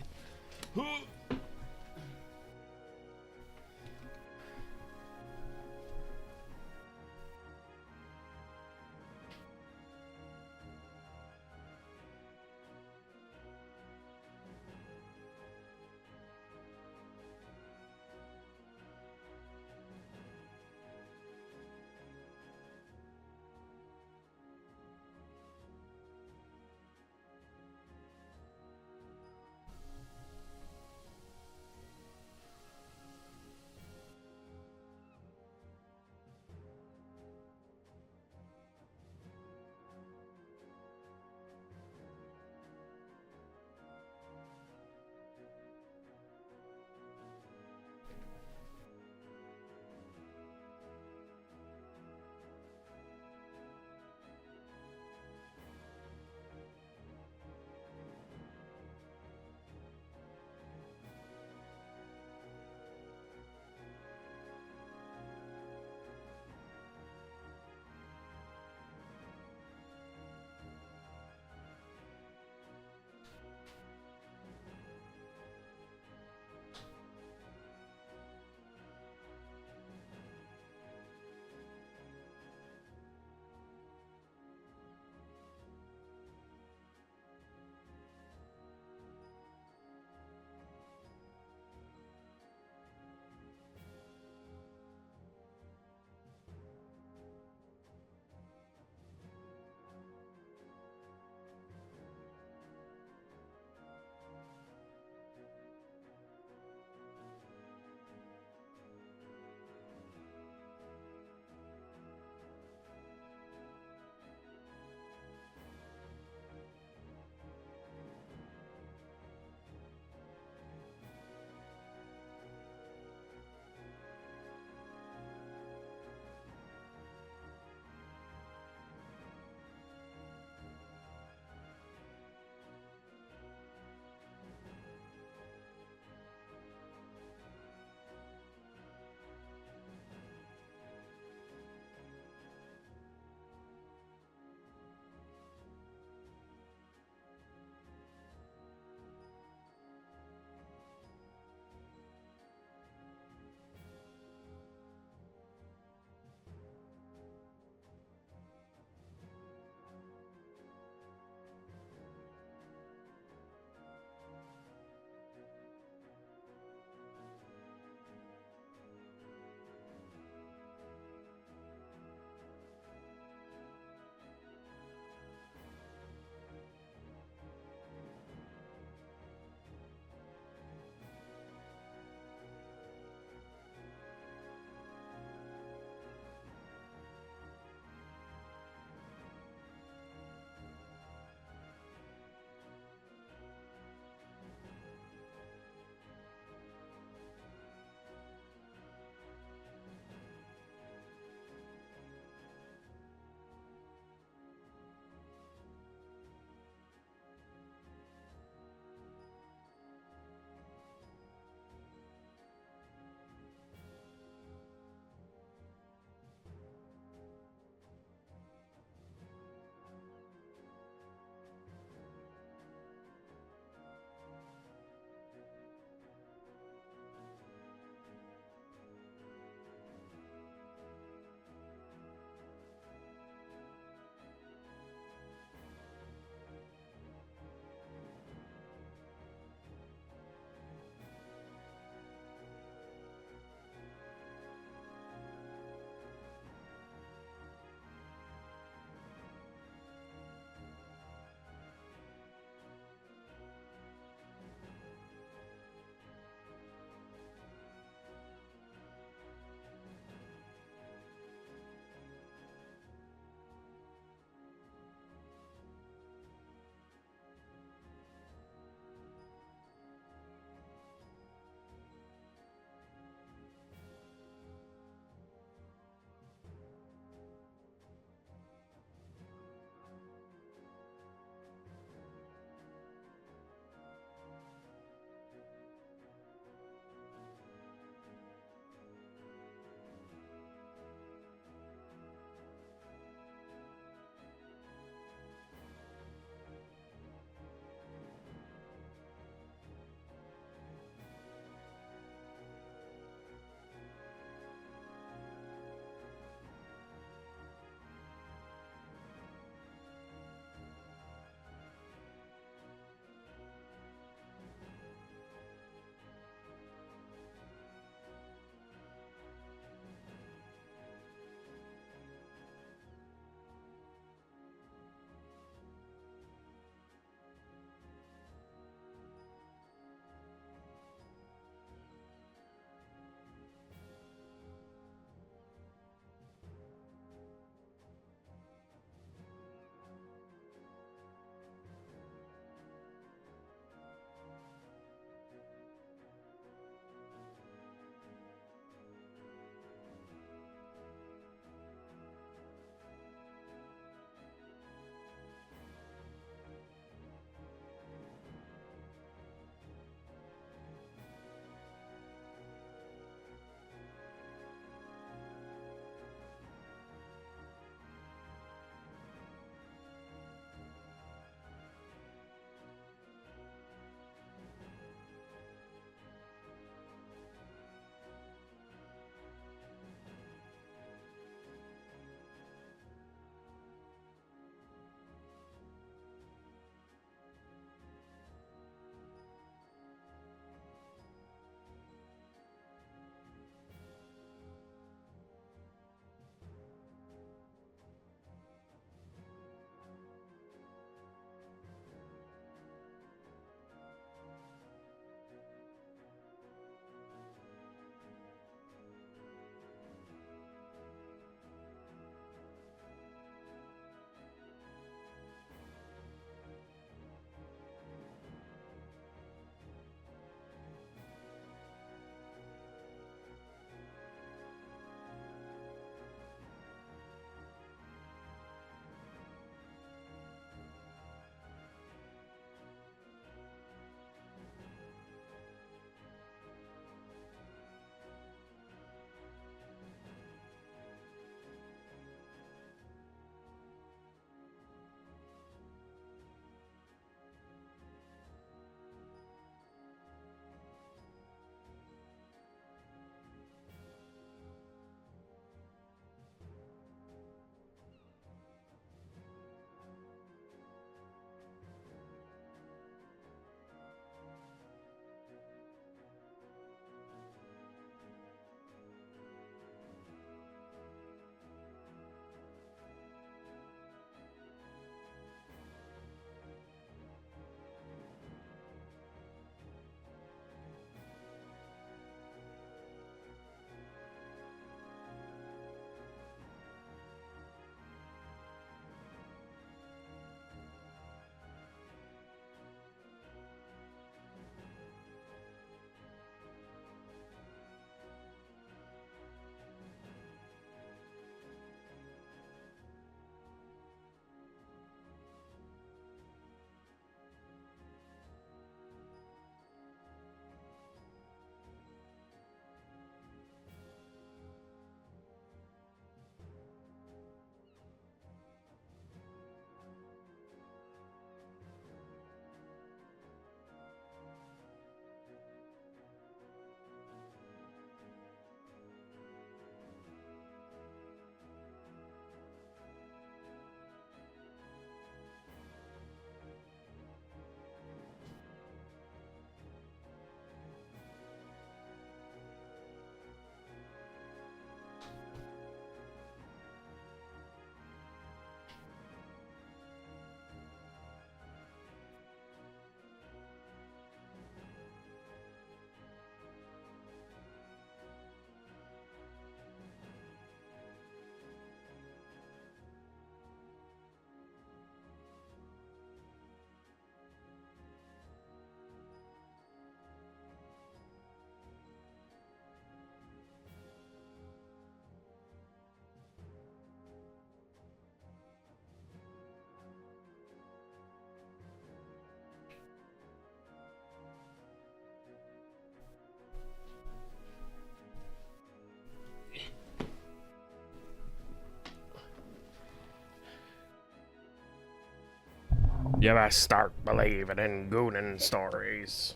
You best start believing in goonin' stories.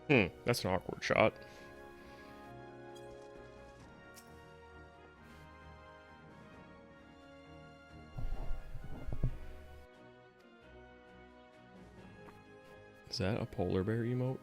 That's an awkward shot. Is that a polar bear emote?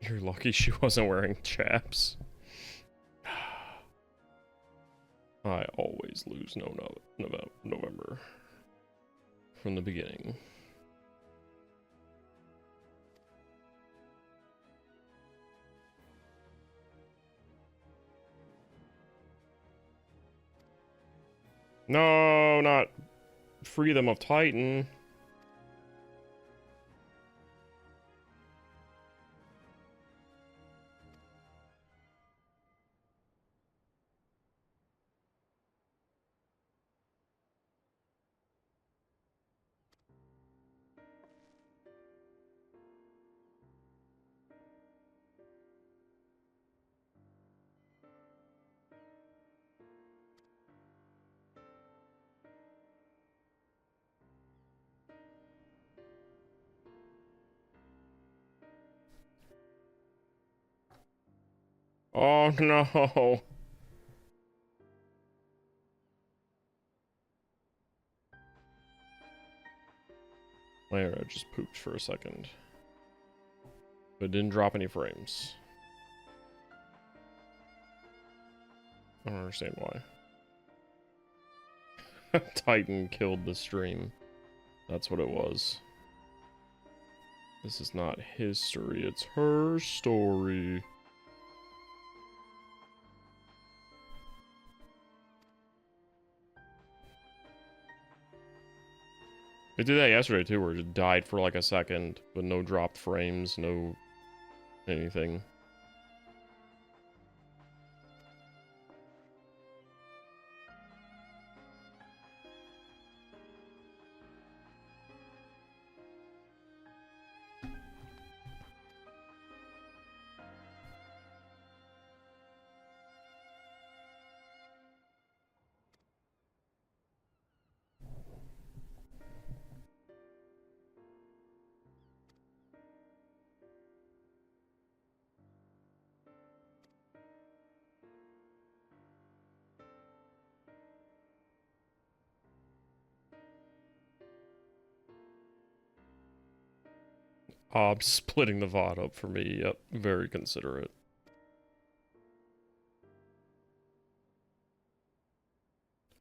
You're lucky she wasn't wearing chaps. I always lose November. From the beginning. No, not free them of Titan. Oh no. My arrow just pooped for a second. But didn't drop any frames. I don't understand why. Titan killed the stream. That's what it was. This is not his story, it's her story. It did that yesterday too, where it just died for like a second, but no dropped frames, no anything. Splitting the VOD up for me. Yep, very considerate.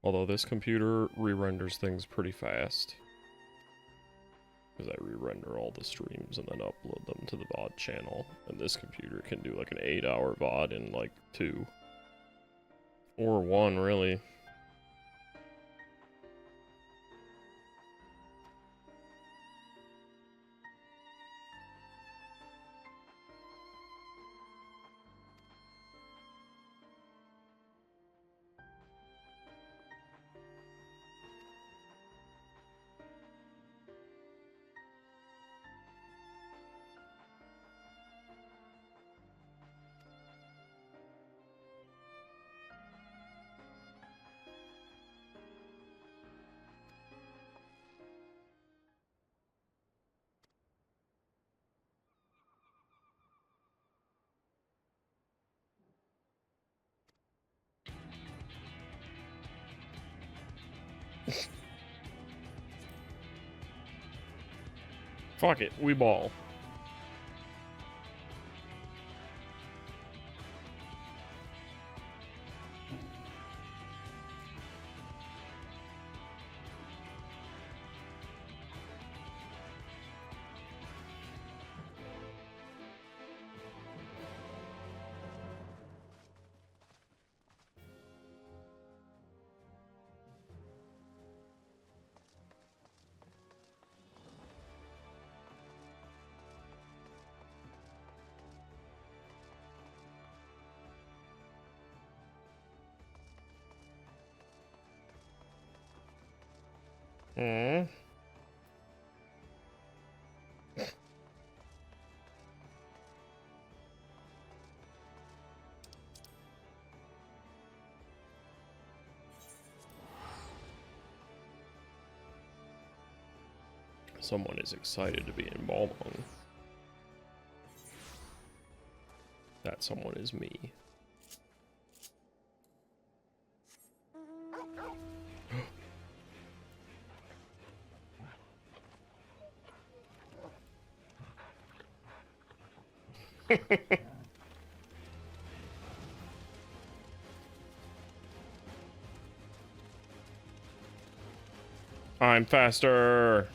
Although this computer re-renders things pretty fast. Because I re-render all the streams and then upload them to the VOD channel. And this computer can do like an 8-hour VOD in like 2. Or 1, really. Fuck it, we ball. Hmm. Someone is excited to be in Balmung. That someone is me. I'm faster.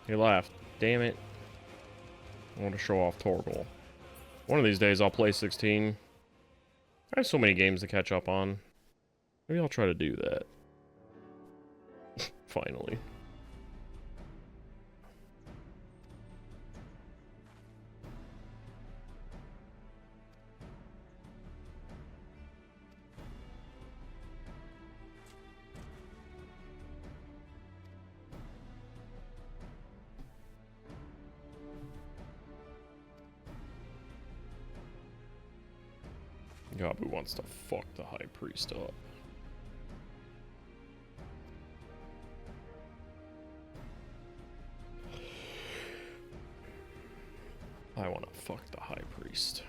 He left. Damn it. I want to show off Torgal. One of these days I'll play 16. I have so many games to catch up on. Maybe I'll try to do that. Finally. Gabu wants to fuck the High Priest up. I want to fuck the High Priest.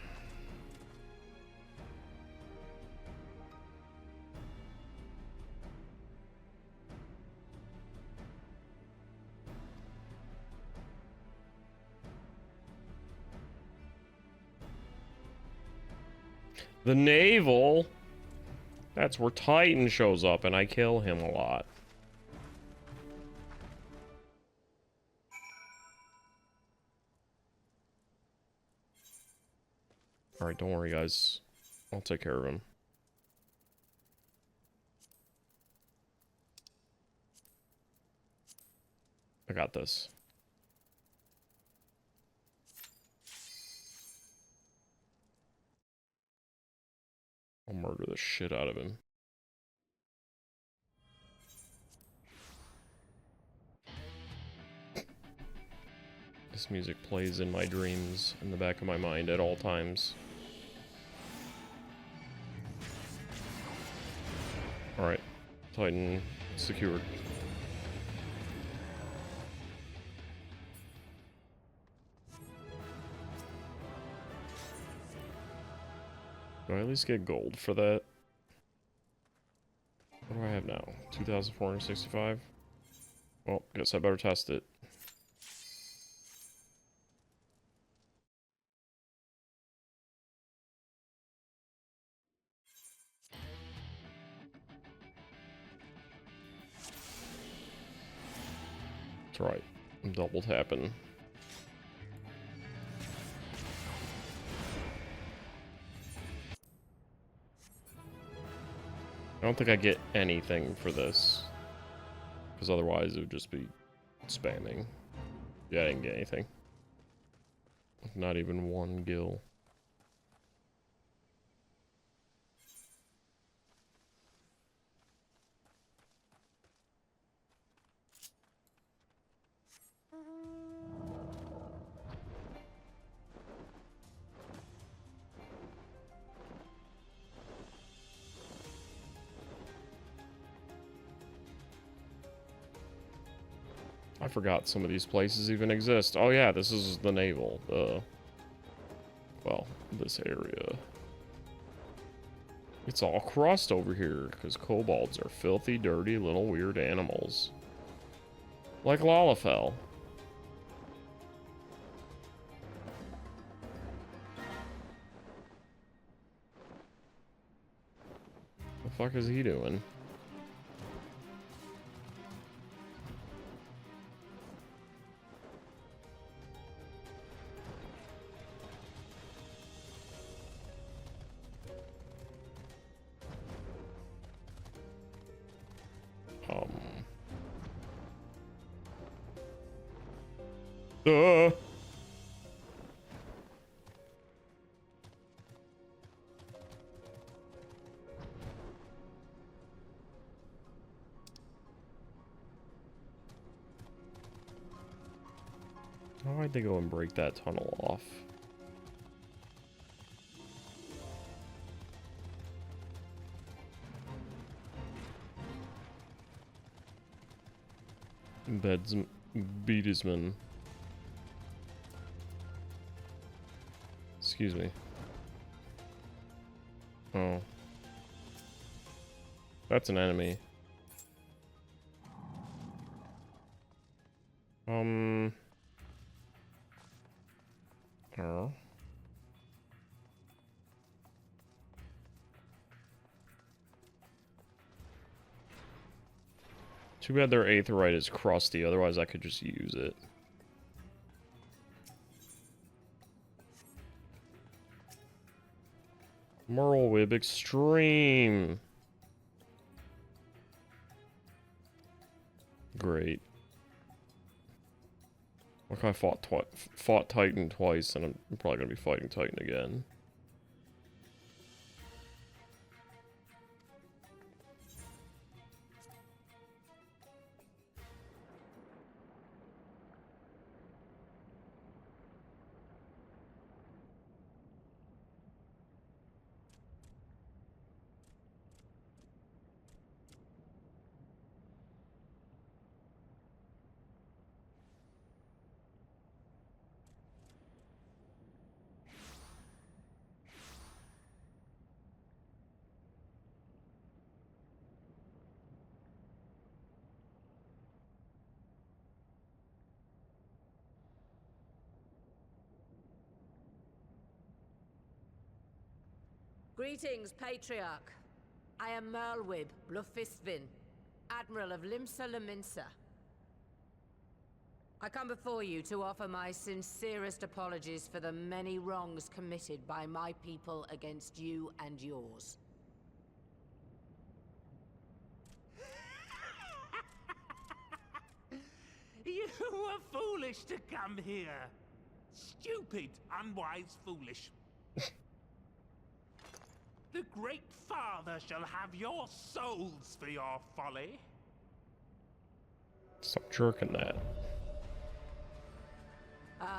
The naval? That's where Titan shows up and I kill him a lot. Alright, don't worry guys. I'll take care of him. I got this. I'll murder the shit out of him. This music plays in my dreams, in the back of my mind at all times. Alright, Titan secured. Do I at least get gold for that? What do I have now? 2,465? Well, guess I better test it. That's right. I'm double tapping. I don't think I get anything for this. Because otherwise it would just be spamming. Yeah, I didn't get anything. Not even one gil. I forgot some of these places even exist. Oh yeah, this is the naval. Well, this area. It's all crust over here, because kobolds are filthy, dirty, little weird animals. Like Lalafell. The fuck is he doing? Why'd they go and break that tunnel off? Beatisman. Excuse me. Oh. That's an enemy. Oh. Too bad their aetheryte is crusty, otherwise I could just use it. Merlwib Extreme. Great. Look, I fought Titan twice, and I'm probably gonna be fighting Titan again. Greetings, Patriarch. I am Merlwib Blufistvin, Admiral of Limsa Laminsa. I come before you to offer my sincerest apologies for the many wrongs committed by my people against you and yours. You were foolish to come here. Stupid, unwise, foolish. The Great Father shall have your souls for your folly. Stop jerking that.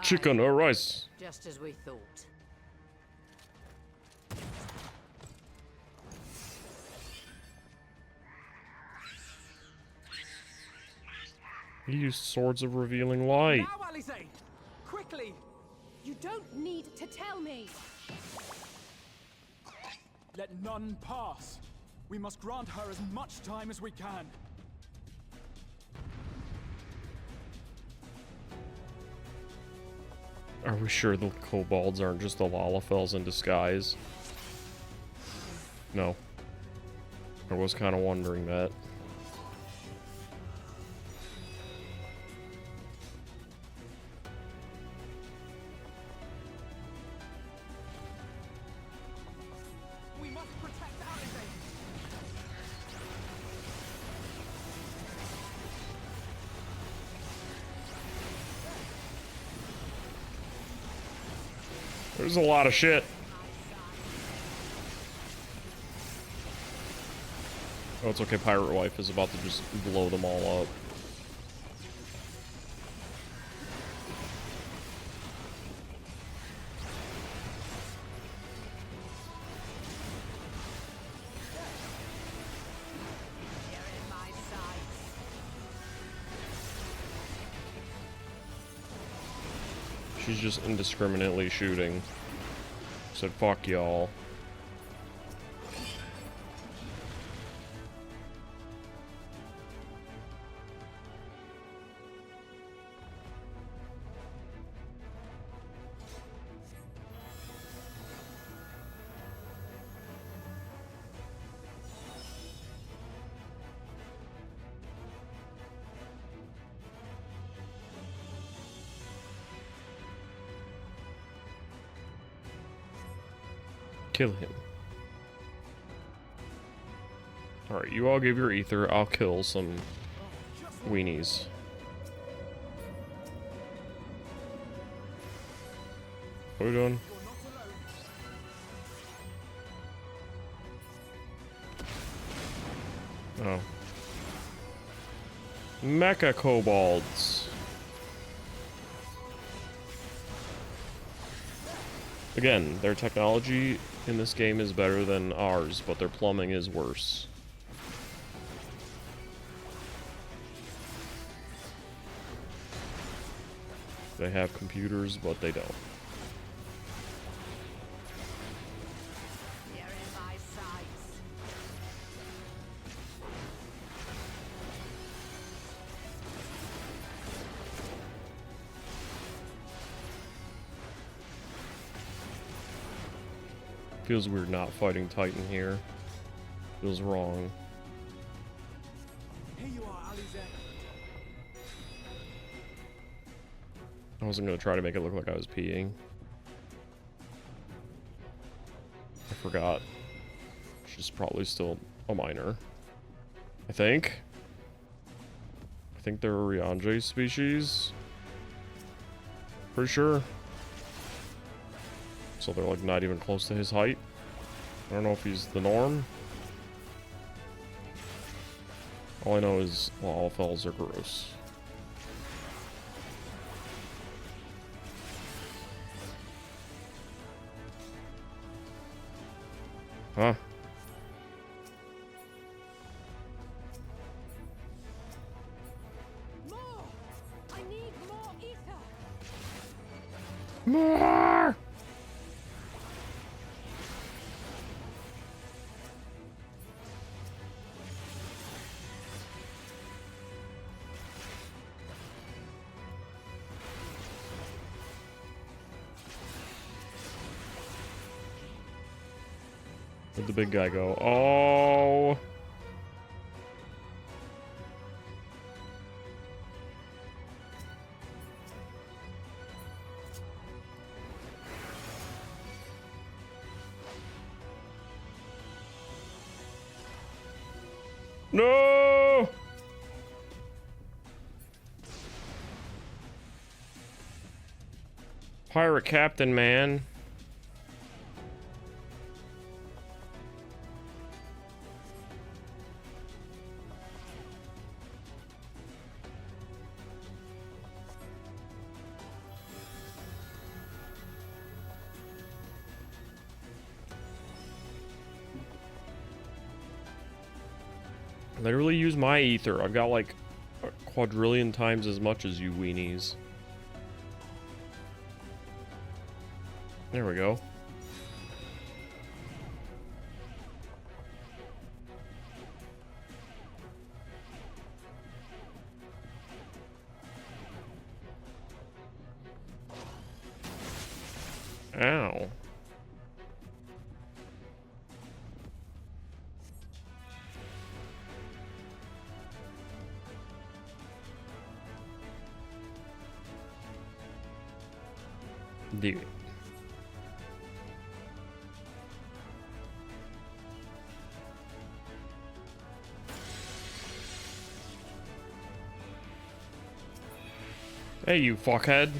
Chicken or rice? Just as we thought. He used swords of revealing light. Now, Alice! Quickly! You don't need to tell me! Let none pass. We must grant her as much time as we can. Are we sure the kobolds aren't just the Lalafels in disguise? No. I was kind of wondering that. There's a lot of shit. Oh, it's okay. Pirate Wife is about to just blow them all up. She's just indiscriminately shooting. Said, fuck y'all. Kill him. Alright, you all give your ether, I'll kill some weenies. What are we doing? Oh. Mecha kobolds. Again, their technology in this game is better than ours, but their plumbing is worse. They have computers, but they don't. Feels weird not fighting Titan here. Feels wrong. Here you are, Eorzea. I wasn't gonna try to make it look like I was peeing. I forgot. She's probably still a minor. I think. I think they're a Riange species. Pretty sure. So they're like not even close to his height. I don't know if he's the norm. All I know is, well, all fells are gross. Huh? More! I need more ether! More! Where'd the big guy go? Oh! No! Pirate captain, man. Literally use my ether. I've got like a quadrillion times as much as you weenies. There we go. Ow. Do it. Hey, you fuckhead.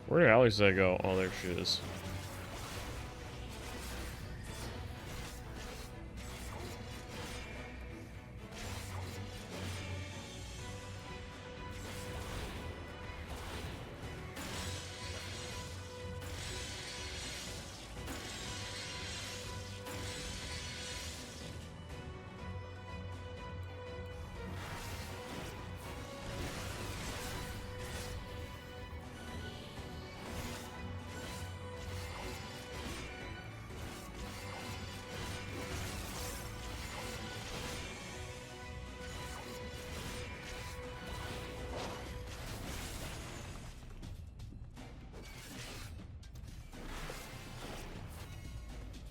Where did Eorzea go? Oh, there she is.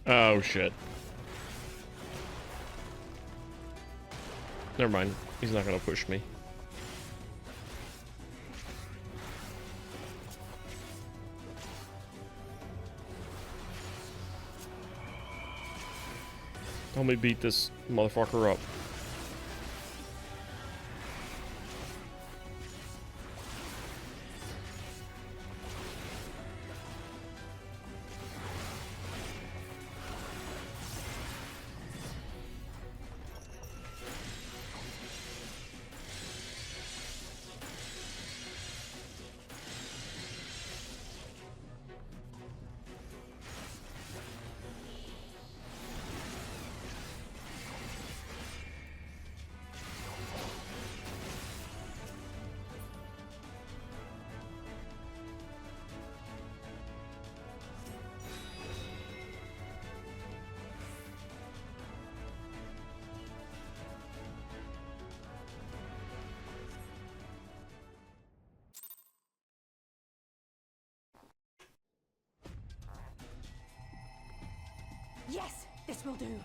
Oh, shit. Never mind. He's not gonna push me. Help me beat this motherfucker up. This will do.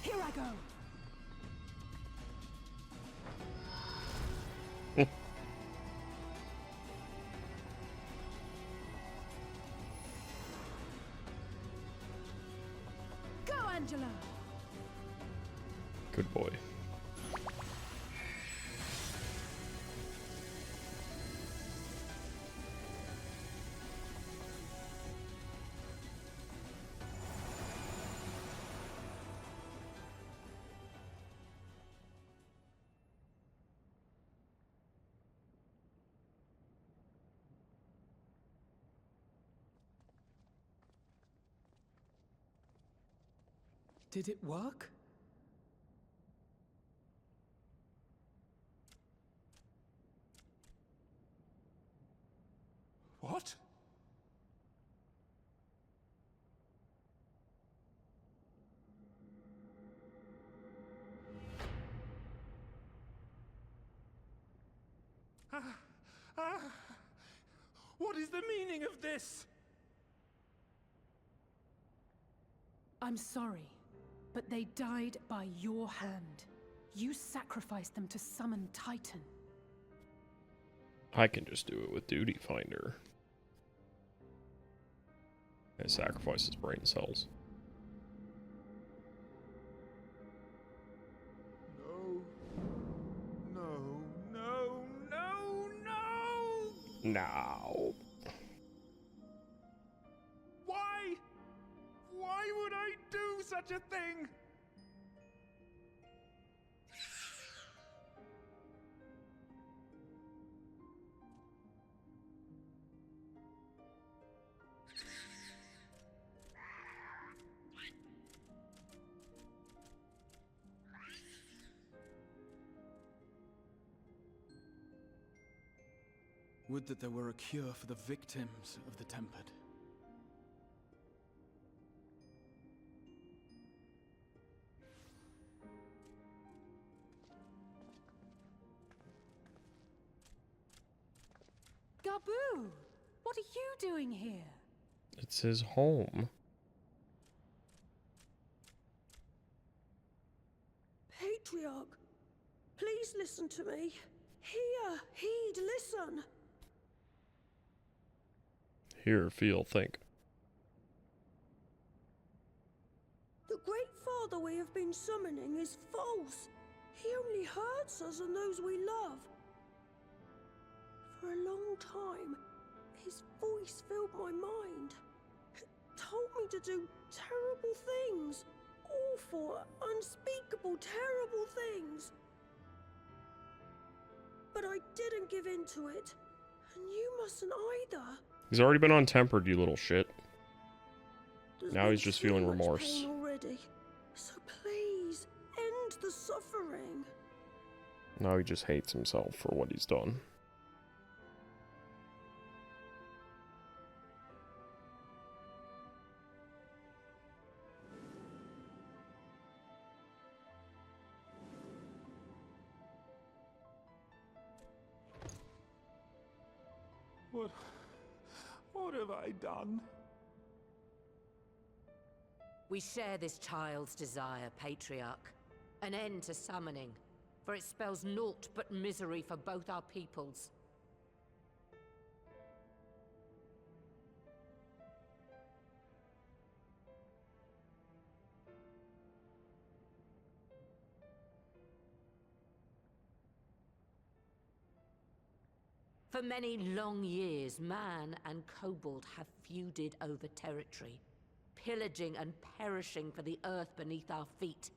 Here I go. Go, Angela. Good boy. Did it work? What? What is the meaning of this? I'm sorry, but they died by your hand. You sacrificed them to summon Titan. I can just do it with Duty Finder. And sacrifice his brain cells. No. Why? Why would I do such a thing? Would that there were a cure for the victims of the Tempered. Garbu! What are you doing here? It's his home. Patriarch, please listen to me. Hear, heed, listen. Hear, feel, think. The great father we have been summoning is false. He only hurts us and those we love. For a long time, his voice filled my mind. It told me to do terrible things. Awful, unspeakable, terrible things. But I didn't give in to it. And you mustn't either. He's already been untempered, you little shit. There's Now been he's just too feeling much remorse. pain already. So please, end the suffering. Now he just hates himself for what he's done. What have I done? We share this child's desire, Patriarch. An end to summoning, for it spells naught but misery for both our peoples. For many long years, man and kobold have feuded over territory, pillaging and perishing for the earth beneath our feet.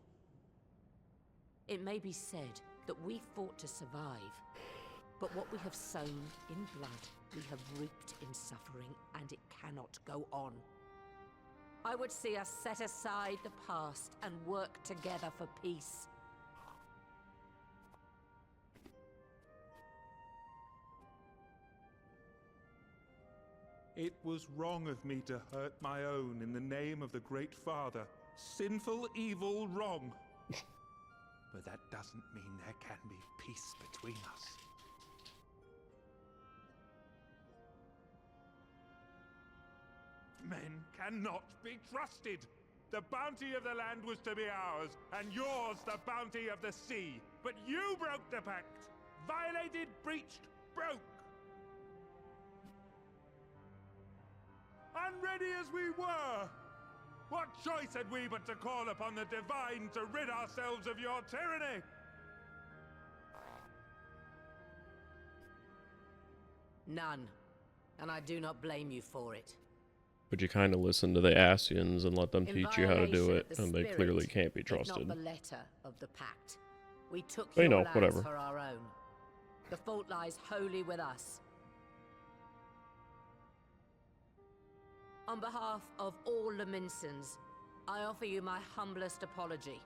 It may be said that we fought to survive, but what we have sown in blood, we have reaped in suffering, and it cannot go on. I would see us set aside the past and work together for peace. It was wrong of me to hurt my own in the name of the Great Father. Sinful, evil, wrong. But that doesn't mean there can be peace between us. Men cannot be trusted. The bounty of the land was to be ours, and yours the bounty of the sea. But you broke the pact! Violated, breached, broke! Unready as we were! What choice had we but to call upon the divine to rid ourselves of your tyranny? None. And I do not blame you for it. But you kind of listen to the Asians and let them In teach you how to do violation it, of the and they spirit, clearly can't be if trusted. Not the letter of the pact. We took But, your you know, lands whatever. for our own. The fault lies wholly with us. On behalf of all Laminsons, I offer you my humblest apology.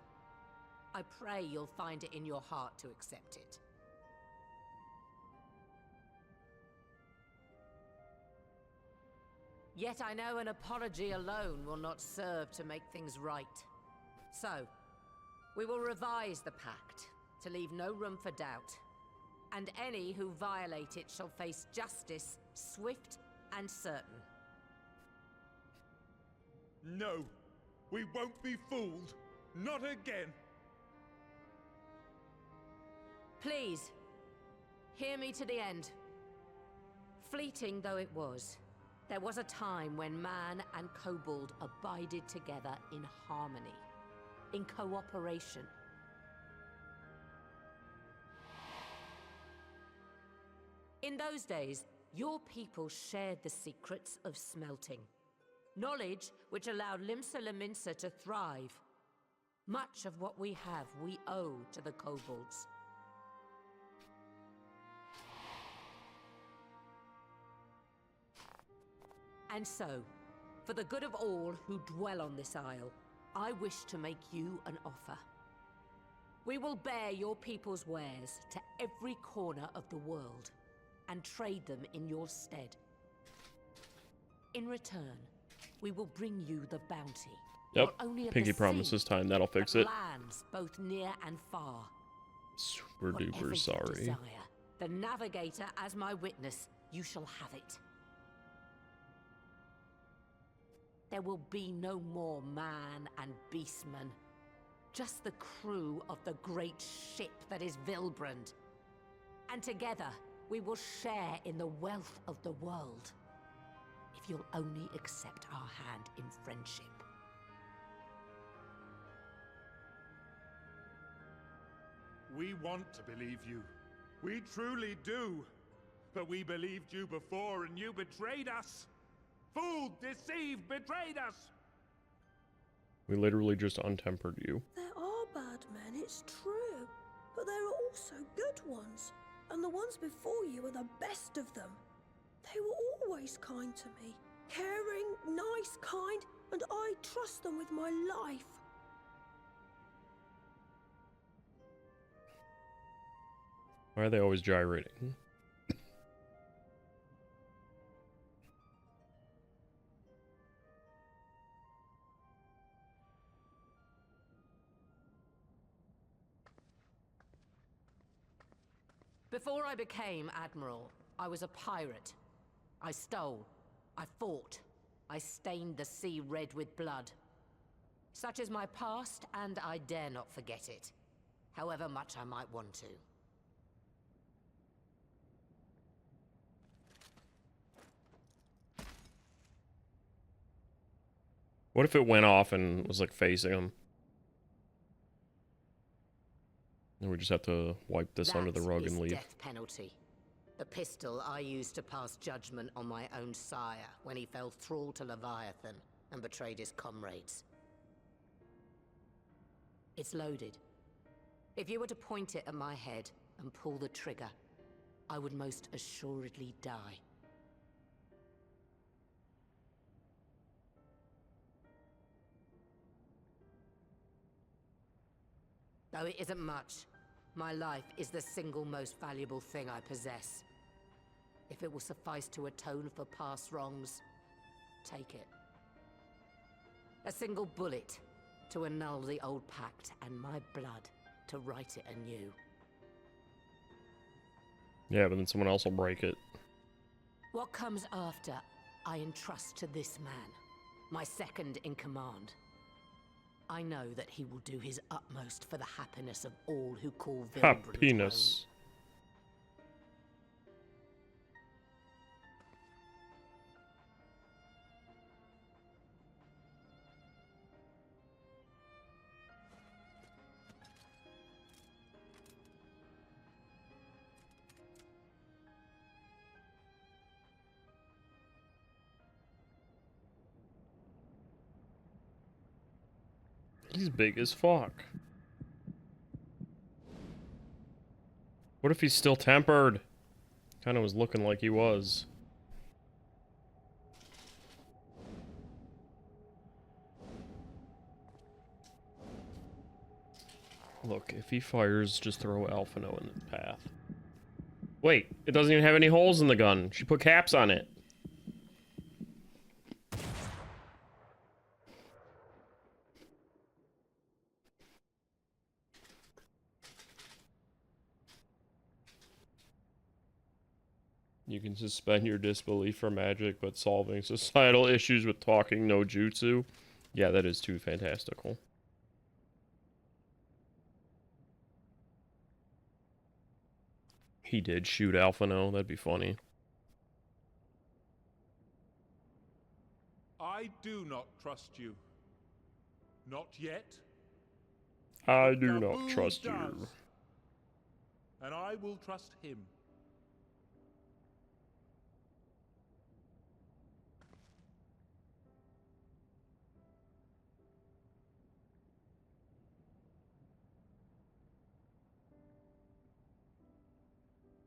I pray you'll find it in your heart to accept it. Yet I know an apology alone will not serve to make things right. So, we will revise the pact to leave no room for doubt. And any who violate it shall face justice, swift and certain. No, we won't be fooled. Not again. Please, hear me to the end. Fleeting though it was, there was a time when man and kobold abided together in harmony, in cooperation. In those days, your people shared the secrets of smelting. Knowledge which allowed Limsa Laminsa to thrive. Much of what we have, we owe to the kobolds. And so, for the good of all who dwell on this isle, I wish to make you an offer. We will bear your people's wares to every corner of the world, and trade them in your stead. In return, we will bring you the bounty. Yep, not only of Pinky the promise sea, this time, that'll fix but it. lands both near and far. Super Whatever duper you sorry. desire, the Navigator as my witness, you shall have it. There will be no more man and beastman. Just the crew of the great ship that is Vilbrand. And together, we will share in the wealth of the world. If you'll only accept our hand in friendship. We want to believe you. We truly do. But we believed you before and you betrayed us. Fooled, deceived, betrayed us. We literally just untempered you. There are bad men, it's true. But there are also good ones. And the ones before you are the best of them. They were always kind to me. Caring, nice, kind, and I trust them with my life. Why are they always gyrating? Before I became Admiral, I was a pirate. I stole, I fought, I stained the sea red with blood. Such is my past, and I dare not forget it, however much I might want to. What if it went off and was like facing him? And we just have to wipe this under the rug and leave. Death penalty. The pistol I used to pass judgment on my own sire when he fell thrall to Leviathan and betrayed his comrades. It's loaded. If you were to point it at my head and pull the trigger, I would most assuredly die. Though it isn't much, my life is the single most valuable thing I possess. If it will suffice to atone for past wrongs, take it. A single bullet to annul the old pact, and my blood to write it anew. Yeah, but then someone else will break it. What comes after, I entrust to this man, my second in command. I know that he will do his utmost for the happiness of all who call Vilbrunn's home. Happiness. He's big as fuck. What if he's still tempered? Kinda was looking like he was. Look, if he fires, just throw Alphino in the path. Wait, it doesn't even have any holes in the gun. She put caps on it. You can suspend your disbelief for magic, but solving societal issues with talking no jutsu. Yeah, that is too fantastical. He did shoot Alphino. That'd be funny. I do not trust you. Not yet. I do not Dalamud trust does. you. And I will trust him.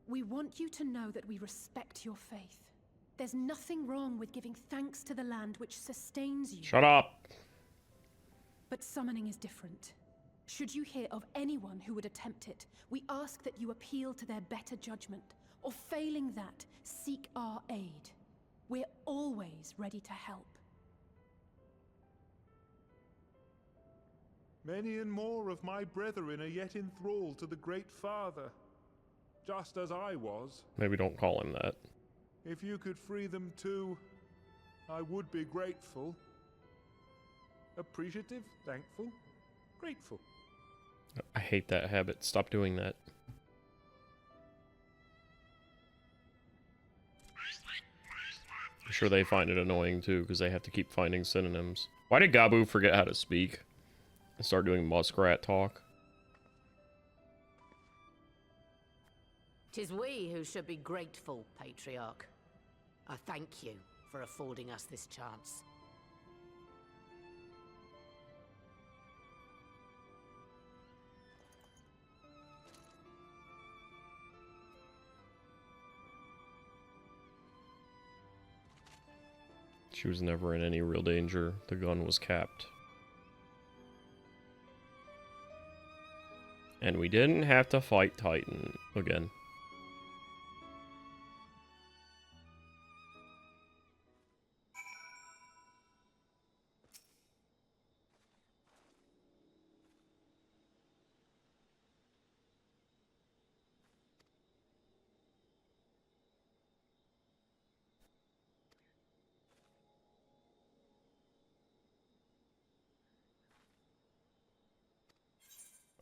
We want you to know that we respect your faith. There's nothing wrong with giving thanks to the land which sustains you. Shut up. But summoning is different. Should you hear of anyone who would attempt it, we ask that you appeal to their better judgment, or failing that, seek our aid. We're always ready to help. Many and more of my brethren are yet enthralled to the Great Father, just as I was. Maybe don't call him that. If you could free them too, I would be grateful. Appreciative, thankful, grateful. I hate that habit. Stop doing that. I'm sure they find it annoying too, because they have to keep finding synonyms. Why did Gabu forget how to speak and start doing muskrat talk? 'Tis we who should be grateful, Patriarch. I thank you for affording us this chance. She was never in any real danger. The gun was capped. And we didn't have to fight Titan again.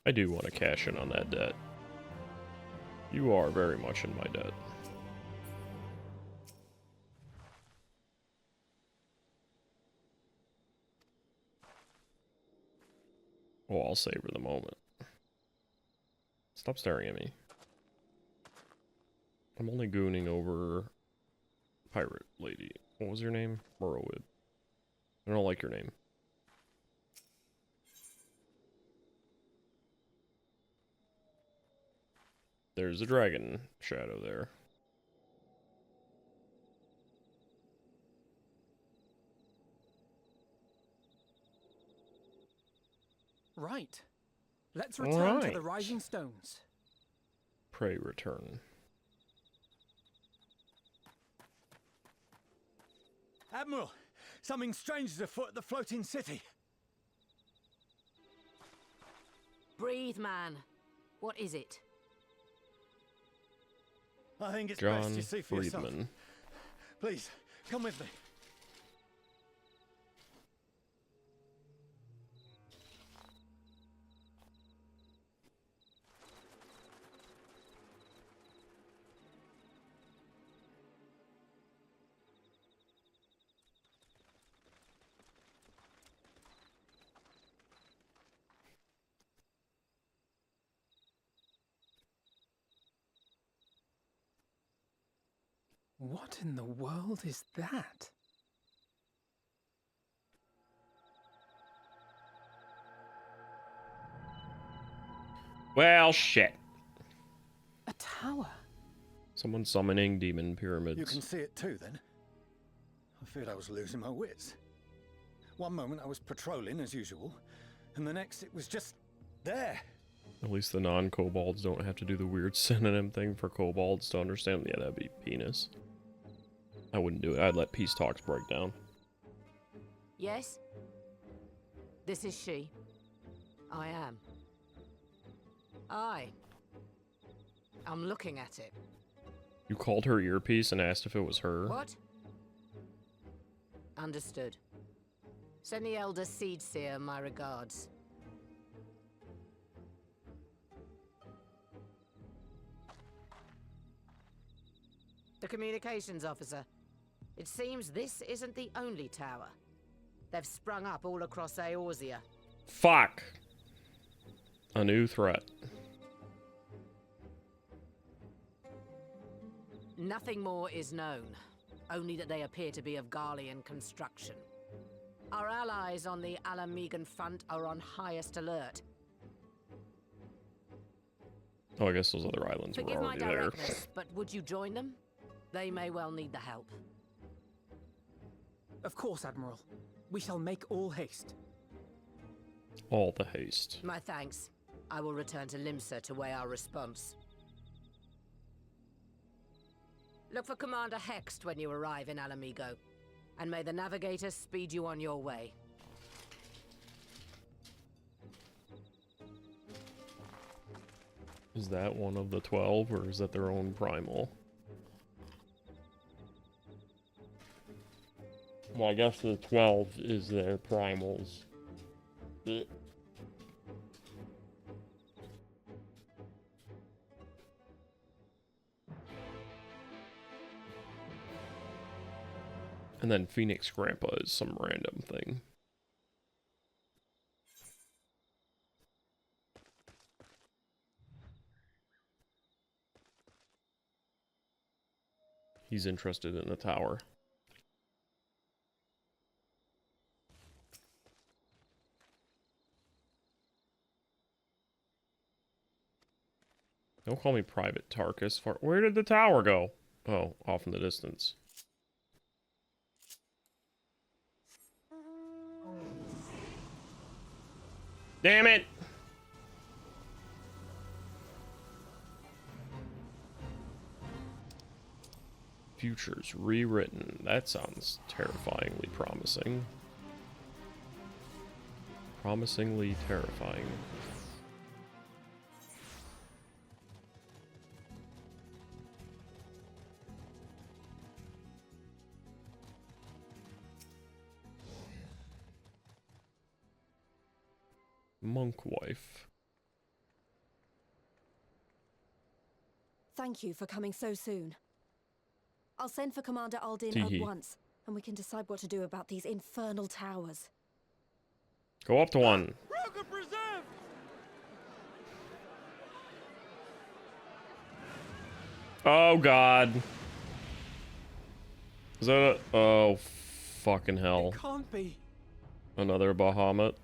I do want to cash in on that debt. You are very much in my debt. Well, I'll savor the moment. Stop staring at me. I'm only gooning over pirate lady. What was your name? Morrowind. I don't like your name. There's a dragon shadow there. Right. Let's return to the Rising Stones. Pray return. Admiral, something strange is afoot at the floating city. Breathe, man. What is it? I think it's John best you see for yourself. Friedman. Please, come with me. What in the world is that? Well, shit. A tower. Someone summoning demon pyramids. You can see it too, then? I feared I was losing my wits. One moment I was patrolling as usual, and the next it was just there. At least the non-kobolds don't have to do the weird synonym thing for kobolds to understand. Yeah, that'd be penis. I wouldn't do it. I'd let peace talks break down. Yes? This is she. I am. I'm looking at it. You called her earpiece and asked if it was her? What? Understood. Send the Elder Seedseer my regards. The communications officer. It seems this isn't the only tower. They've sprung up all across Eorzea. Fuck! A new threat. Nothing more is known. Only that they appear to be of Garlean construction. Our allies on the Alamegan front are on highest alert. Oh, I guess those other islands were Forgive my already there. directness, but would you join them? They may well need the help. Of course, Admiral. We shall make all haste. All the haste. My thanks. I will return to Limsa to weigh our response. Look for Commander Hext when you arrive in Alamigo, and may the Navigator speed you on your way. Is that one of the 12, or is that their own primal? Well, I guess the 12 is their primals. And then Phoenix Grandpa is some random thing. He's interested in the tower. Don't call me Private Tarkus. Where did the tower go? Oh, off in the distance. Damn it! Futures rewritten. That sounds terrifyingly promising. Promisingly terrifying. Monk wife. Thank you for coming so soon. I'll send for Commander Aldin Teehee. at once, and we can decide what to do about these infernal towers. Go up to one. Oh god. Is that a... Oh, fucking hell. It can't be. Another Bahamut.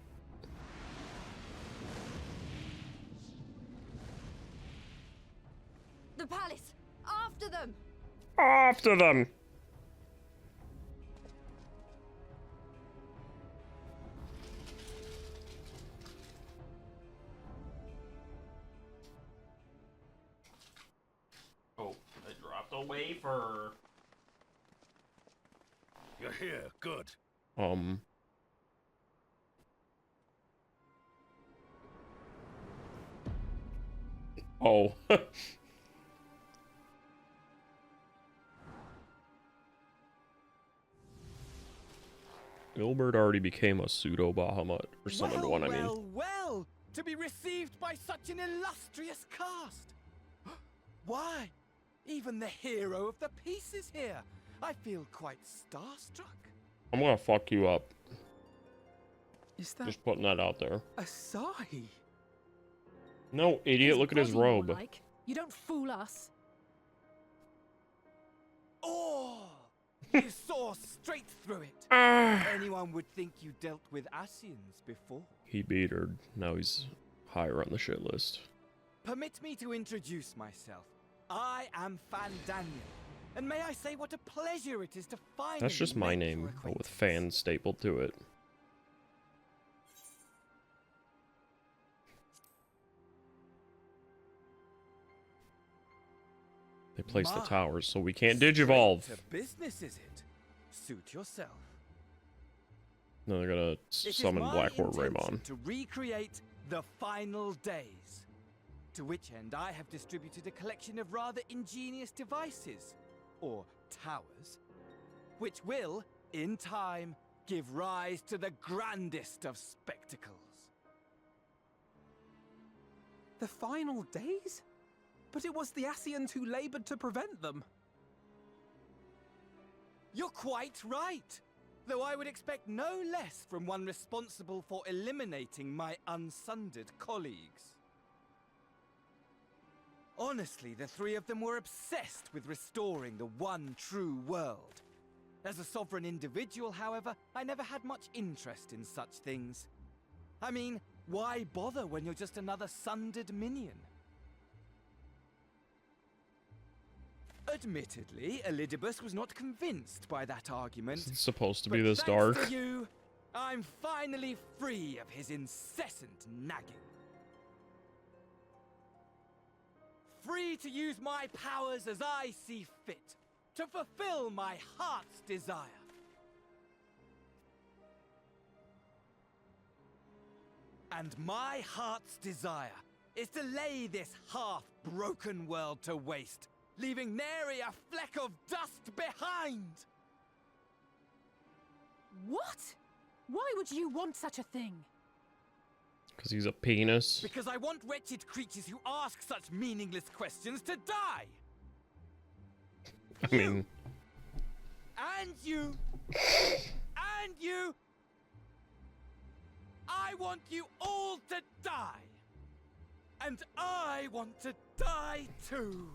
The palace! After them! After them! Oh, I dropped a wafer. You're here, good. Oh. Gilbert already became a pseudo Bahamut, or summoned one, I mean. Well, to be received by such an illustrious cast. Why? Even the hero of the piece is here. I feel quite starstruck. I'm gonna fuck you up. Is that Just putting that out there. Asahi? No, idiot, look at his robe. You don't fool us. Oh! You saw straight through it. Anyone would think you dealt with Asians before. He beat her. Now he's higher on the shit list. Permit me to introduce myself. I am Fandaniel, and may I say what a pleasure it is to finally That's just my make name, your but with fan stapled to it. They placed the towers, so we can't digivolve. Straight to business, is it? Suit yourself. No, they're gonna summon Blackboard Raymon. To recreate the final days. To which end I have distributed a collection of rather ingenious devices, or towers, which will, in time, give rise to the grandest of spectacles. The final days? But it was the Asians who labored to prevent them. You're quite right. Though I would expect no less from one responsible for eliminating my unsundered colleagues. Honestly, the three of them were obsessed with restoring the one true world. As a sovereign individual, however, I never had much interest in such things. I mean, why bother when you're just another sundered minion? Admittedly, Elidibus was not convinced by that argument. It's supposed to be but this thanks dark. To you, I'm finally free of his incessant nagging. Free to use my powers as I see fit, to fulfill my heart's desire. And my heart's desire is to lay this half-broken world to waste, leaving nary a fleck of dust behind! What? Why would you want such a thing? Because he's a penis. Because I want wretched creatures who ask such meaningless questions to die! I mean... And you! And you! I want you all to die! And I want to die too!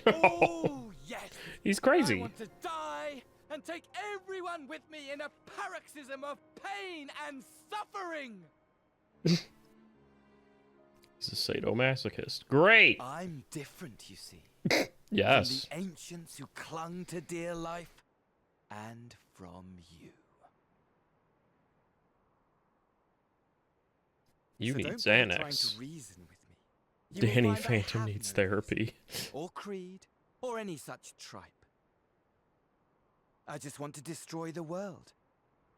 Oh, yes! He's crazy. I want to die and take everyone with me in a paroxysm of pain and suffering! He's a sadomasochist. Great! I'm different, you see. Yes. From the ancients who clung to dear life, and from you. You So need don't bother trying Xanax. to reason with me. You will Danny find I Phantom have needs no therapy. or creed, or any such tripe. I just want to destroy the world.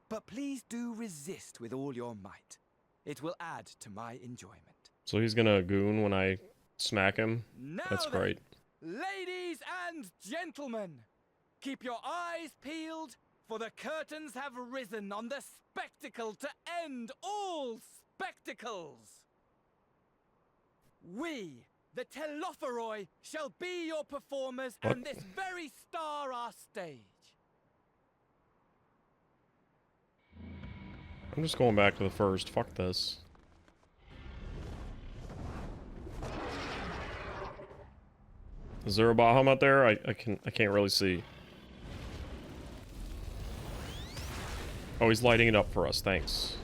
But please do resist with all your might. It will add to my enjoyment. So he's gonna goon when I smack him? Now That's then, great. Ladies and gentlemen, keep your eyes peeled, for the curtains have risen on the spectacle to end all spectacles. We, the Telophoroi, shall be your performers, and this very star our stage. I'm just going back to the first. Fuck this. Is there a Bahamut there? I can't really see. Oh, he's lighting it up for us. Thanks.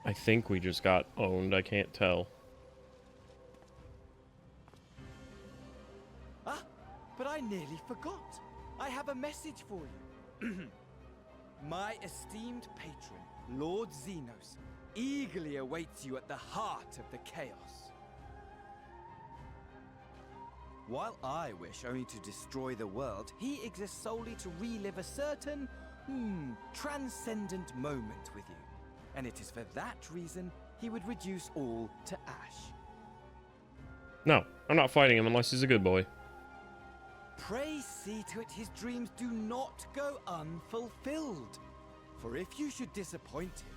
I think we just got owned. I can't tell. Ah, but I nearly forgot. I have a message for you. My esteemed patron, Lord Xenos, eagerly awaits you at the heart of the chaos. While I wish only to destroy the world, he exists solely to relive a certain, transcendent moment with you. And it is for that reason he would reduce all to ash. No, I'm not fighting him unless he's a good boy. Pray see to it his dreams do not go unfulfilled. For if you should disappoint him,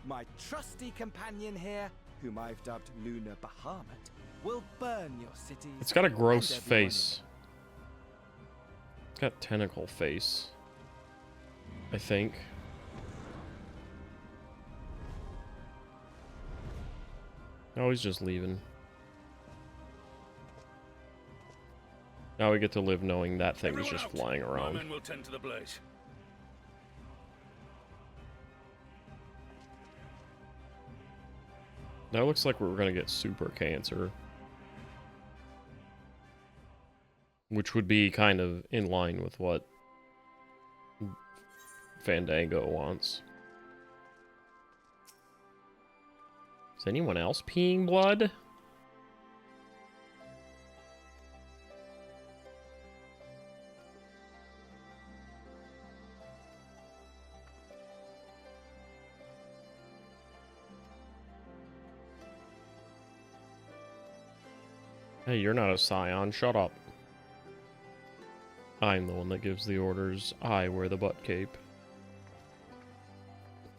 my trusty companion here whom I've dubbed Lunar Bahamut, will burn your cities. It's got a gross and everyone in face. It's got tentacle face, I think. Oh, he's just leaving. Now we get to live knowing that thing is just flying around. My men will tend to the blaze. Now it looks like we're gonna get super cancer. Which would be kind of in line with what Fandango wants. Is anyone else peeing blood? Hey, you're not a scion. Shut up. I'm the one that gives the orders. I wear the butt cape.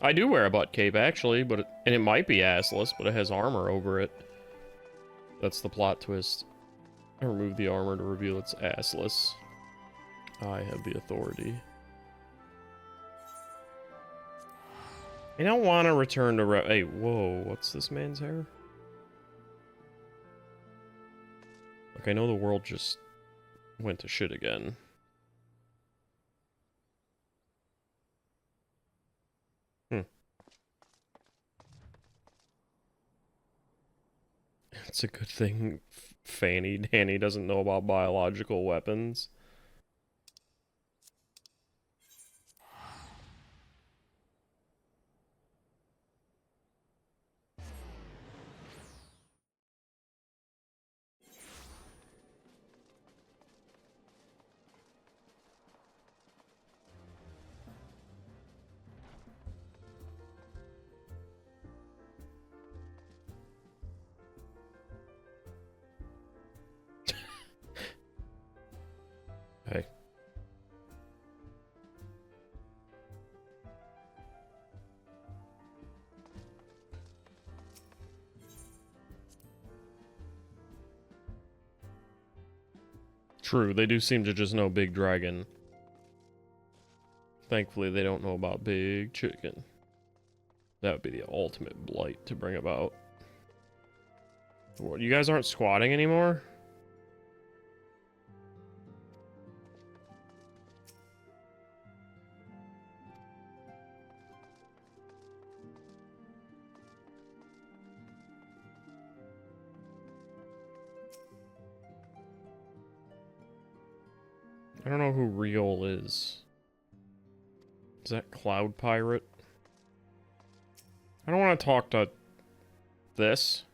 I do wear a butt cape, actually, and it might be assless, but it has armor over it. That's the plot twist. I remove the armor to reveal it's assless. I have the authority. I don't want to return to hey, whoa, what's this man's hair? Like, I know the world just went to shit again. It's a good thing Fanny Danny doesn't know about biological weapons. Hey. True, they do seem to just know Big Dragon. Thankfully, they don't know about Big Chicken. That would be the ultimate blight to bring about. What, you guys aren't squatting anymore? I don't know who Real is. Is that Cloud Pirate? I don't want to talk to this.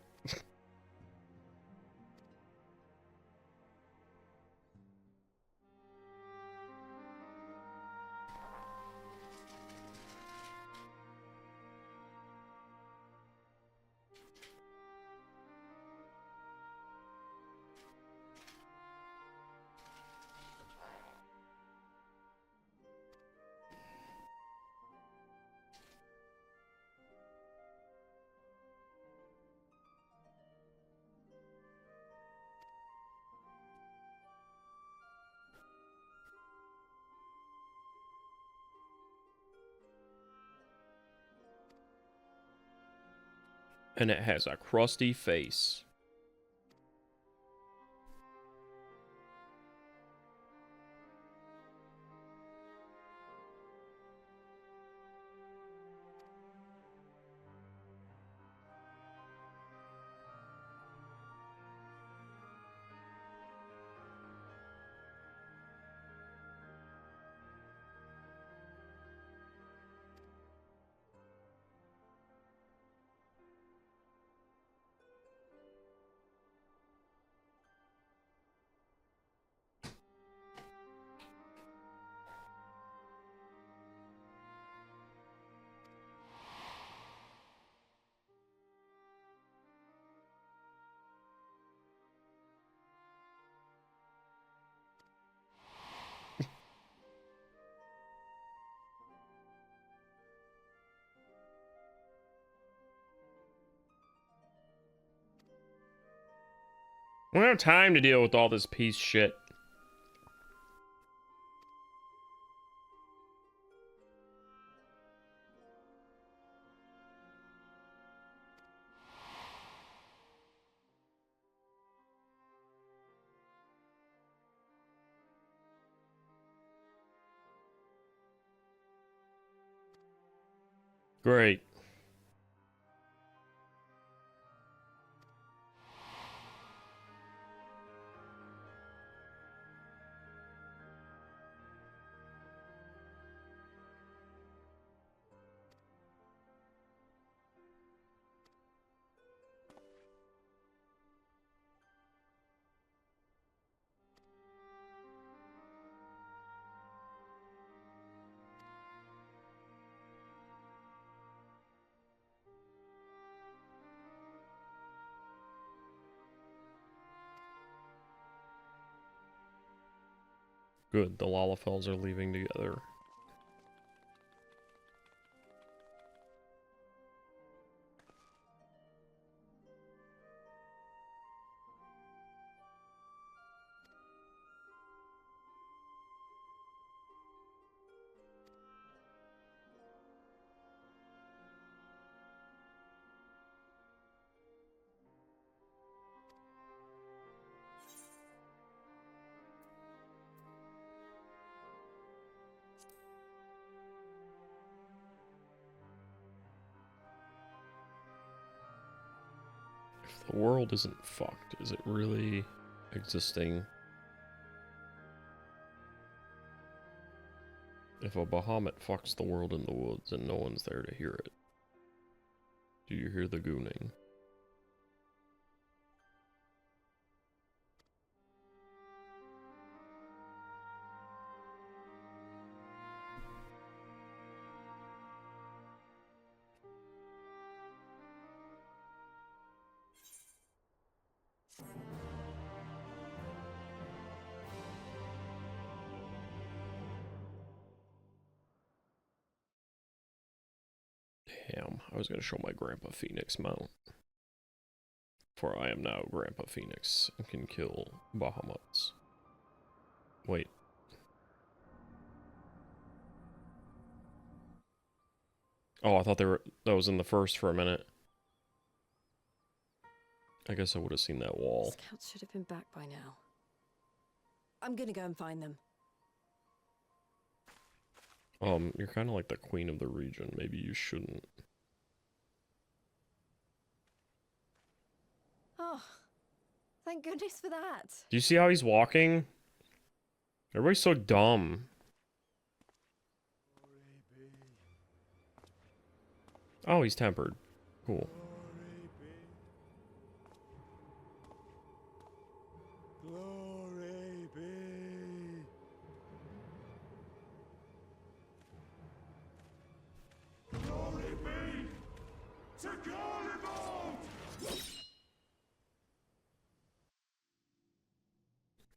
And it has a crusty face. I don't have time to deal with all this piece shit. Great. Good, the Lalafels are leaving together. If the world isn't fucked, is it really existing? If a Bahamut fucks the world in the woods and no one's there to hear it, do you hear the gooning? Damn, I was gonna show my Grandpa Phoenix mount. For I am now Grandpa Phoenix and can kill Bahamuts. Wait. Oh, I thought that was in the first for a minute. I guess I would have seen that wall. Scouts should have been back by now. I'm gonna go and find them. You're kind of like the queen of the region. Maybe you shouldn't. Oh, thank goodness for that. Do you see how he's walking? Everybody's so dumb. Oh, he's tempered. Cool. Glory be. Glory be to Garlean.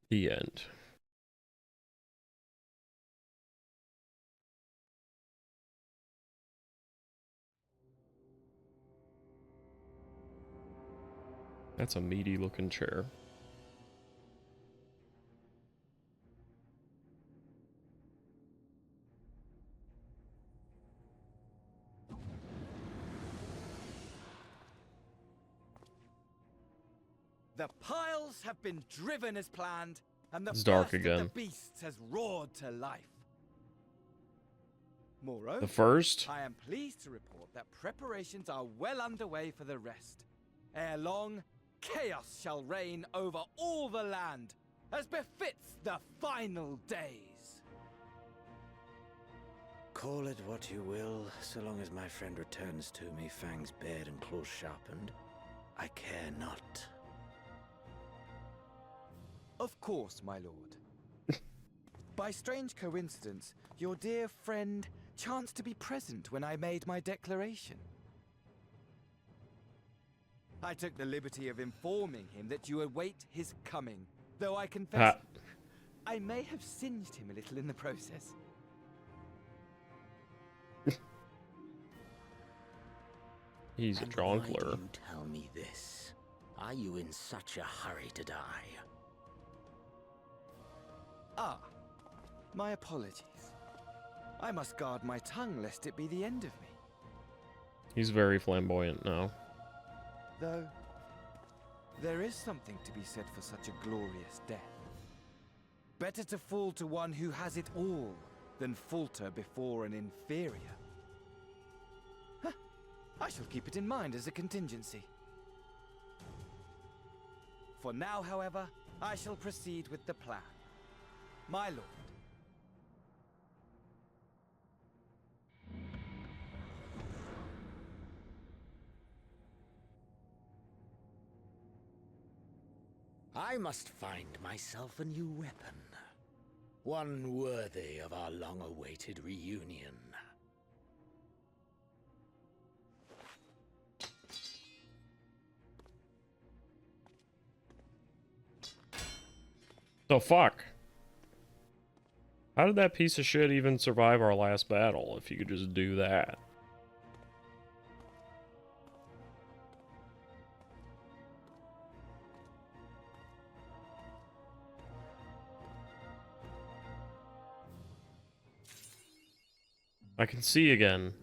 The end. That's a meaty looking chair. The piles have been driven as planned, and the It's dark first again. of the beasts has roared to life. Moreover, The first? I am pleased to report that preparations are well underway for the rest. Ere long, chaos shall reign over all the land, as befits the final days. Call it what you will, so long as my friend returns to me, fangs bared and claws sharpened. I care not. Of course, my lord. By strange coincidence, your dear friend chanced to be present when I made my declaration. I took the liberty of informing him that you await his coming, though I confess I may have singed him a little in the process. He's a And why do jonkler. you tell me this? Are you in such a hurry to die? Ah, my apologies. I must guard my tongue lest it be the end of me. He's very flamboyant now. Though, there is something to be said for such a glorious death. Better to fall to one who has it all than falter before an inferior. Huh. I shall keep it in mind as a contingency. For now, however, I shall proceed with the plan. My lord. I must find myself a new weapon. One worthy of our long-awaited reunion. The fuck? How did that piece of shit even survive our last battle if you could just do that? I can see again.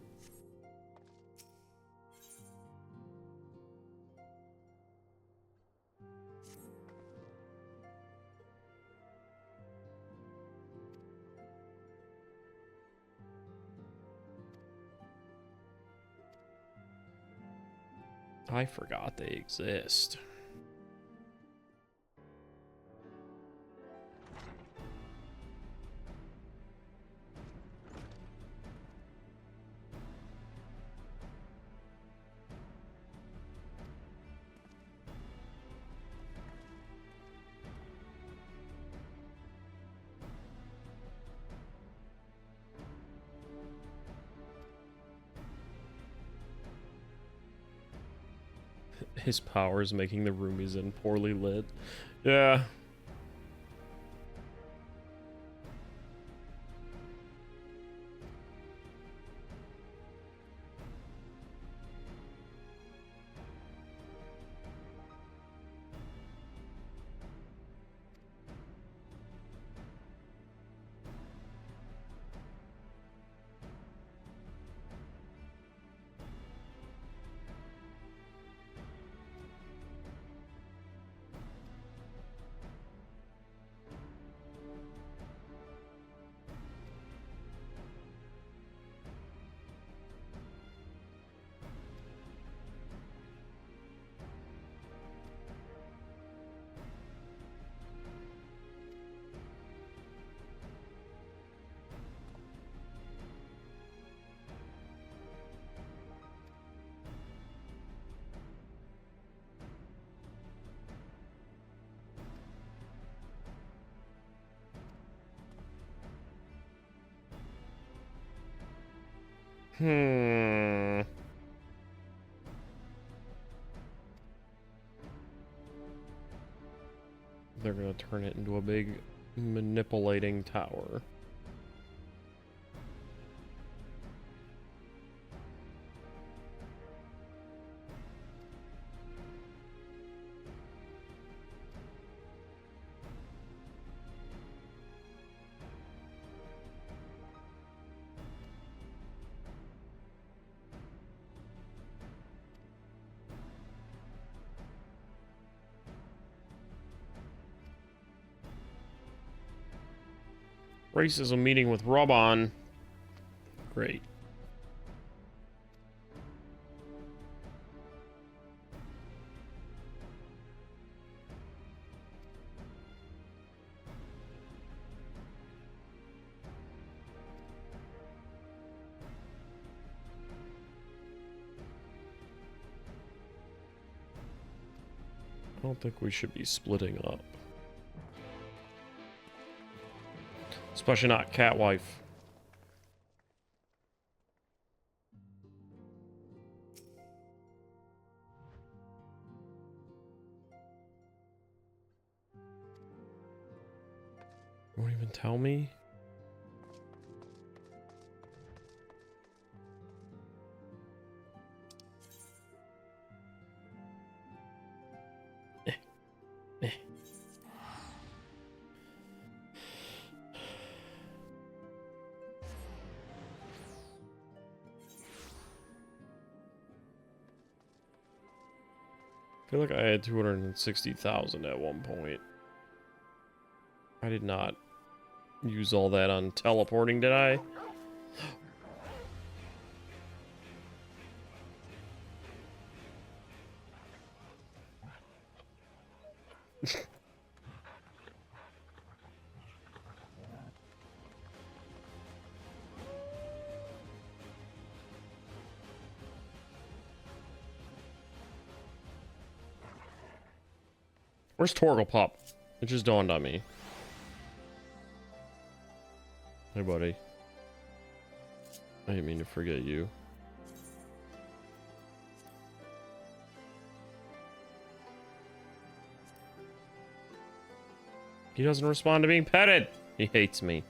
I forgot they exist. His powers making the room he's in poorly lit. Yeah. They're gonna turn it into a big manipulating tower. Racism meeting with Robon. Great. I don't think we should be splitting up. Especially not Catwife. You won't even tell me? feel like I had 260,000 at one point. I did not use all that on teleporting, did I? Where's Torglepop? It just dawned on me. Hey, buddy. I didn't mean to forget you. He doesn't respond to being petted. He hates me.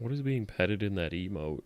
What is being petted in that emote?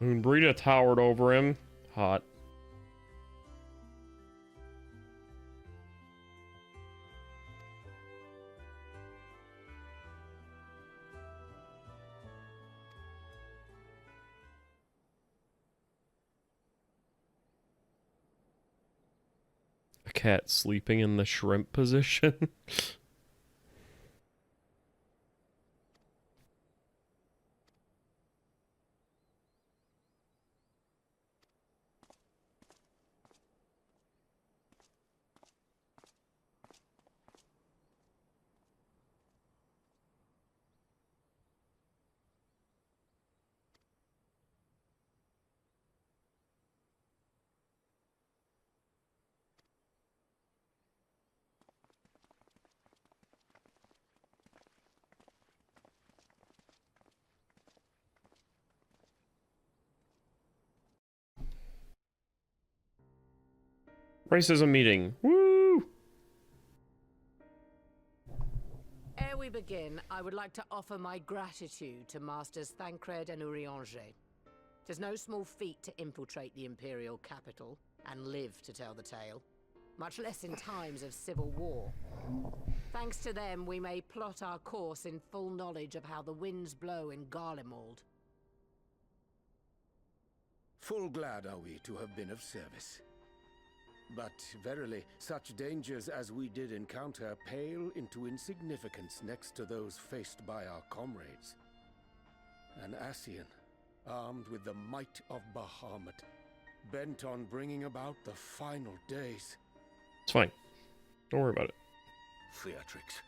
Brita towered over him. Hot. A cat sleeping in the shrimp position. Racism meeting. Woo! Ere we begin, I would like to offer my gratitude to Masters Thancred and Eorzea. 'Tis no small feat to infiltrate the Imperial capital and live to tell the tale, much less in times of civil war. Thanks to them, we may plot our course in full knowledge of how the winds blow in Garlemald. Full glad are we to have been of service. But verily, such dangers as we did encounter pale into insignificance next to those faced by our comrades. An Ascian, armed with the might of Bahamut, bent on bringing about the final days. It's fine. Don't worry about it. Theatrics.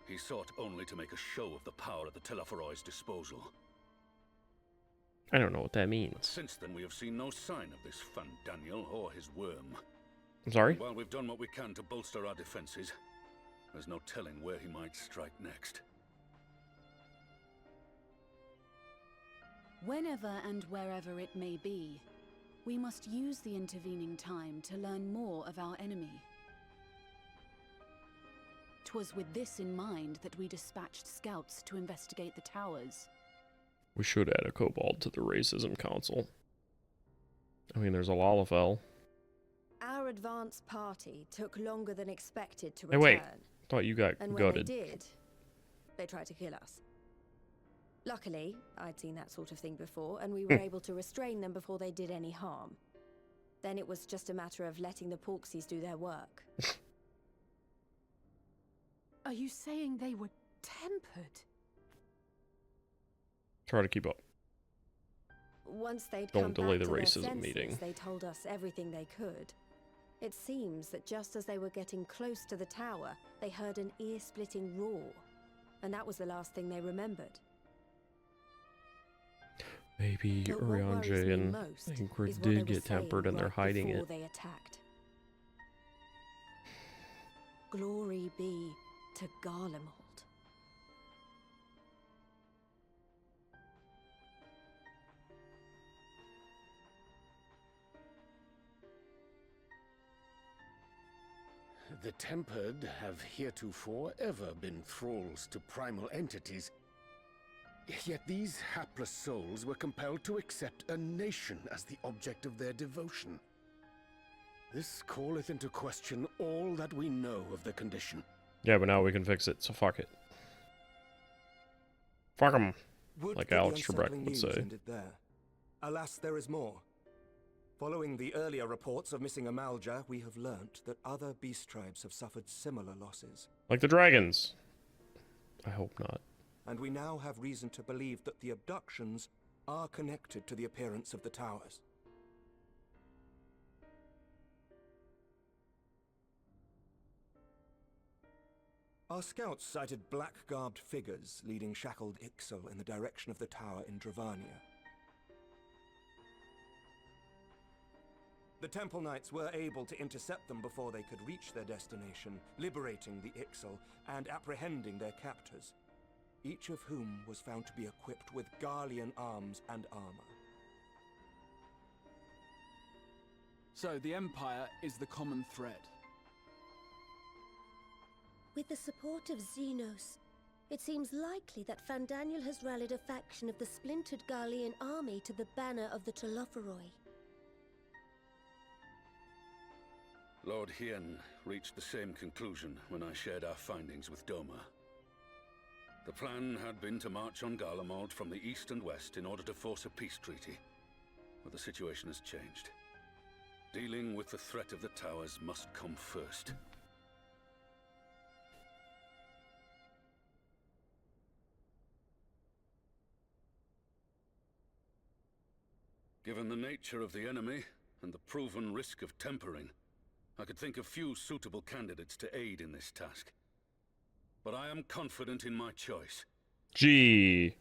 He sought only to make a show of the power at the Teleforoi's disposal. I don't know what that means. Since then, we have seen no sign of this Daniel or his worm. I'm sorry? While we've done what we can to bolster our defenses, there's no telling where he might strike next. Whenever and wherever it may be, we must use the intervening time to learn more of our enemy. 'Twas with this in mind that we dispatched scouts to investigate the towers. We should add a kobold to the Racism Council. I mean, there's a Lalafell. Our advance party took longer than expected to Hey, return. wait. I thought you got And gutted. when they did, they tried to kill us. Luckily, I'd seen that sort of thing before, and we were able to restrain them before they did any harm. Then it was just a matter of letting the Porksies do their work. Are you saying they were tempered? Try to keep up. Once they'd Don't come delay back the to their racism senses, meeting. they told us everything they could. It seems that just as they were getting close to the tower, they heard an ear-splitting roar. And that was the last thing they remembered. Maybe But what worries Eorzea me and most Ingrid is what they did were get tempered saying and they're right hiding before it. they attacked. Glory be to Garlemald. The Tempered have heretofore ever been thralls to primal entities. Yet these hapless souls were compelled to accept a nation as the object of their devotion. This calleth into question all that we know of the condition. Yeah, but now we can fix it, so fuck it. Fuck 'em, like that the Alex Trebek unsettling would news say. ended there? Alas, there is more. Following the earlier reports of missing Amalja, we have learnt that other beast tribes have suffered similar losses. Like the dragons. I hope not. And we now have reason to believe that the abductions are connected to the appearance of the towers. Our scouts sighted black-garbed figures leading shackled Ixal in the direction of the tower in Dravania. The Temple Knights were able to intercept them before they could reach their destination, liberating the Ixal and apprehending their captors, each of whom was found to be equipped with Garlean arms and armor. So the Empire is the common thread. With the support of Xenos, it seems likely that Fandaniel has rallied a faction of the splintered Garlean army to the banner of the Telophoroi. Lord Hien reached the same conclusion when I shared our findings with Doma. The plan had been to march on Garlemald from the east and west in order to force a peace treaty. But the situation has changed. Dealing with the threat of the towers must come first. Given the nature of the enemy and the proven risk of tempering, I could think of few suitable candidates to aid in this task. But I am confident in my choice. Gee.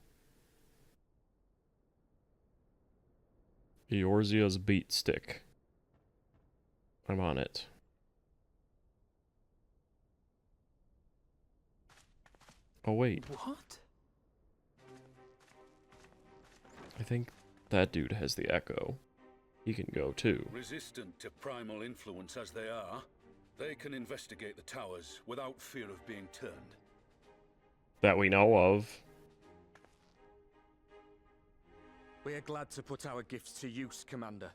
Eorzea's beat stick. I'm on it. Oh wait. What? I think that dude has the echo. He can go too. Resistant to primal influence as they are, they can investigate the towers without fear of being turned. That we know of. We are glad to put our gifts to use, Commander.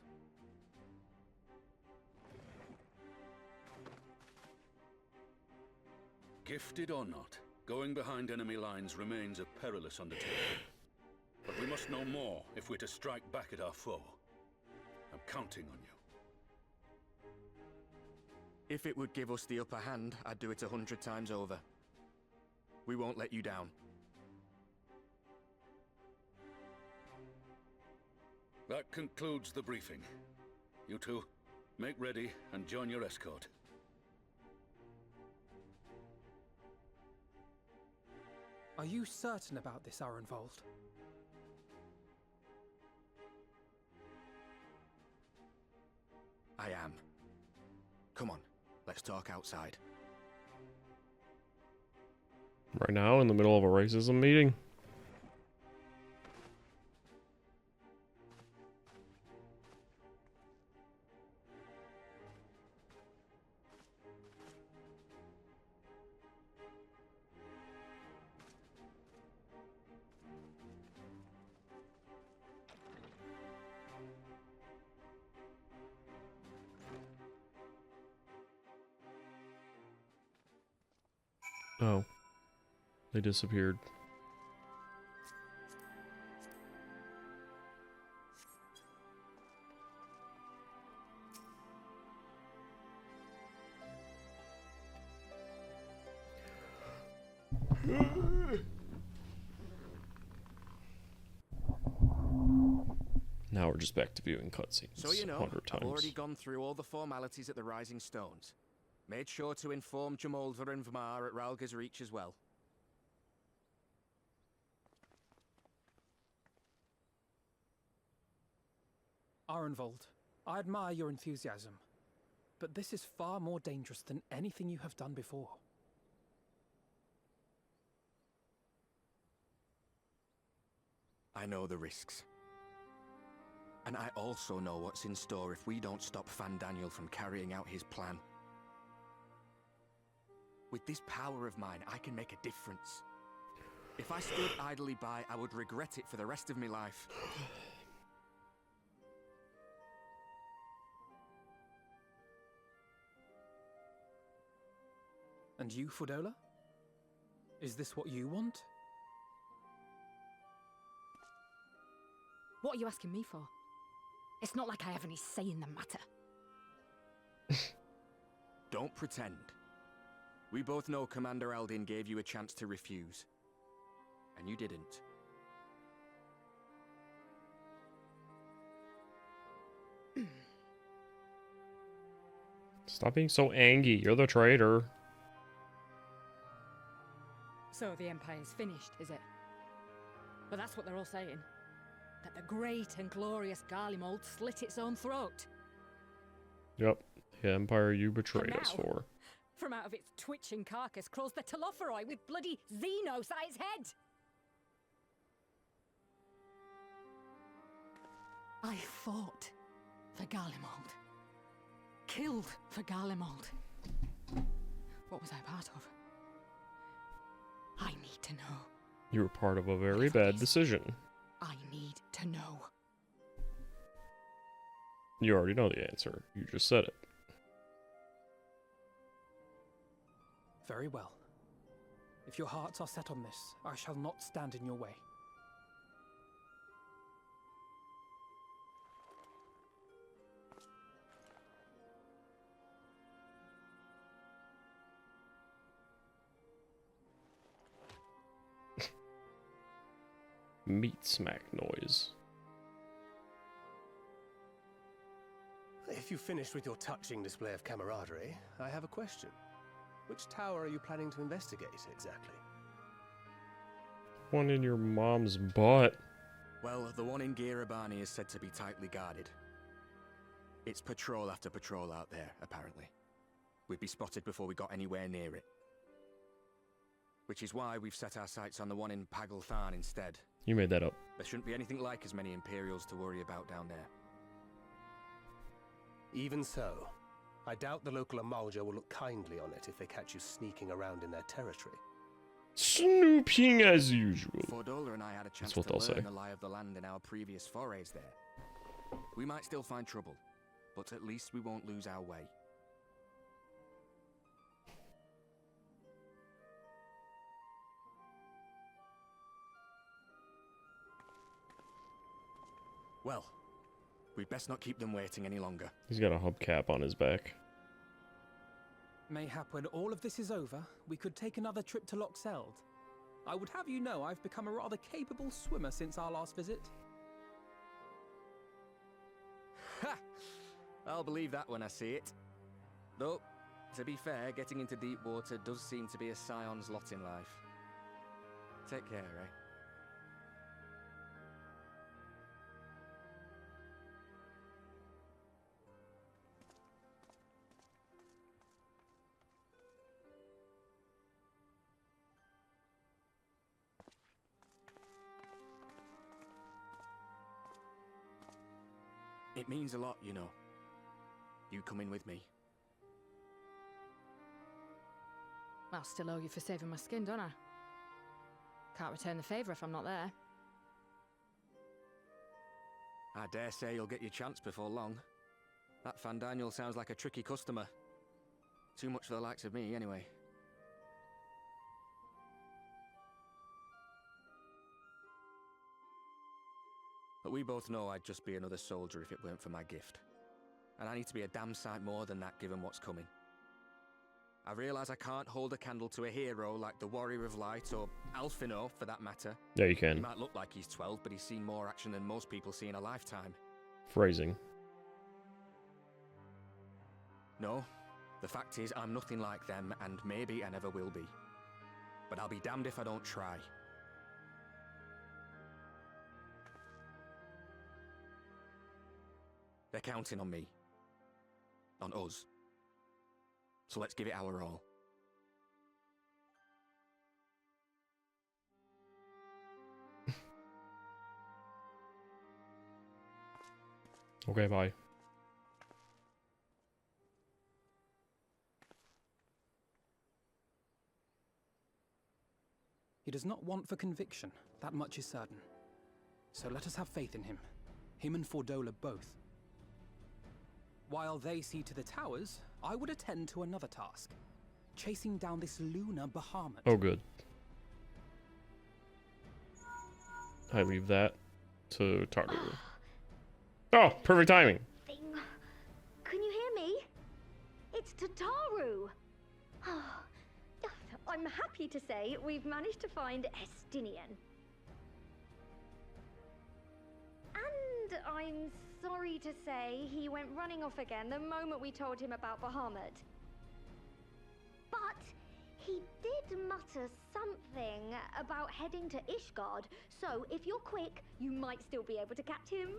Gifted or not, going behind enemy lines remains a perilous undertaking. But we must know more if we're to strike back at our foe. I'm counting on you. If it would give us the upper hand, I'd do it 100 times over. We won't let you down. That concludes the briefing. You two, make ready and join your escort. Are you certain about this, Arenvold? I am. Come on, let's talk outside. Right now, in the middle of a racism meeting. Oh. They disappeared. Now we're just back to viewing cutscenes So you know, 100 times. I've already gone through all the formalities at the Rising Stones. Made sure to inform Jamoldva and Vmar at Ralga's Reach as well. Arenvold, I admire your enthusiasm, but this is far more dangerous than anything you have done before. I know the risks. And I also know what's in store if we don't stop Fandaniel from carrying out his plan. With this power of mine, I can make a difference. If I stood idly by, I would regret it for the rest of my life. And you, Fudola? Is this what you want? What are you asking me for? It's not like I have any say in the matter. Don't pretend. We both know Commander Aldin gave you a chance to refuse. And you didn't. Stop being so angry. You're the traitor. So the Empire's finished, is it? But that's what they're all saying. That the great and glorious Garlemald slit its own throat. Yep. The Empire you betrayed us now, for. From out of its twitching carcass crawls the Telophoroi with bloody Xenos at its head. I fought for Garlemald. Killed for Garlemald. What was I part of? I need to know. You were part of a very bad decision. I need to know. You already know the answer. You just said it. Very well. If your hearts are set on this, I shall not stand in your way. Meat smack noise. If you've finished with your touching display of camaraderie, I have a question. Which tower are you planning to investigate, exactly? One in your mom's butt. Well, the one in Girabani is said to be tightly guarded. It's patrol after patrol out there, apparently. We'd be spotted before we got anywhere near it. Which is why we've set our sights on the one in Pagalthan instead. You made that up. There shouldn't be anything like as many Imperials to worry about down there. Even so, I doubt the local Amalja will look kindly on it if they catch you sneaking around in their territory. Snooping as usual. Fordola and I had a chance That's what to they'll learn say. the lie of the land in our previous forays there. We might still find trouble, but at least we won't lose our way. Well, we'd best not keep them waiting any longer. He's got a hubcap on his back. Mayhap when all of this is over, we could take another trip to Loxeld. I would have you know I've become a rather capable swimmer since our last visit. Ha! I'll believe that when I see it. Though, to be fair, getting into deep water does seem to be a scion's lot in life. Take care, eh? It means a lot, you know. You coming with me. I'll still owe you for saving my skin, don't I? Can't return the favour if I'm not there. I dare say you'll get your chance before long. That Fandaniel sounds like a tricky customer. Too much for the likes of me, anyway. But we both know I'd just be another soldier if it weren't for my gift. And I need to be a damn sight more than that given what's coming. I realise I can't hold a candle to a hero like the Warrior of Light or Alphino, for that matter. Yeah, you can. He might look like he's 12, but he's seen more action than most people see in a lifetime. Phrasing. No, the fact is I'm nothing like them, and maybe I never will be. But I'll be damned if I don't try. They're counting on me. On us. So let's give it our all. Okay, bye. He does not want for conviction, that much is certain. So let us have faith in him. Him and Fordola both. While they see to the towers, I would attend to another task. Chasing down this lunar Bahamut. Oh, good. I leave that to Tartaru. Oh, perfect timing. Can you hear me? It's Tataru. I'm happy to say we've managed to find Estinian. And I'm sorry to say he went running off again the moment we told him about Bahamut. But he did mutter something about heading to Ishgard, so if you're quick, you might still be able to catch him.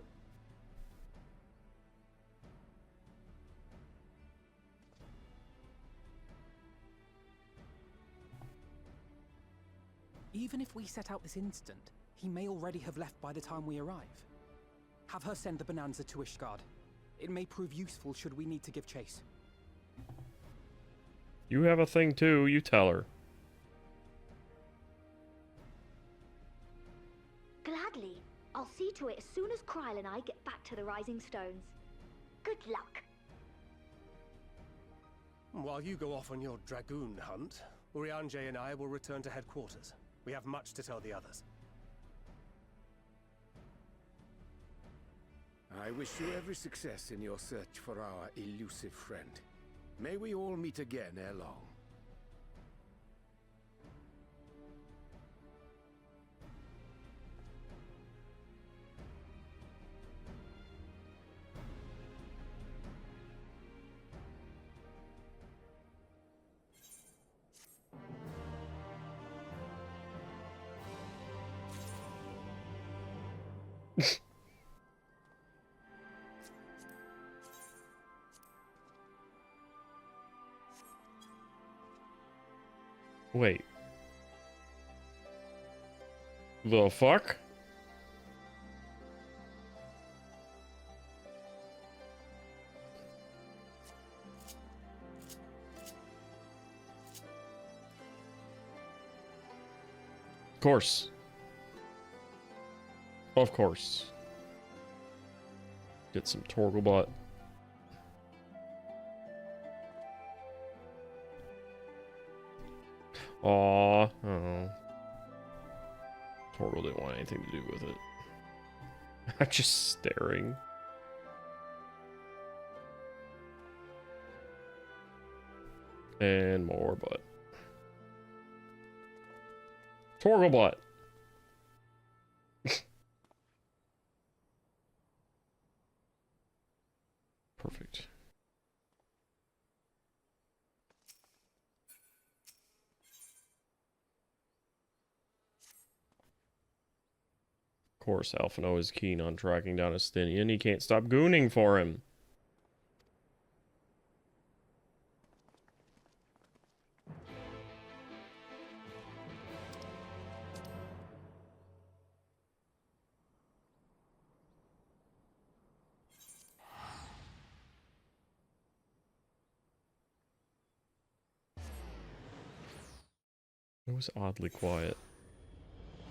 Even if we set out this instant, he may already have left by the time we arrive. Have her send the Bonanza to Ishgard. It may prove useful should we need to give chase. You have a thing too, you tell her. Gladly. I'll see to it as soon as Kryl and I get back to the Rising Stones. Good luck. While you go off on your dragoon hunt, Urianger and I will return to headquarters. We have much to tell the others. I wish you every success in your search for our elusive friend. May we all meet again ere long. Wait. The fuck? Of course. Of course. Get some Torgalbot. Aww. Oh. Torgal didn't want anything to do with it. I'm just staring. And more butt. Torgalbot. Perfect. Of course, Alphino is keen on tracking down Estinian. He can't stop gooning for him. It was oddly quiet.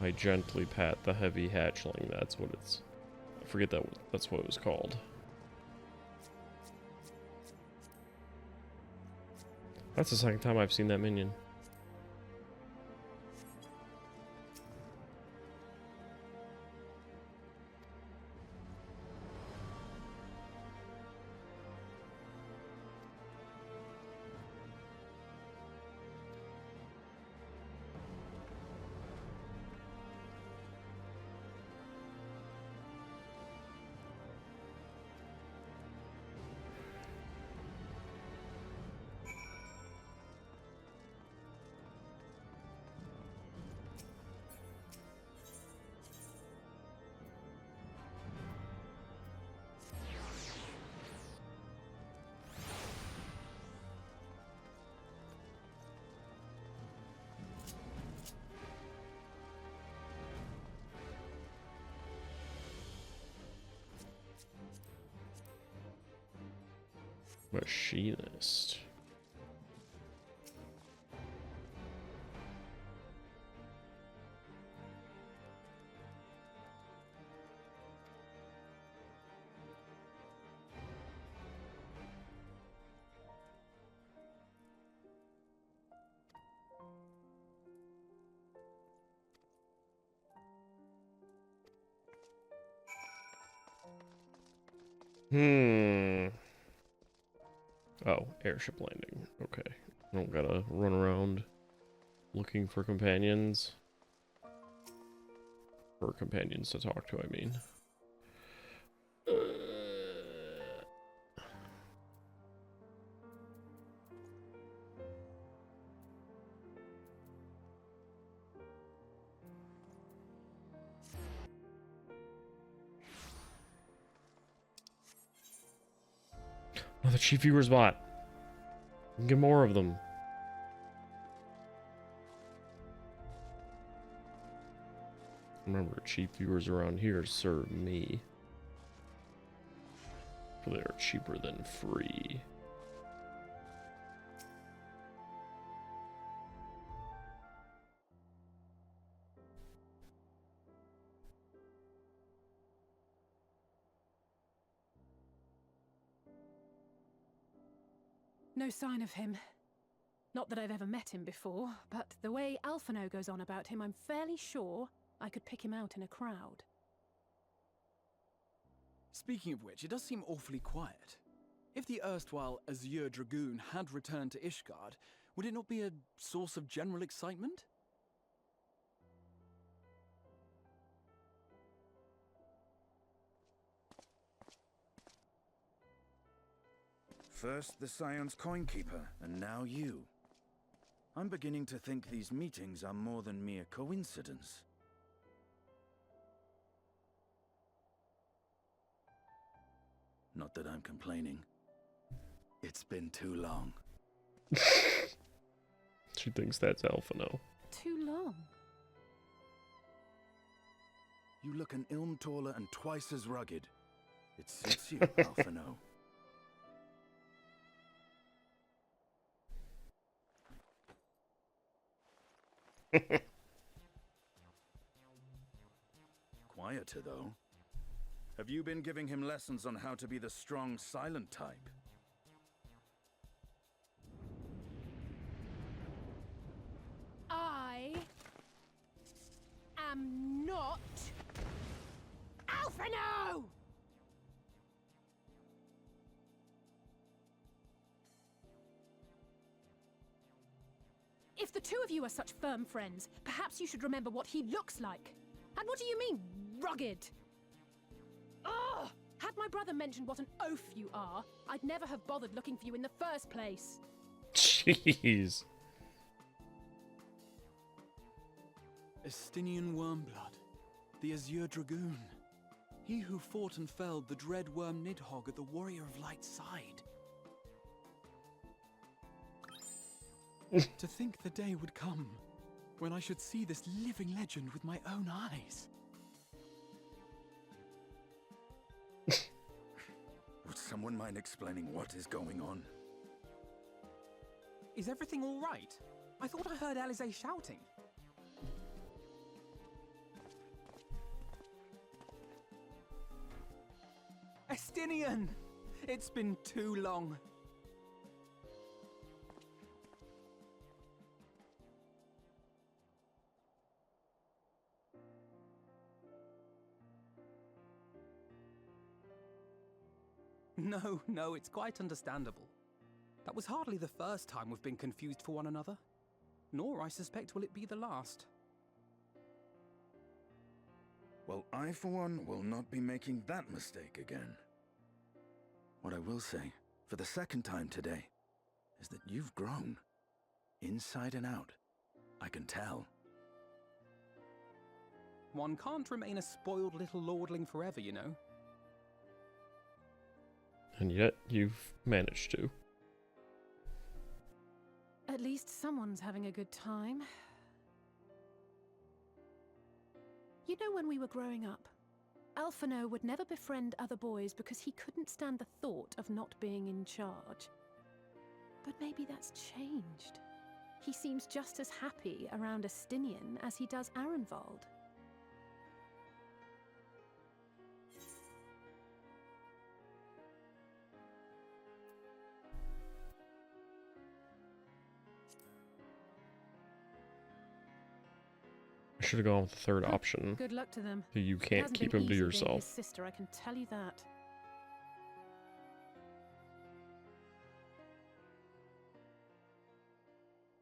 I gently pat the heavy hatchling. That's what it's... I forget that's what it was called. That's the second time I've seen that minion. Machinist. Oh, airship landing. Okay. I don't gotta run around looking for companions. For companions to talk to, I mean. Oh, the cheap viewers bot. Get more of them. Remember, cheap viewers around here serve me. For they are cheaper than free. No sign of him. Not that I've ever met him before, but the way Alphino goes on about him, I'm fairly sure I could pick him out in a crowd. Speaking of which, it does seem awfully quiet. If the erstwhile Azure Dragoon had returned to Ishgard, would it not be a source of general excitement? First the Scion's Coinkeeper, and now you. I'm beginning to think these meetings are more than mere coincidence. Not that I'm complaining. It's been too long. She thinks that's Alphino. Too long? You look an ilm taller and twice as rugged. It suits you, Alphino. Quieter, though. Have you been giving him lessons on how to be the strong, silent type? I am not Alphino! If the two of you are such firm friends, perhaps you should remember what he looks like. And what do you mean, rugged? Ugh! Had my brother mentioned what an oaf you are, I'd never have bothered looking for you in the first place. Jeez. Estinian Wormblood, the Azure Dragoon. He who fought and felled the dread worm Nidhogg at the Warrior of Light's side. To think the day would come when I should see this living legend with my own eyes. Would someone mind explaining what is going on? Is everything all right? I thought I heard Alize shouting. Estinian! It's been too long. No, it's quite understandable. That was hardly the first time we've been confused for one another. Nor, I suspect, will it be the last. Well, I, for one, will not be making that mistake again. What I will say, for the second time today, is that you've grown. Inside and out. I can tell. One can't remain a spoiled little lordling forever, you know. And yet, you've managed to. At least someone's having a good time. You know, when we were growing up, Alphino would never befriend other boys because he couldn't stand the thought of not being in charge. But maybe that's changed. He seems just as happy around Astinian as he does Arenvald. I should have gone with the third option. Good luck to them. You It can't hasn't keep been him to easy being yourself. his sister, I can tell you that.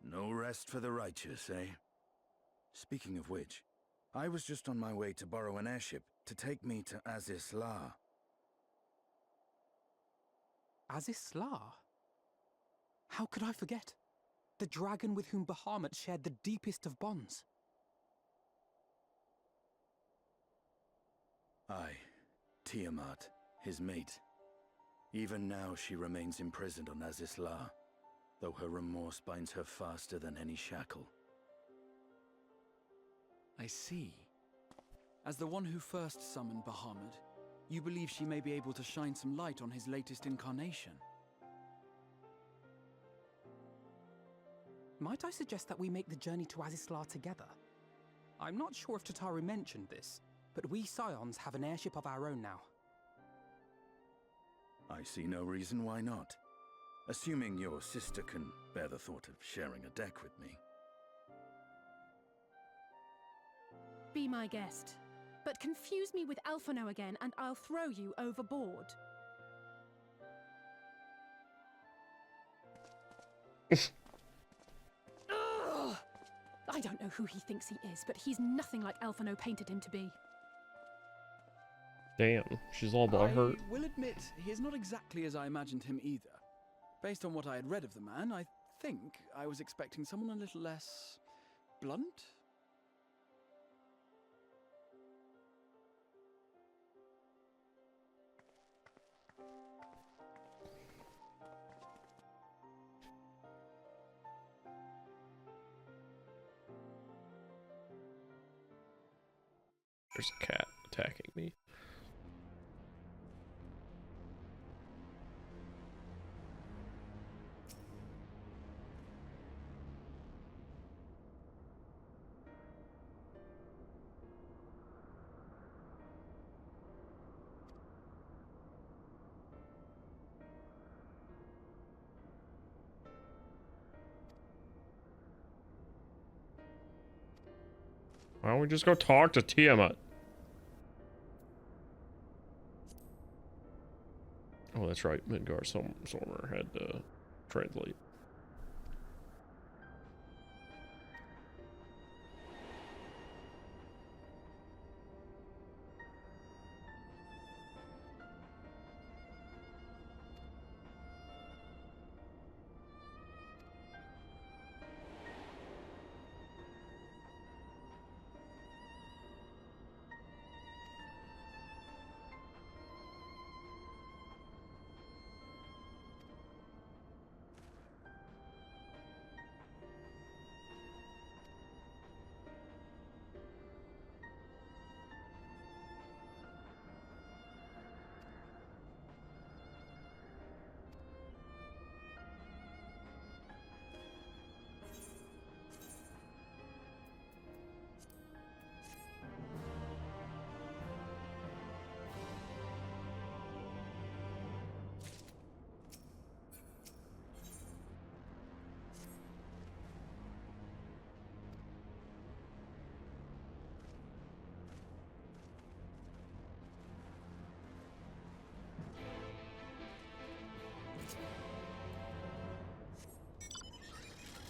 No rest for the righteous, eh? Speaking of which, I was just on my way to borrow an airship to take me to Azis La. Azis La? How could I forget? The dragon with whom Bahamut shared the deepest of bonds. Aye, Tiamat, his mate. Even now she remains imprisoned on Azis La, though her remorse binds her faster than any shackle. I see. As the one who first summoned Bahamut, you believe she may be able to shine some light on his latest incarnation. Might I suggest that we make the journey to Azis La together? I'm not sure if Tataru mentioned this, but we Scions have an airship of our own now. I see no reason why not. Assuming your sister can bear the thought of sharing a deck with me. Be my guest. But confuse me with Alphino again and I'll throw you overboard. Ugh! I don't know who he thinks he is, but he's nothing like Alphino painted him to be. Damn, she's all about her. I will admit, he is not exactly as I imagined him either. Based on what I had read of the man, I think I was expecting someone a little less blunt. There's a cat attacking me. Why don't we just go talk to Tiamat? Oh, that's right. Midgar Stormer had to translate.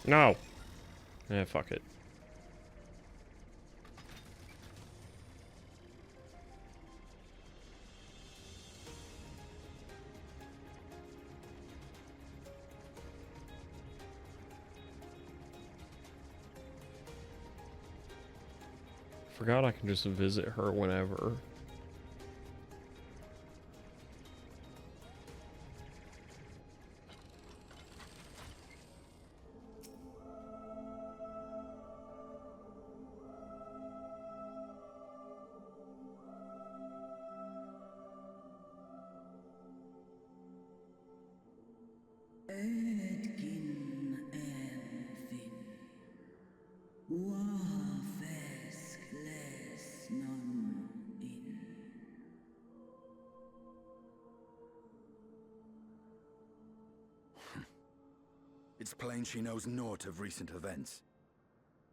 No. Eh, fuck it. Forgot I can just visit her whenever. It's plain she knows naught of recent events.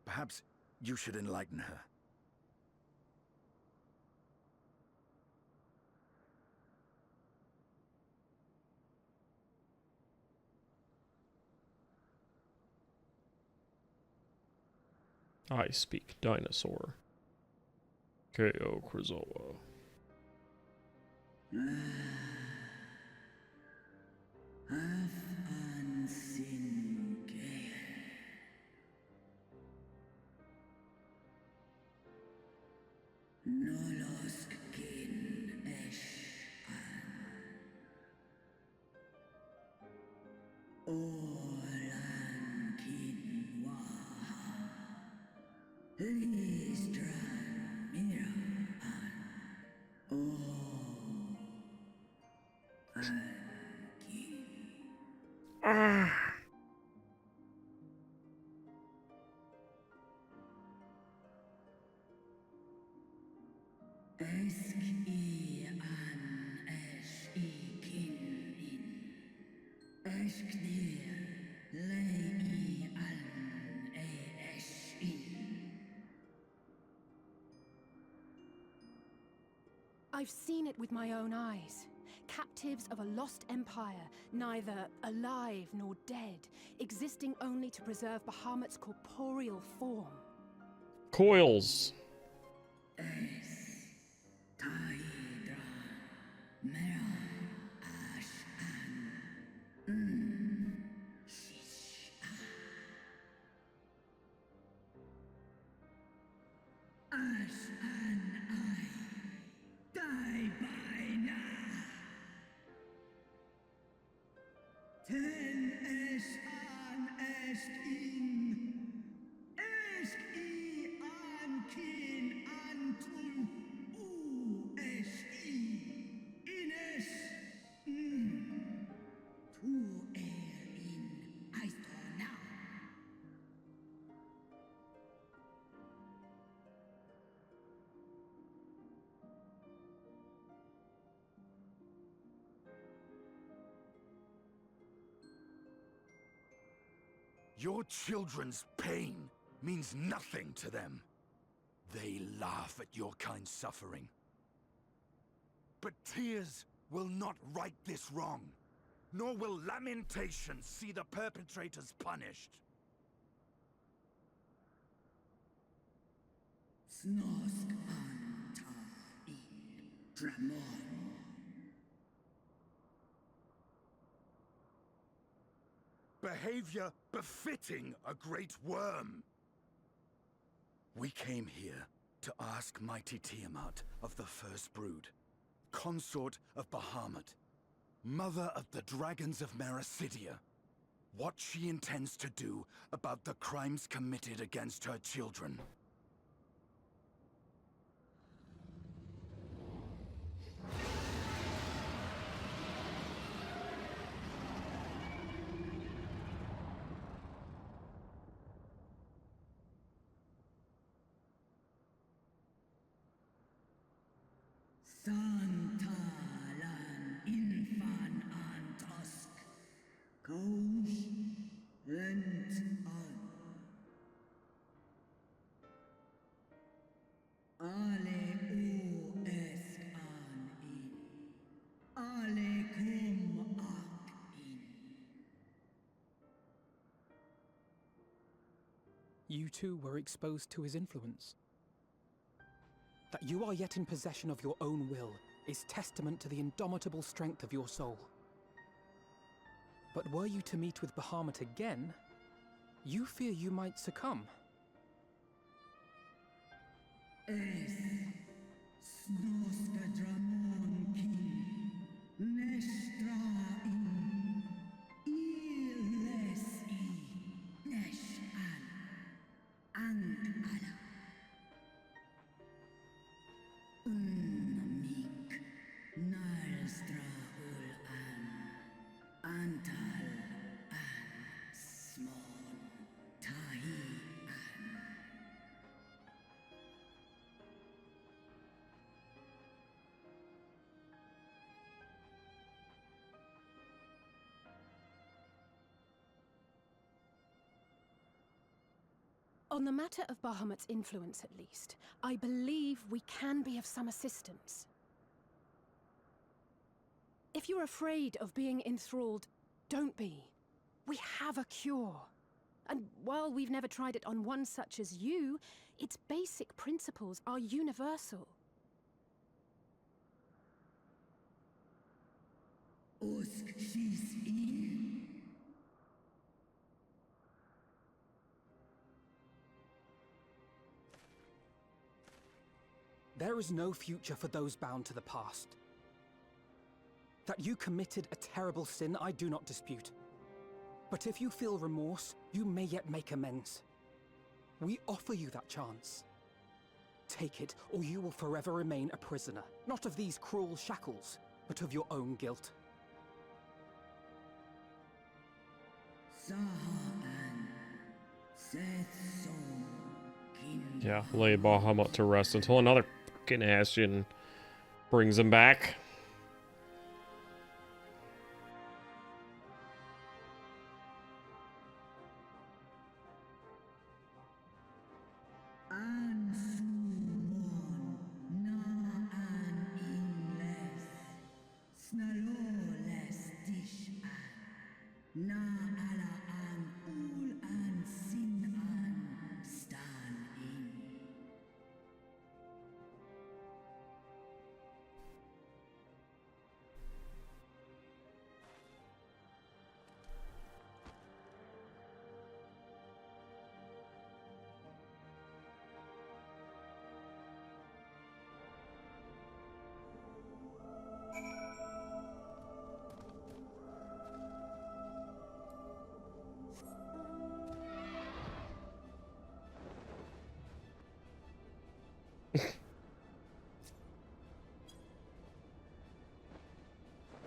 Perhaps you should enlighten her. I speak dinosaur. K.O. Krazoa. I've seen it with my own eyes. Captives of a lost empire, neither alive nor dead, existing only to preserve Bahamut's corporeal form. Coils. Your children's pain means nothing to them. They laugh at your kind suffering. But tears will not right this wrong, nor will lamentations see the perpetrators punished. Snosk anta in Dramon. Behavior befitting a great worm. We came here to ask mighty Tiamat of the First Brood, consort of Bahamut, mother of the dragons of Mericidia, what she intends to do about the crimes committed against her children. Santalan infan antosk. Kous rent an. Ale o esk an in. Ale kum ak in. You too were exposed to his influence. That you are yet in possession of your own will is testament to the indomitable strength of your soul. But were you to meet with Bahamut again, you fear you might succumb. Es snoska dramon kin. Nestra in. Illes I. Nesh an. Ang ala. Unnamik. Nalstra ul an. Antal an. Smon. Tahi an. On the matter of Bahamut's influence, at least, I believe we can be of some assistance. If you're afraid of being enthralled, don't be. We have a cure. And while we've never tried it on one such as you, its basic principles are universal. There is no future for those bound to the past. That you committed a terrible sin, I do not dispute. But if you feel remorse, you may yet make amends. We offer you that chance. Take it, or you will forever remain a prisoner, not of these cruel shackles, but of your own guilt. Yeah, lay Bahamut to rest until another fucking Ashen brings him back.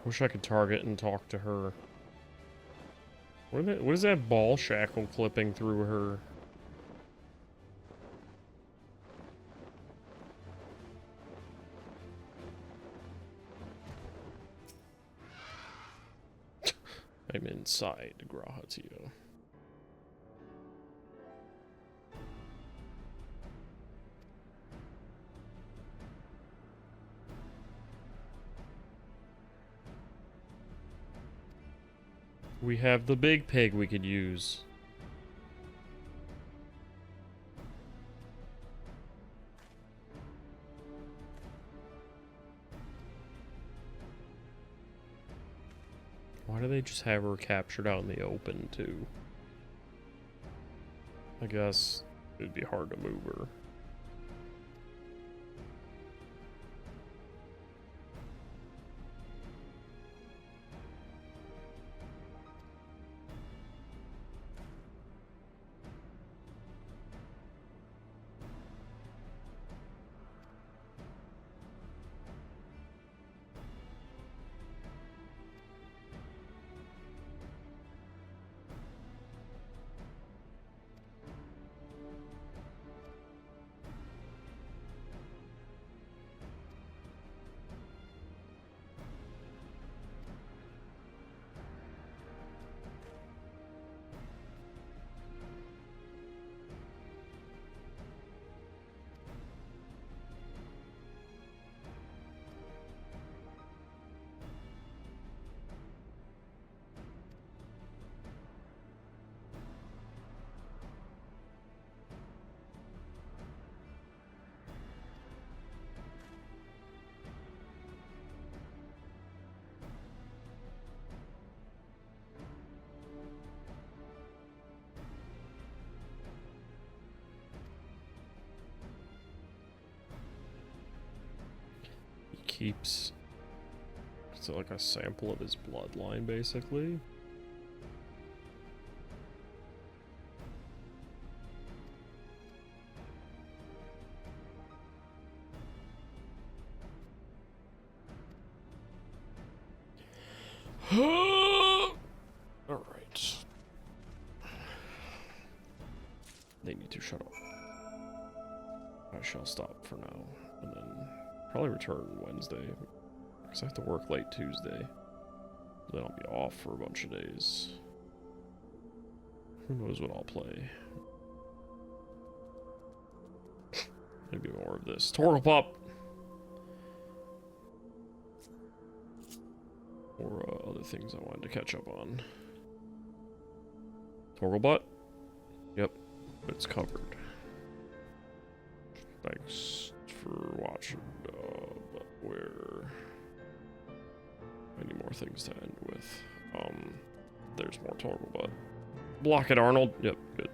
Wish I could target and talk to her. What is that ball shackle clipping through her? I'm inside Grahatio. We have the big pig we could use. Why do they just have her captured out in the open, too? I guess it'd be hard to move her. Keeps, is it like a sample of his bloodline, basically? Alright. They need to shut up. I shall stop for now, and then probably return Wednesday, because I have to work late Tuesday. Then I'll be off for a bunch of days. Who knows what I'll play. Maybe more of this. Tortle Pup! Or other things I wanted to catch up on. Torgle Butt? Yep, it's covered. Thanks for watching, but where... I need more things to end with. There's more Torgle Butt. Block it, Arnold. Yep, good.